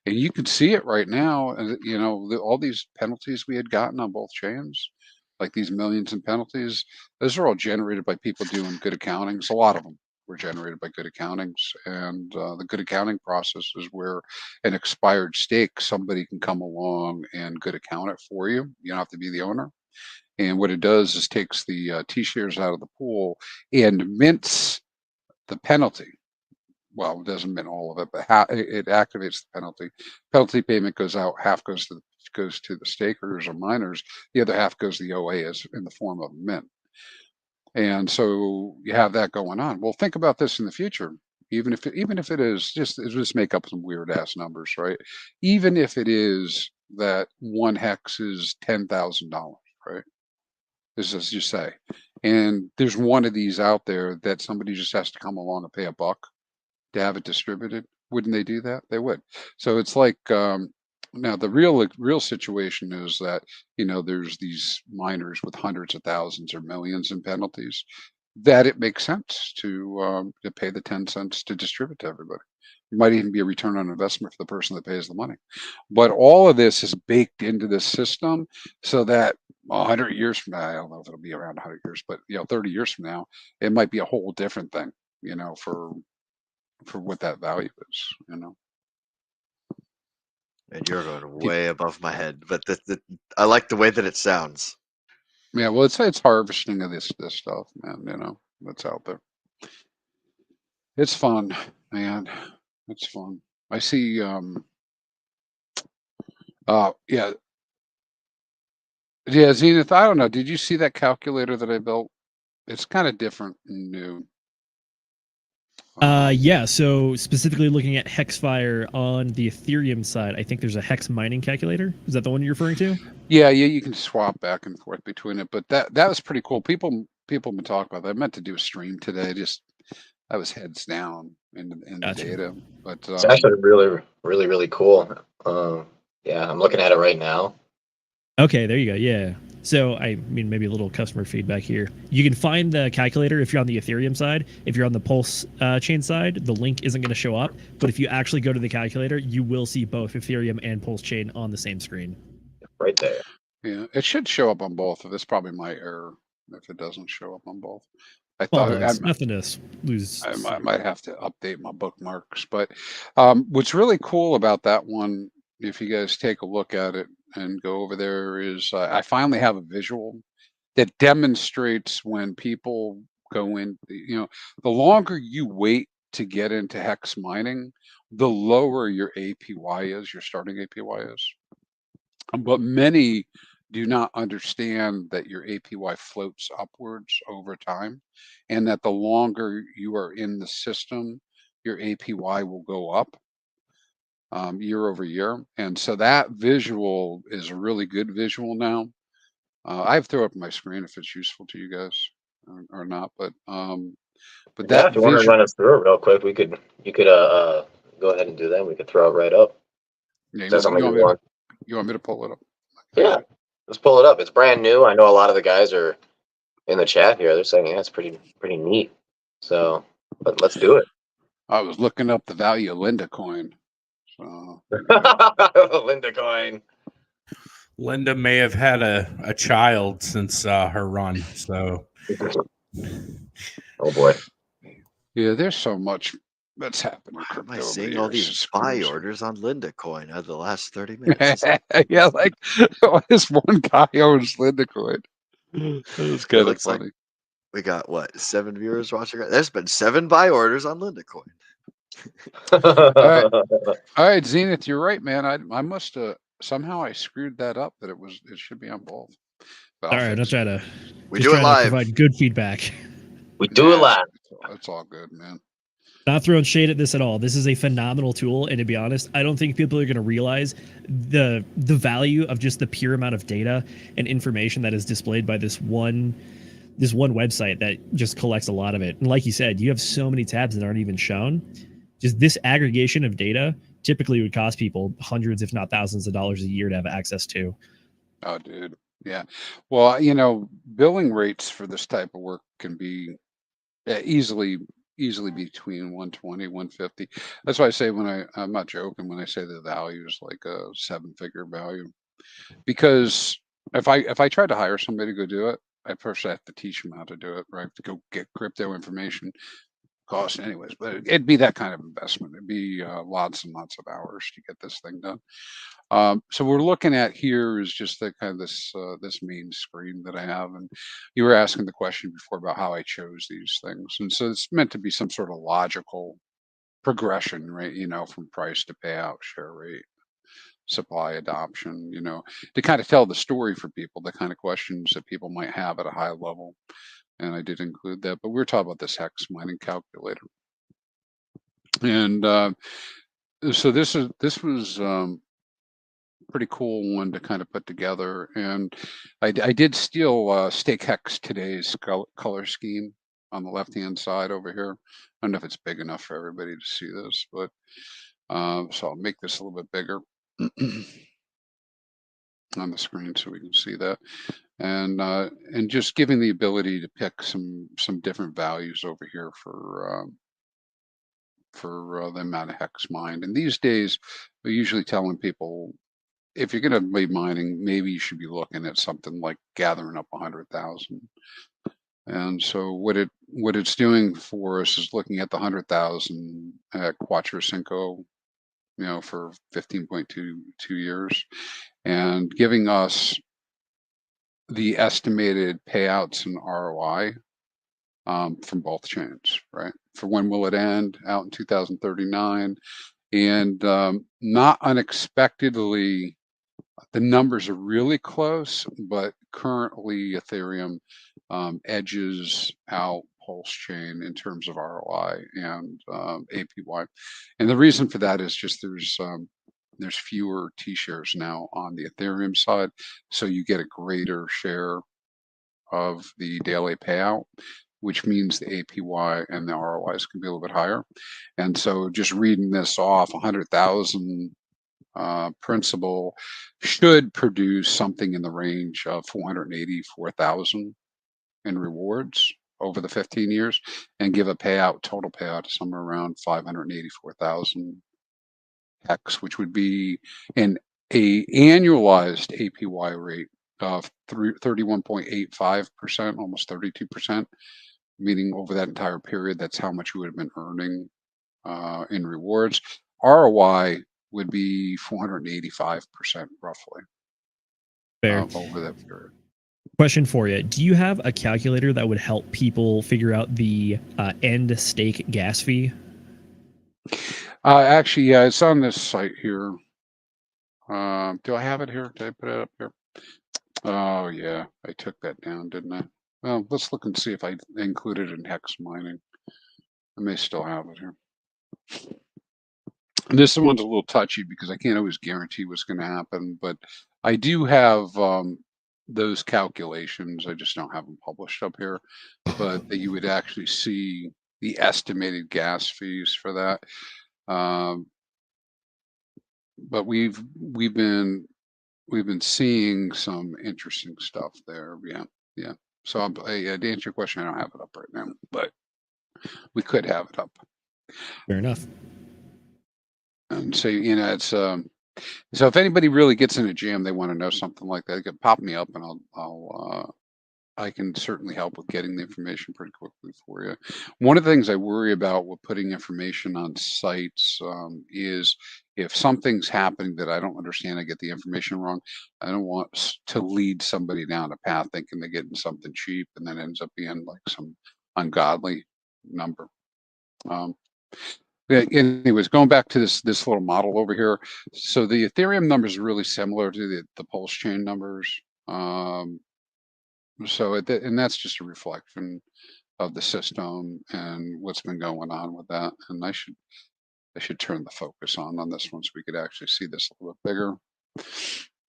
Speaker 7: And you can see it right now. You know, all these penalties we had gotten on both chains, like these millions in penalties, those are all generated by people doing good accountings. A lot of them were generated by good accountings. And the good accounting process is where an expired stake, somebody can come along and good account it for you. You don't have to be the owner. And what it does is takes the T-shares out of the pool and mints the penalty. Well, it doesn't mint all of it, but it activates the penalty. Penalty payment goes out. Half goes to the stakers or miners. The other half goes to the OA as in the form of a mint. And so you have that going on. Well, think about this in the future. Even if it is just make up some weird ass numbers, right? Even if it is that one hex is $10,000, right? This is just say, and there's one of these out there that somebody just has to come along and pay $1 to have it distributed. Wouldn't they do that? They would. So it's like now the real situation is that, you know, there's these miners with hundreds of thousands or millions in penalties that it makes sense to pay the 10 cents to distribute to everybody. It might even be a return on investment for the person that pays the money. But all of this is baked into the system so that 100 years from now, I don't know if it'll be around 100 years, but, you know, 30 years from now, it might be a whole different thing, you know, for what that value is, you know.
Speaker 3: And you're going way above my head, but I like the way that it sounds.
Speaker 7: Yeah, well, it's harvesting of this stuff, man. You know, that's out there. It's fun, man. It's fun. I see. Yeah. Zenith. I don't know. Did you see that calculator that I built? It's kind of different and new.
Speaker 9: Yeah, so specifically looking at Hexfire on the Ethereum side, I think there's a hex mining calculator. Is that the one you're referring to?
Speaker 7: Yeah, you can swap back and forth between it, but that was pretty cool. People been talking about that. I meant to do a stream today. I was heads down in the data, but
Speaker 2: it's actually really cool. Yeah, I'm looking at it right now.
Speaker 9: Okay, there you go. Yeah. So, I mean, maybe a little customer feedback here. You can find the calculator if you're on the Ethereum side. If you're on the Pulse chain side, the link isn't going to show up. But if you actually go to the calculator, you will see both Ethereum and Pulse chain on the same screen.
Speaker 2: Right there.
Speaker 7: Yeah, it should show up on both. That's probably my error if it doesn't show up on both. I thought
Speaker 9: it's nothing to lose.
Speaker 7: I might have to update my bookmarks. But what's really cool about that one, if you guys take a look at it and go over there, is I finally have a visual that demonstrates when people go in, you know, the longer you wait to get into hex mining, the lower your APY is, your starting APY is. But many do not understand that your APY floats upwards over time, and that the longer you are in the system, your APY will go up year over year. And so that visual is a really good visual now. I have to throw up my screen if it's useful to you guys or not, but that
Speaker 2: if you want to run us through it real quick, you could go ahead and do that. We could throw it right up.
Speaker 7: Yeah, you want me to pull it up?
Speaker 2: Yeah, let's pull it up. It's brand new. I know a lot of the guys are in the chat here. They're saying, yeah, it's pretty neat. So, but let's do it.
Speaker 7: I was looking up the value of Linda coin. So
Speaker 2: Linda coin.
Speaker 8: Linda may have had a child since her run. So,
Speaker 2: oh boy.
Speaker 7: Yeah, there's so much that's happening.
Speaker 3: Why am I seeing all these buy orders on Linda coin over the last 30 minutes?
Speaker 7: Yeah, like this one guy owns Linda coin. That's kind of funny.
Speaker 3: Like we got what, 7 viewers watching? There's been 7 buy orders on Linda coin.
Speaker 7: All right, Zenith, you're right, man. I must have somehow I screwed that up. That it should be on both.
Speaker 9: All right, I'll try to.
Speaker 3: We do it live.
Speaker 9: Provide good feedback.
Speaker 2: We do it live.
Speaker 7: It's all good, man.
Speaker 9: Not throwing shade at this at all. This is a phenomenal tool, and to be honest, I don't think people are going to realize the value of just the pure amount of data and information that is displayed by this one website that just collects a lot of it. And like you said, you have so many tabs that aren't even shown. just this aggregation of data typically would cost people hundreds, if not thousands of dollars a year to have access to.
Speaker 7: Oh, dude. Yeah. Well, billing rates for this type of work can be easily between 120, 150. That's why I say I'm not joking when I say the value is like a 7-figure value. Because if I tried to hire somebody to go do it, I first have to teach them how to do it, right? To go get crypto information, cost anyways, but it'd be that kind of investment. It'd be lots and lots of hours to get this thing done. So we're looking at here is just the kind of this main screen that I have, and you were asking the question before about how I chose these things, and so it's meant to be some sort of logical progression, right? From price to payout, share rate, supply adoption, to kind of tell the story for people, the kind of questions that people might have at a high level. And I did include that, but we were talking about this hex mining calculator. And so this was pretty cool one to kind of put together. And I did steal Stake Hex today's color scheme on the left-hand side over here. I don't know if it's big enough for everybody to see this, but so I'll make this a little bit bigger on the screen so we can see that. And just giving the ability to pick some different values over here for the amount of hex mined. And these days, we're usually telling people, if you're going to be mining, maybe you should be looking at something like gathering up 100,000. And so what it's doing for us is looking at the 100,000 at Quattro Cinco, for 15.22 years, and giving us the estimated payouts and ROI from both chains, right? For when will it end? Out in 2039. And not unexpectedly, the numbers are really close, but currently Ethereum edges out Pulse Chain in terms of ROI and APY. And the reason for that is just there's fewer T-shares now on the Ethereum side, so you get a greater share of the daily payout, which means the APY and the ROIs can be a little bit higher. And so just reading this off, 100,000 principal should produce something in the range of 484,000 in rewards over the 15 years, and give a total payout of somewhere around 584,000 hex, which would be a annualized APY rate of 31.85%, almost 32%, meaning over that entire period, that's how much you would have been earning in rewards. ROI would be 485% roughly.
Speaker 9: Fair.
Speaker 7: Over that period.
Speaker 9: Question for you. Do you have a calculator that would help people figure out the end stake gas fee?
Speaker 7: Actually, yeah, it's on this site here. Do I have it here? Did I put it up here? Oh, yeah, I took that down, didn't I? Well, let's look and see if I included it in hex mining. I may still have it here. And this one's a little touchy because I can't always guarantee what's going to happen, but I do have those calculations. I just don't have them published up here, but that you would actually see the estimated gas fees for that. But we've been seeing some interesting stuff there. Yeah. So to answer your question, I don't have it up right now, but we could have it up.
Speaker 9: Fair enough.
Speaker 7: And so it's so if anybody really gets in a jam, they want to know something like that, they can pop me up, and I can certainly help with getting the information pretty quickly for you. One of the things I worry about with putting information on sites is if something's happening that I don't understand, I get the information wrong. I don't want to lead somebody down a path thinking they're getting something cheap and then ends up being like some ungodly number. Anyways, going back to this little model over here. So the Ethereum number is really similar to the Pulse chain numbers. So and that's just a reflection of the system and what's been going on with that. And I should turn the focus on this one so we could actually see this a little bit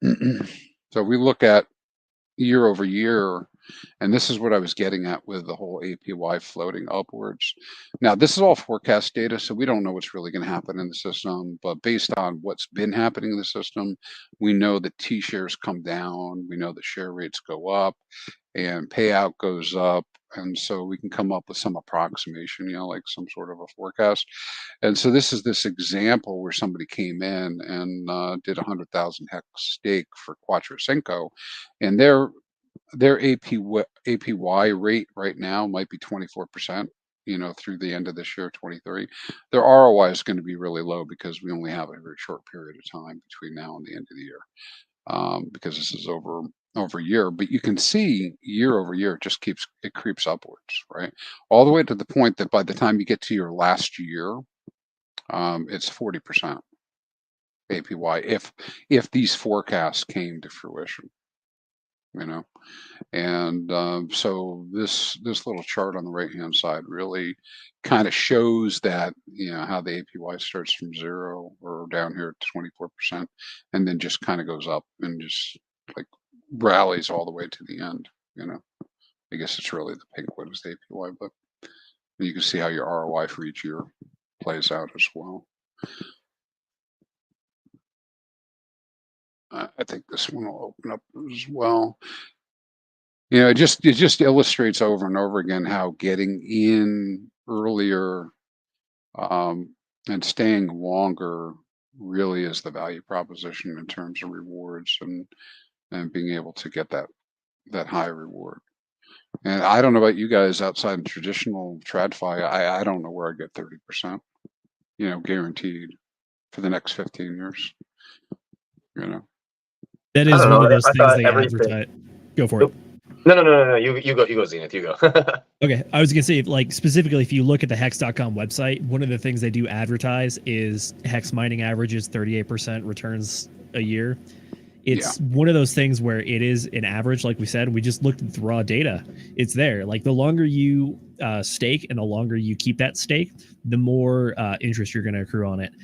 Speaker 7: bigger. So we look at year over year, And this is what I was getting at with the whole APY floating upwards. Now, this is all forecast data, so we don't know what's really going to happen in the system. But based on what's been happening in the system, we know that T-shares come down. We know that share rates go up and payout goes up. And so we can come up with some approximation, like some sort of a forecast. And so this is this example where somebody came in and did 100,000 hex stake for Quattro Cinco, and their APY rate right now might be 24%, through the end of this year, 23. Their ROI is going to be really low because we only have a very short period of time between now and the end of the year, because this is over a year. But you can see year over year, it creeps upwards, right? All the way to the point that by the time you get to your last year, it's 40% APY if these forecasts came to fruition. And so this little chart on the right hand side really kind of shows that how the APY starts from 0 or down here at 24%, and then just kind of goes up and just like rallies all the way to the end. I guess it's really the pink one is the APY, but you can see how your ROI for each year plays out as well. I think this one will open up as well. It just illustrates over and over again how getting in earlier and staying longer really is the value proposition in terms of rewards and being able to get that high reward. And I don't know about you guys outside of traditional TradFi, I don't know where I get 30%, guaranteed for the next 15 years.
Speaker 9: That is one of those things they advertise. Go for it.
Speaker 2: No. You go, Zenith. You go.
Speaker 9: Okay, I was gonna say, like, specifically, if you look at the Hex.com website, one of the things they do advertise is Hex mining averages 38% returns a year. It's one of those things where it is an average, like we said. We just looked at the raw data. It's there. Like, the longer you stake and the longer you keep that stake, the more interest you're going to accrue on it.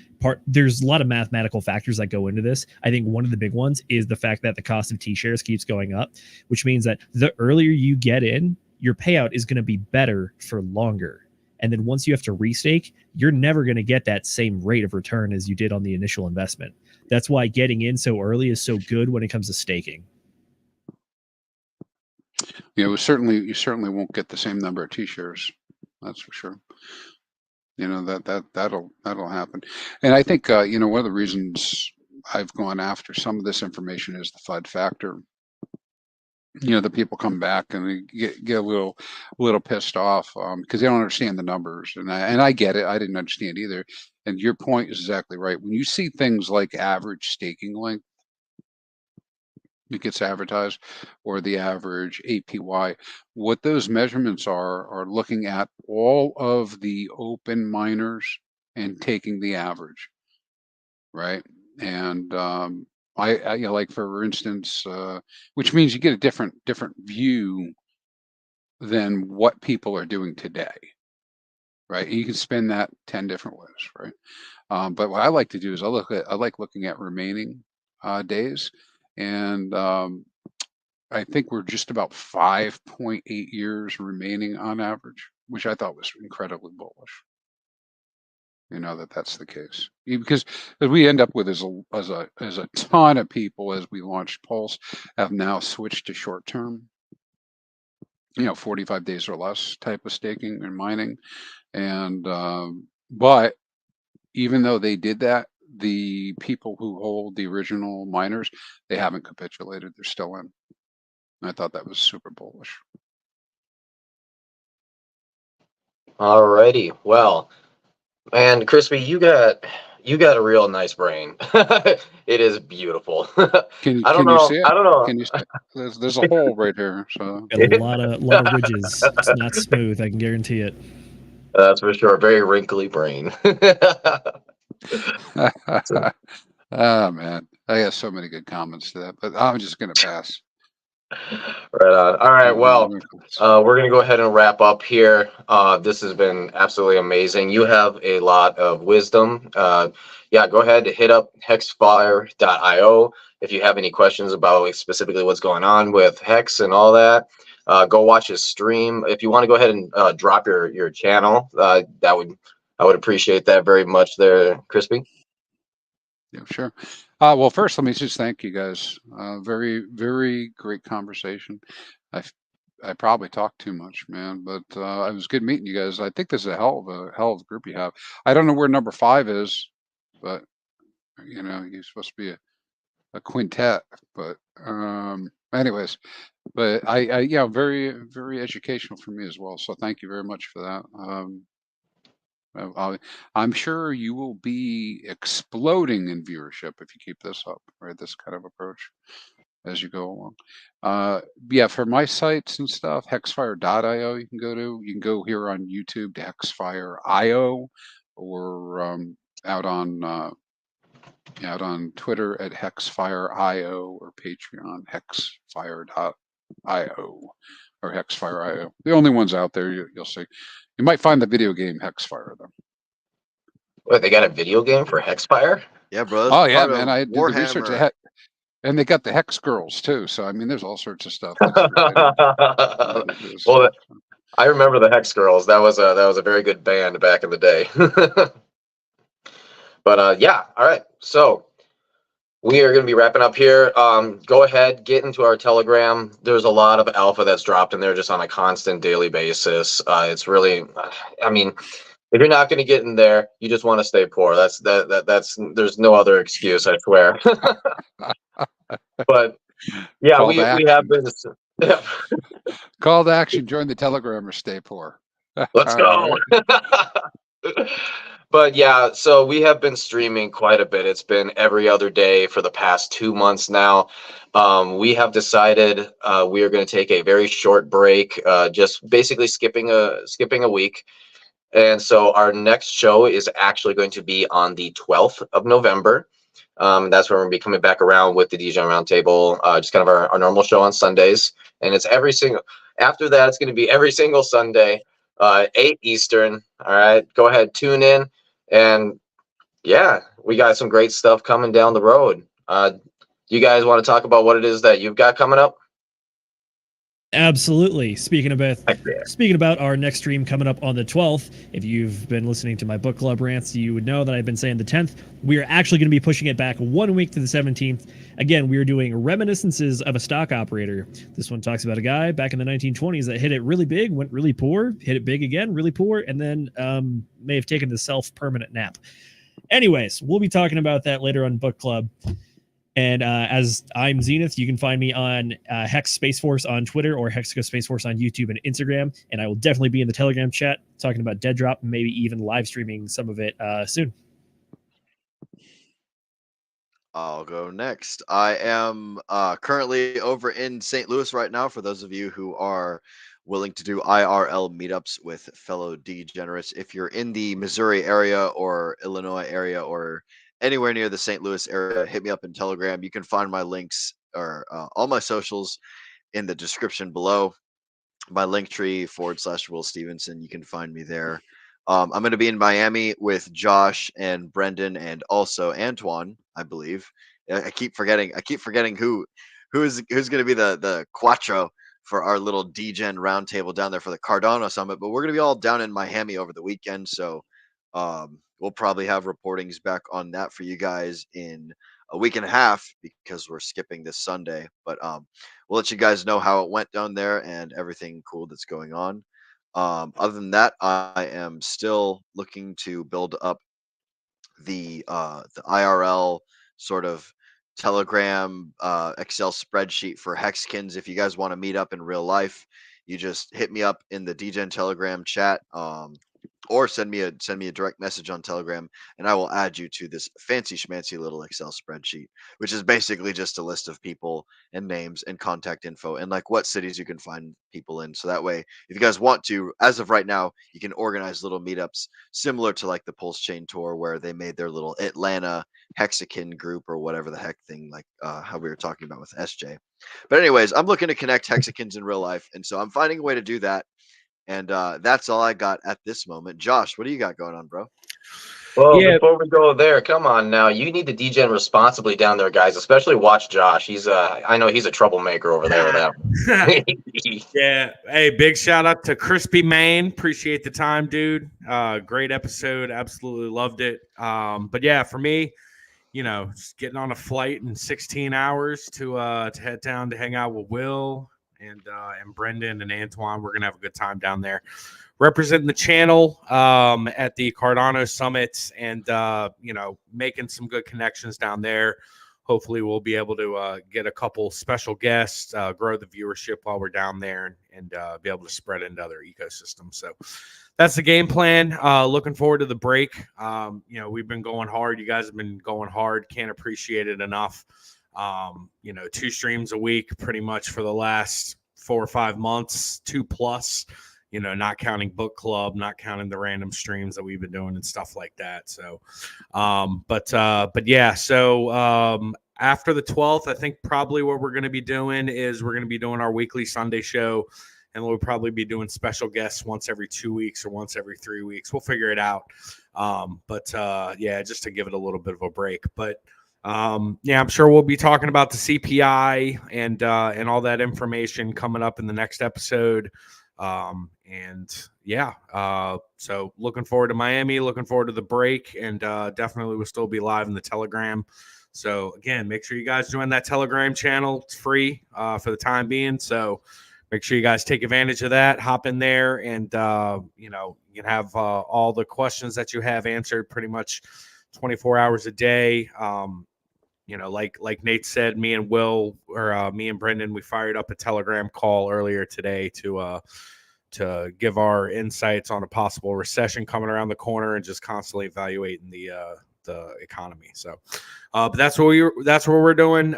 Speaker 9: There's a lot of mathematical factors that go into this. I think one of the big ones is the fact that the cost of T-shares keeps going up, which means that the earlier you get in, your payout is going to be better for longer. And then once you have to restake, you're never going to get that same rate of return as you did on the initial investment. That's why getting in so early is so good when it comes to staking.
Speaker 7: You certainly won't get the same number of T-shares. That's for sure. That'll happen. And I think one of the reasons I've gone after some of this information is the FUD factor. The people come back and they get a little pissed off because they don't understand the numbers, and I get it. I didn't understand either. And your point is exactly right. When you see things like average staking length, it gets advertised, or the average APY, what those measurements are looking at all of the open miners and taking the average, right? And I like, for instance, which means you get a different view than what people are doing today, right? You can spin that 10 different ways, right? But what I like to do is I like looking at remaining days, and I think we're just about 5.8 years remaining on average, which I thought was incredibly bullish. That's the case, because we end up with as a ton of people as we launched Pulse have now switched to short term, 45 days or less type of staking and mining. And but even though they did that, the people who hold the original miners, they haven't capitulated. They're still in. And I thought that was super bullish.
Speaker 2: Alrighty, well, man, Crispy, you got a real nice brain. It is beautiful.
Speaker 7: Can you see it?
Speaker 2: I don't know.
Speaker 7: Can you see it? There's a hole right here. So
Speaker 9: Got a lot of ridges. It's not smooth. I can guarantee it.
Speaker 2: That's for sure. Very wrinkly brain.
Speaker 7: Oh man, I got so many good comments to that, but I'm just gonna pass.
Speaker 2: Right on. All right. Well, we're going to go ahead and wrap up here. This has been absolutely amazing. You have a lot of wisdom. Yeah, go ahead and hit up hexfire.io if you have any questions about specifically what's going on with Hex and all that. Go watch his stream. If you want to go ahead and drop your channel, I would appreciate that very much there, Crispy.
Speaker 7: Yeah, sure. Well, first, let me just thank you guys. Very, very great conversation. I probably talked too much, man, but it was good meeting you guys. I think this is a hell of a group you have. I don't know where number 5 is, but you know, you're supposed to be a quintet. But anyways, but I yeah, very, very educational for me as well. So thank you very much for that. I'm sure you will be exploding in viewership if you keep this up, right? This kind of approach as you go along. Yeah, for my sites and stuff, hexfire.io you can go to. You can go here on YouTube to hexfire.io, or out on Twitter at hexfire.io, or Patreon hexfire.io or hexfire.io. The only ones out there you'll see. You might find the video game Hexfire though.
Speaker 2: What, they got a video game for Hexfire?
Speaker 3: Yeah, bro.
Speaker 7: Oh yeah, man! I did the research ahead, and they got the Hex Girls too. So I mean, there's all sorts of stuff.
Speaker 2: Well, I remember the Hex Girls. That was a very good band back in the day. But yeah, all right. So we are going to be wrapping up here. Go ahead, get into our Telegram. There's a lot of alpha that's dropped in there just on a constant daily basis. It's really, I mean, if you're not going to get in there, you just want to stay poor. That's there's no other excuse, I swear. But yeah, we have been. Yeah.
Speaker 7: Call to action: join the Telegram or stay poor.
Speaker 2: Let's go. But yeah, so we have been streaming quite a bit. It's been every other day for the past 2 months now. We have decided we are going to take a very short break, just basically skipping a week. And so our next show is actually going to be on the 12th of November. That's when we're going to be coming back around with the DJ Roundtable, just kind of our normal show on Sundays. And it's after that, it's going to be every single Sunday, 8 Eastern. All right, go ahead, tune in. And yeah, we got some great stuff coming down the road. You guys want to talk about what it is that you've got coming up?
Speaker 9: Absolutely. Speaking about our next stream coming up on the 12th, if you've been listening to my book club rants, you would know that I've been saying the 10th. We are actually going to be pushing it back 1 week to the 17th. Again, we are doing Reminiscences of a Stock Operator. This one talks about a guy back in the 1920s that hit it really big, went really poor, hit it big again, really poor, and then may have taken the self-permanent nap. Anyways, we'll be talking about that later on book club. And as I'm Zenith, you can find me on Hex Space Force on Twitter or Hexago Space Force on YouTube and Instagram. And I will definitely be in the Telegram chat talking about Dead Drop, and maybe even live streaming some of it soon.
Speaker 3: I'll go next. I am currently over in St. Louis right now. For those of you who are willing to do IRL meetups with fellow degenerates, if you're in the Missouri area or Illinois area or anywhere near the St. Louis area, hit me up in Telegram. You can find my links or all my socials in the description below. My Linktree /Will Stevenson. You can find me there. I'm going to be in Miami with Josh and Brendan and also Antoine, I believe. I keep forgetting who's going to be the Quattro for our little DGen roundtable down there for the Cardano Summit. But we're going to be all down in Miami over the weekend, so we'll probably have reportings back on that for you guys in a week and a half because we're skipping this Sunday. But we'll let you guys know how it went down there and everything cool that's going on. Other than that, I am still looking to build up the IRL sort of Telegram Excel spreadsheet for Hexkins. If you guys want to meet up in real life, you just hit me up in the DGen Telegram chat. Or send me a direct message on Telegram, and I will add you to this fancy schmancy little Excel spreadsheet, which is basically just a list of people and names and contact info and like what cities you can find people in. So that way, if you guys want to, as of right now, you can organize little meetups similar to like the Pulse Chain Tour, where they made their little Atlanta Hexican group or whatever the heck thing, like how we were talking about with SJ. But anyways, I'm looking to connect Hexicans in real life, and so I'm finding a way to do that. And that's all I got at this moment. Josh, what do you got going on, bro?
Speaker 2: Well,
Speaker 8: Yeah.
Speaker 2: before we go there, come on now. You need to degen responsibly down there, guys. Especially watch Josh. He's I know he's a troublemaker over there with that one.
Speaker 8: Yeah. Hey, big shout out to Chrispyman. Appreciate the time, dude. Great episode. Absolutely loved it. But yeah, for me, just getting on a flight in 16 hours to head down to hang out with Will and Brendan and Antoine. We're gonna have a good time down there, representing the channel at the Cardano Summit, and making some good connections down there. Hopefully, we'll be able to get a couple special guests, grow the viewership while we're down there, and be able to spread into other ecosystems. So that's the game plan. Looking forward to the break. We've been going hard. You guys have been going hard. Can't appreciate it enough. 2 streams a week pretty much for the last 4 or 5 months, 2+, not counting book club, not counting the random streams that we've been doing and stuff like that. So, but yeah, so after the 12th, I think probably what we're going to be doing is we're going to be doing our weekly Sunday show, and we'll probably be doing special guests once every 2 weeks or once every 3 weeks. We'll figure it out. Yeah, just to give it a little bit of a break. But yeah, I'm sure we'll be talking about the CPI and all that information coming up in the next episode. So looking forward to Miami, looking forward to the break, and definitely we'll still be live in the Telegram. So again, make sure you guys join that Telegram channel. It's free for the time being. So make sure you guys take advantage of that. Hop in there, and you can have all the questions that you have answered pretty much 24 hours a day. Like Nate said, me and Will, or me and Brendan, we fired up a Telegram call earlier today to give our insights on a possible recession coming around the corner and just constantly evaluating the economy. So, but that's what we're doing.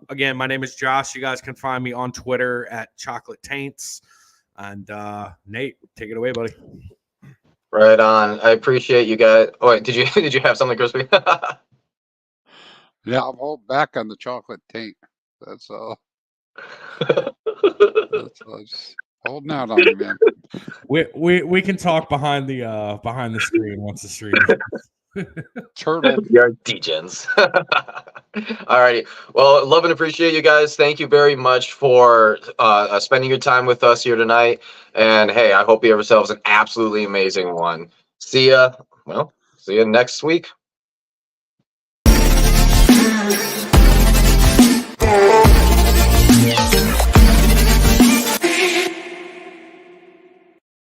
Speaker 8: Again, my name is Josh. You guys can find me on Twitter at Chocolate Taints. And Nate, take it away, buddy.
Speaker 2: Right on. I appreciate you guys. Oh, wait, did you have something, Crispy?
Speaker 7: Yeah, I'm holding back on the chocolate taint. That's all. That's all. Just holding out on you, man.
Speaker 8: We can talk behind the screen once the stream.
Speaker 7: Turtle.
Speaker 2: You're degens. All righty. Well, love and appreciate you guys. Thank you very much for spending your time with us here tonight. And hey, I hope you have yourselves an absolutely amazing one. See ya. Well, see you next week.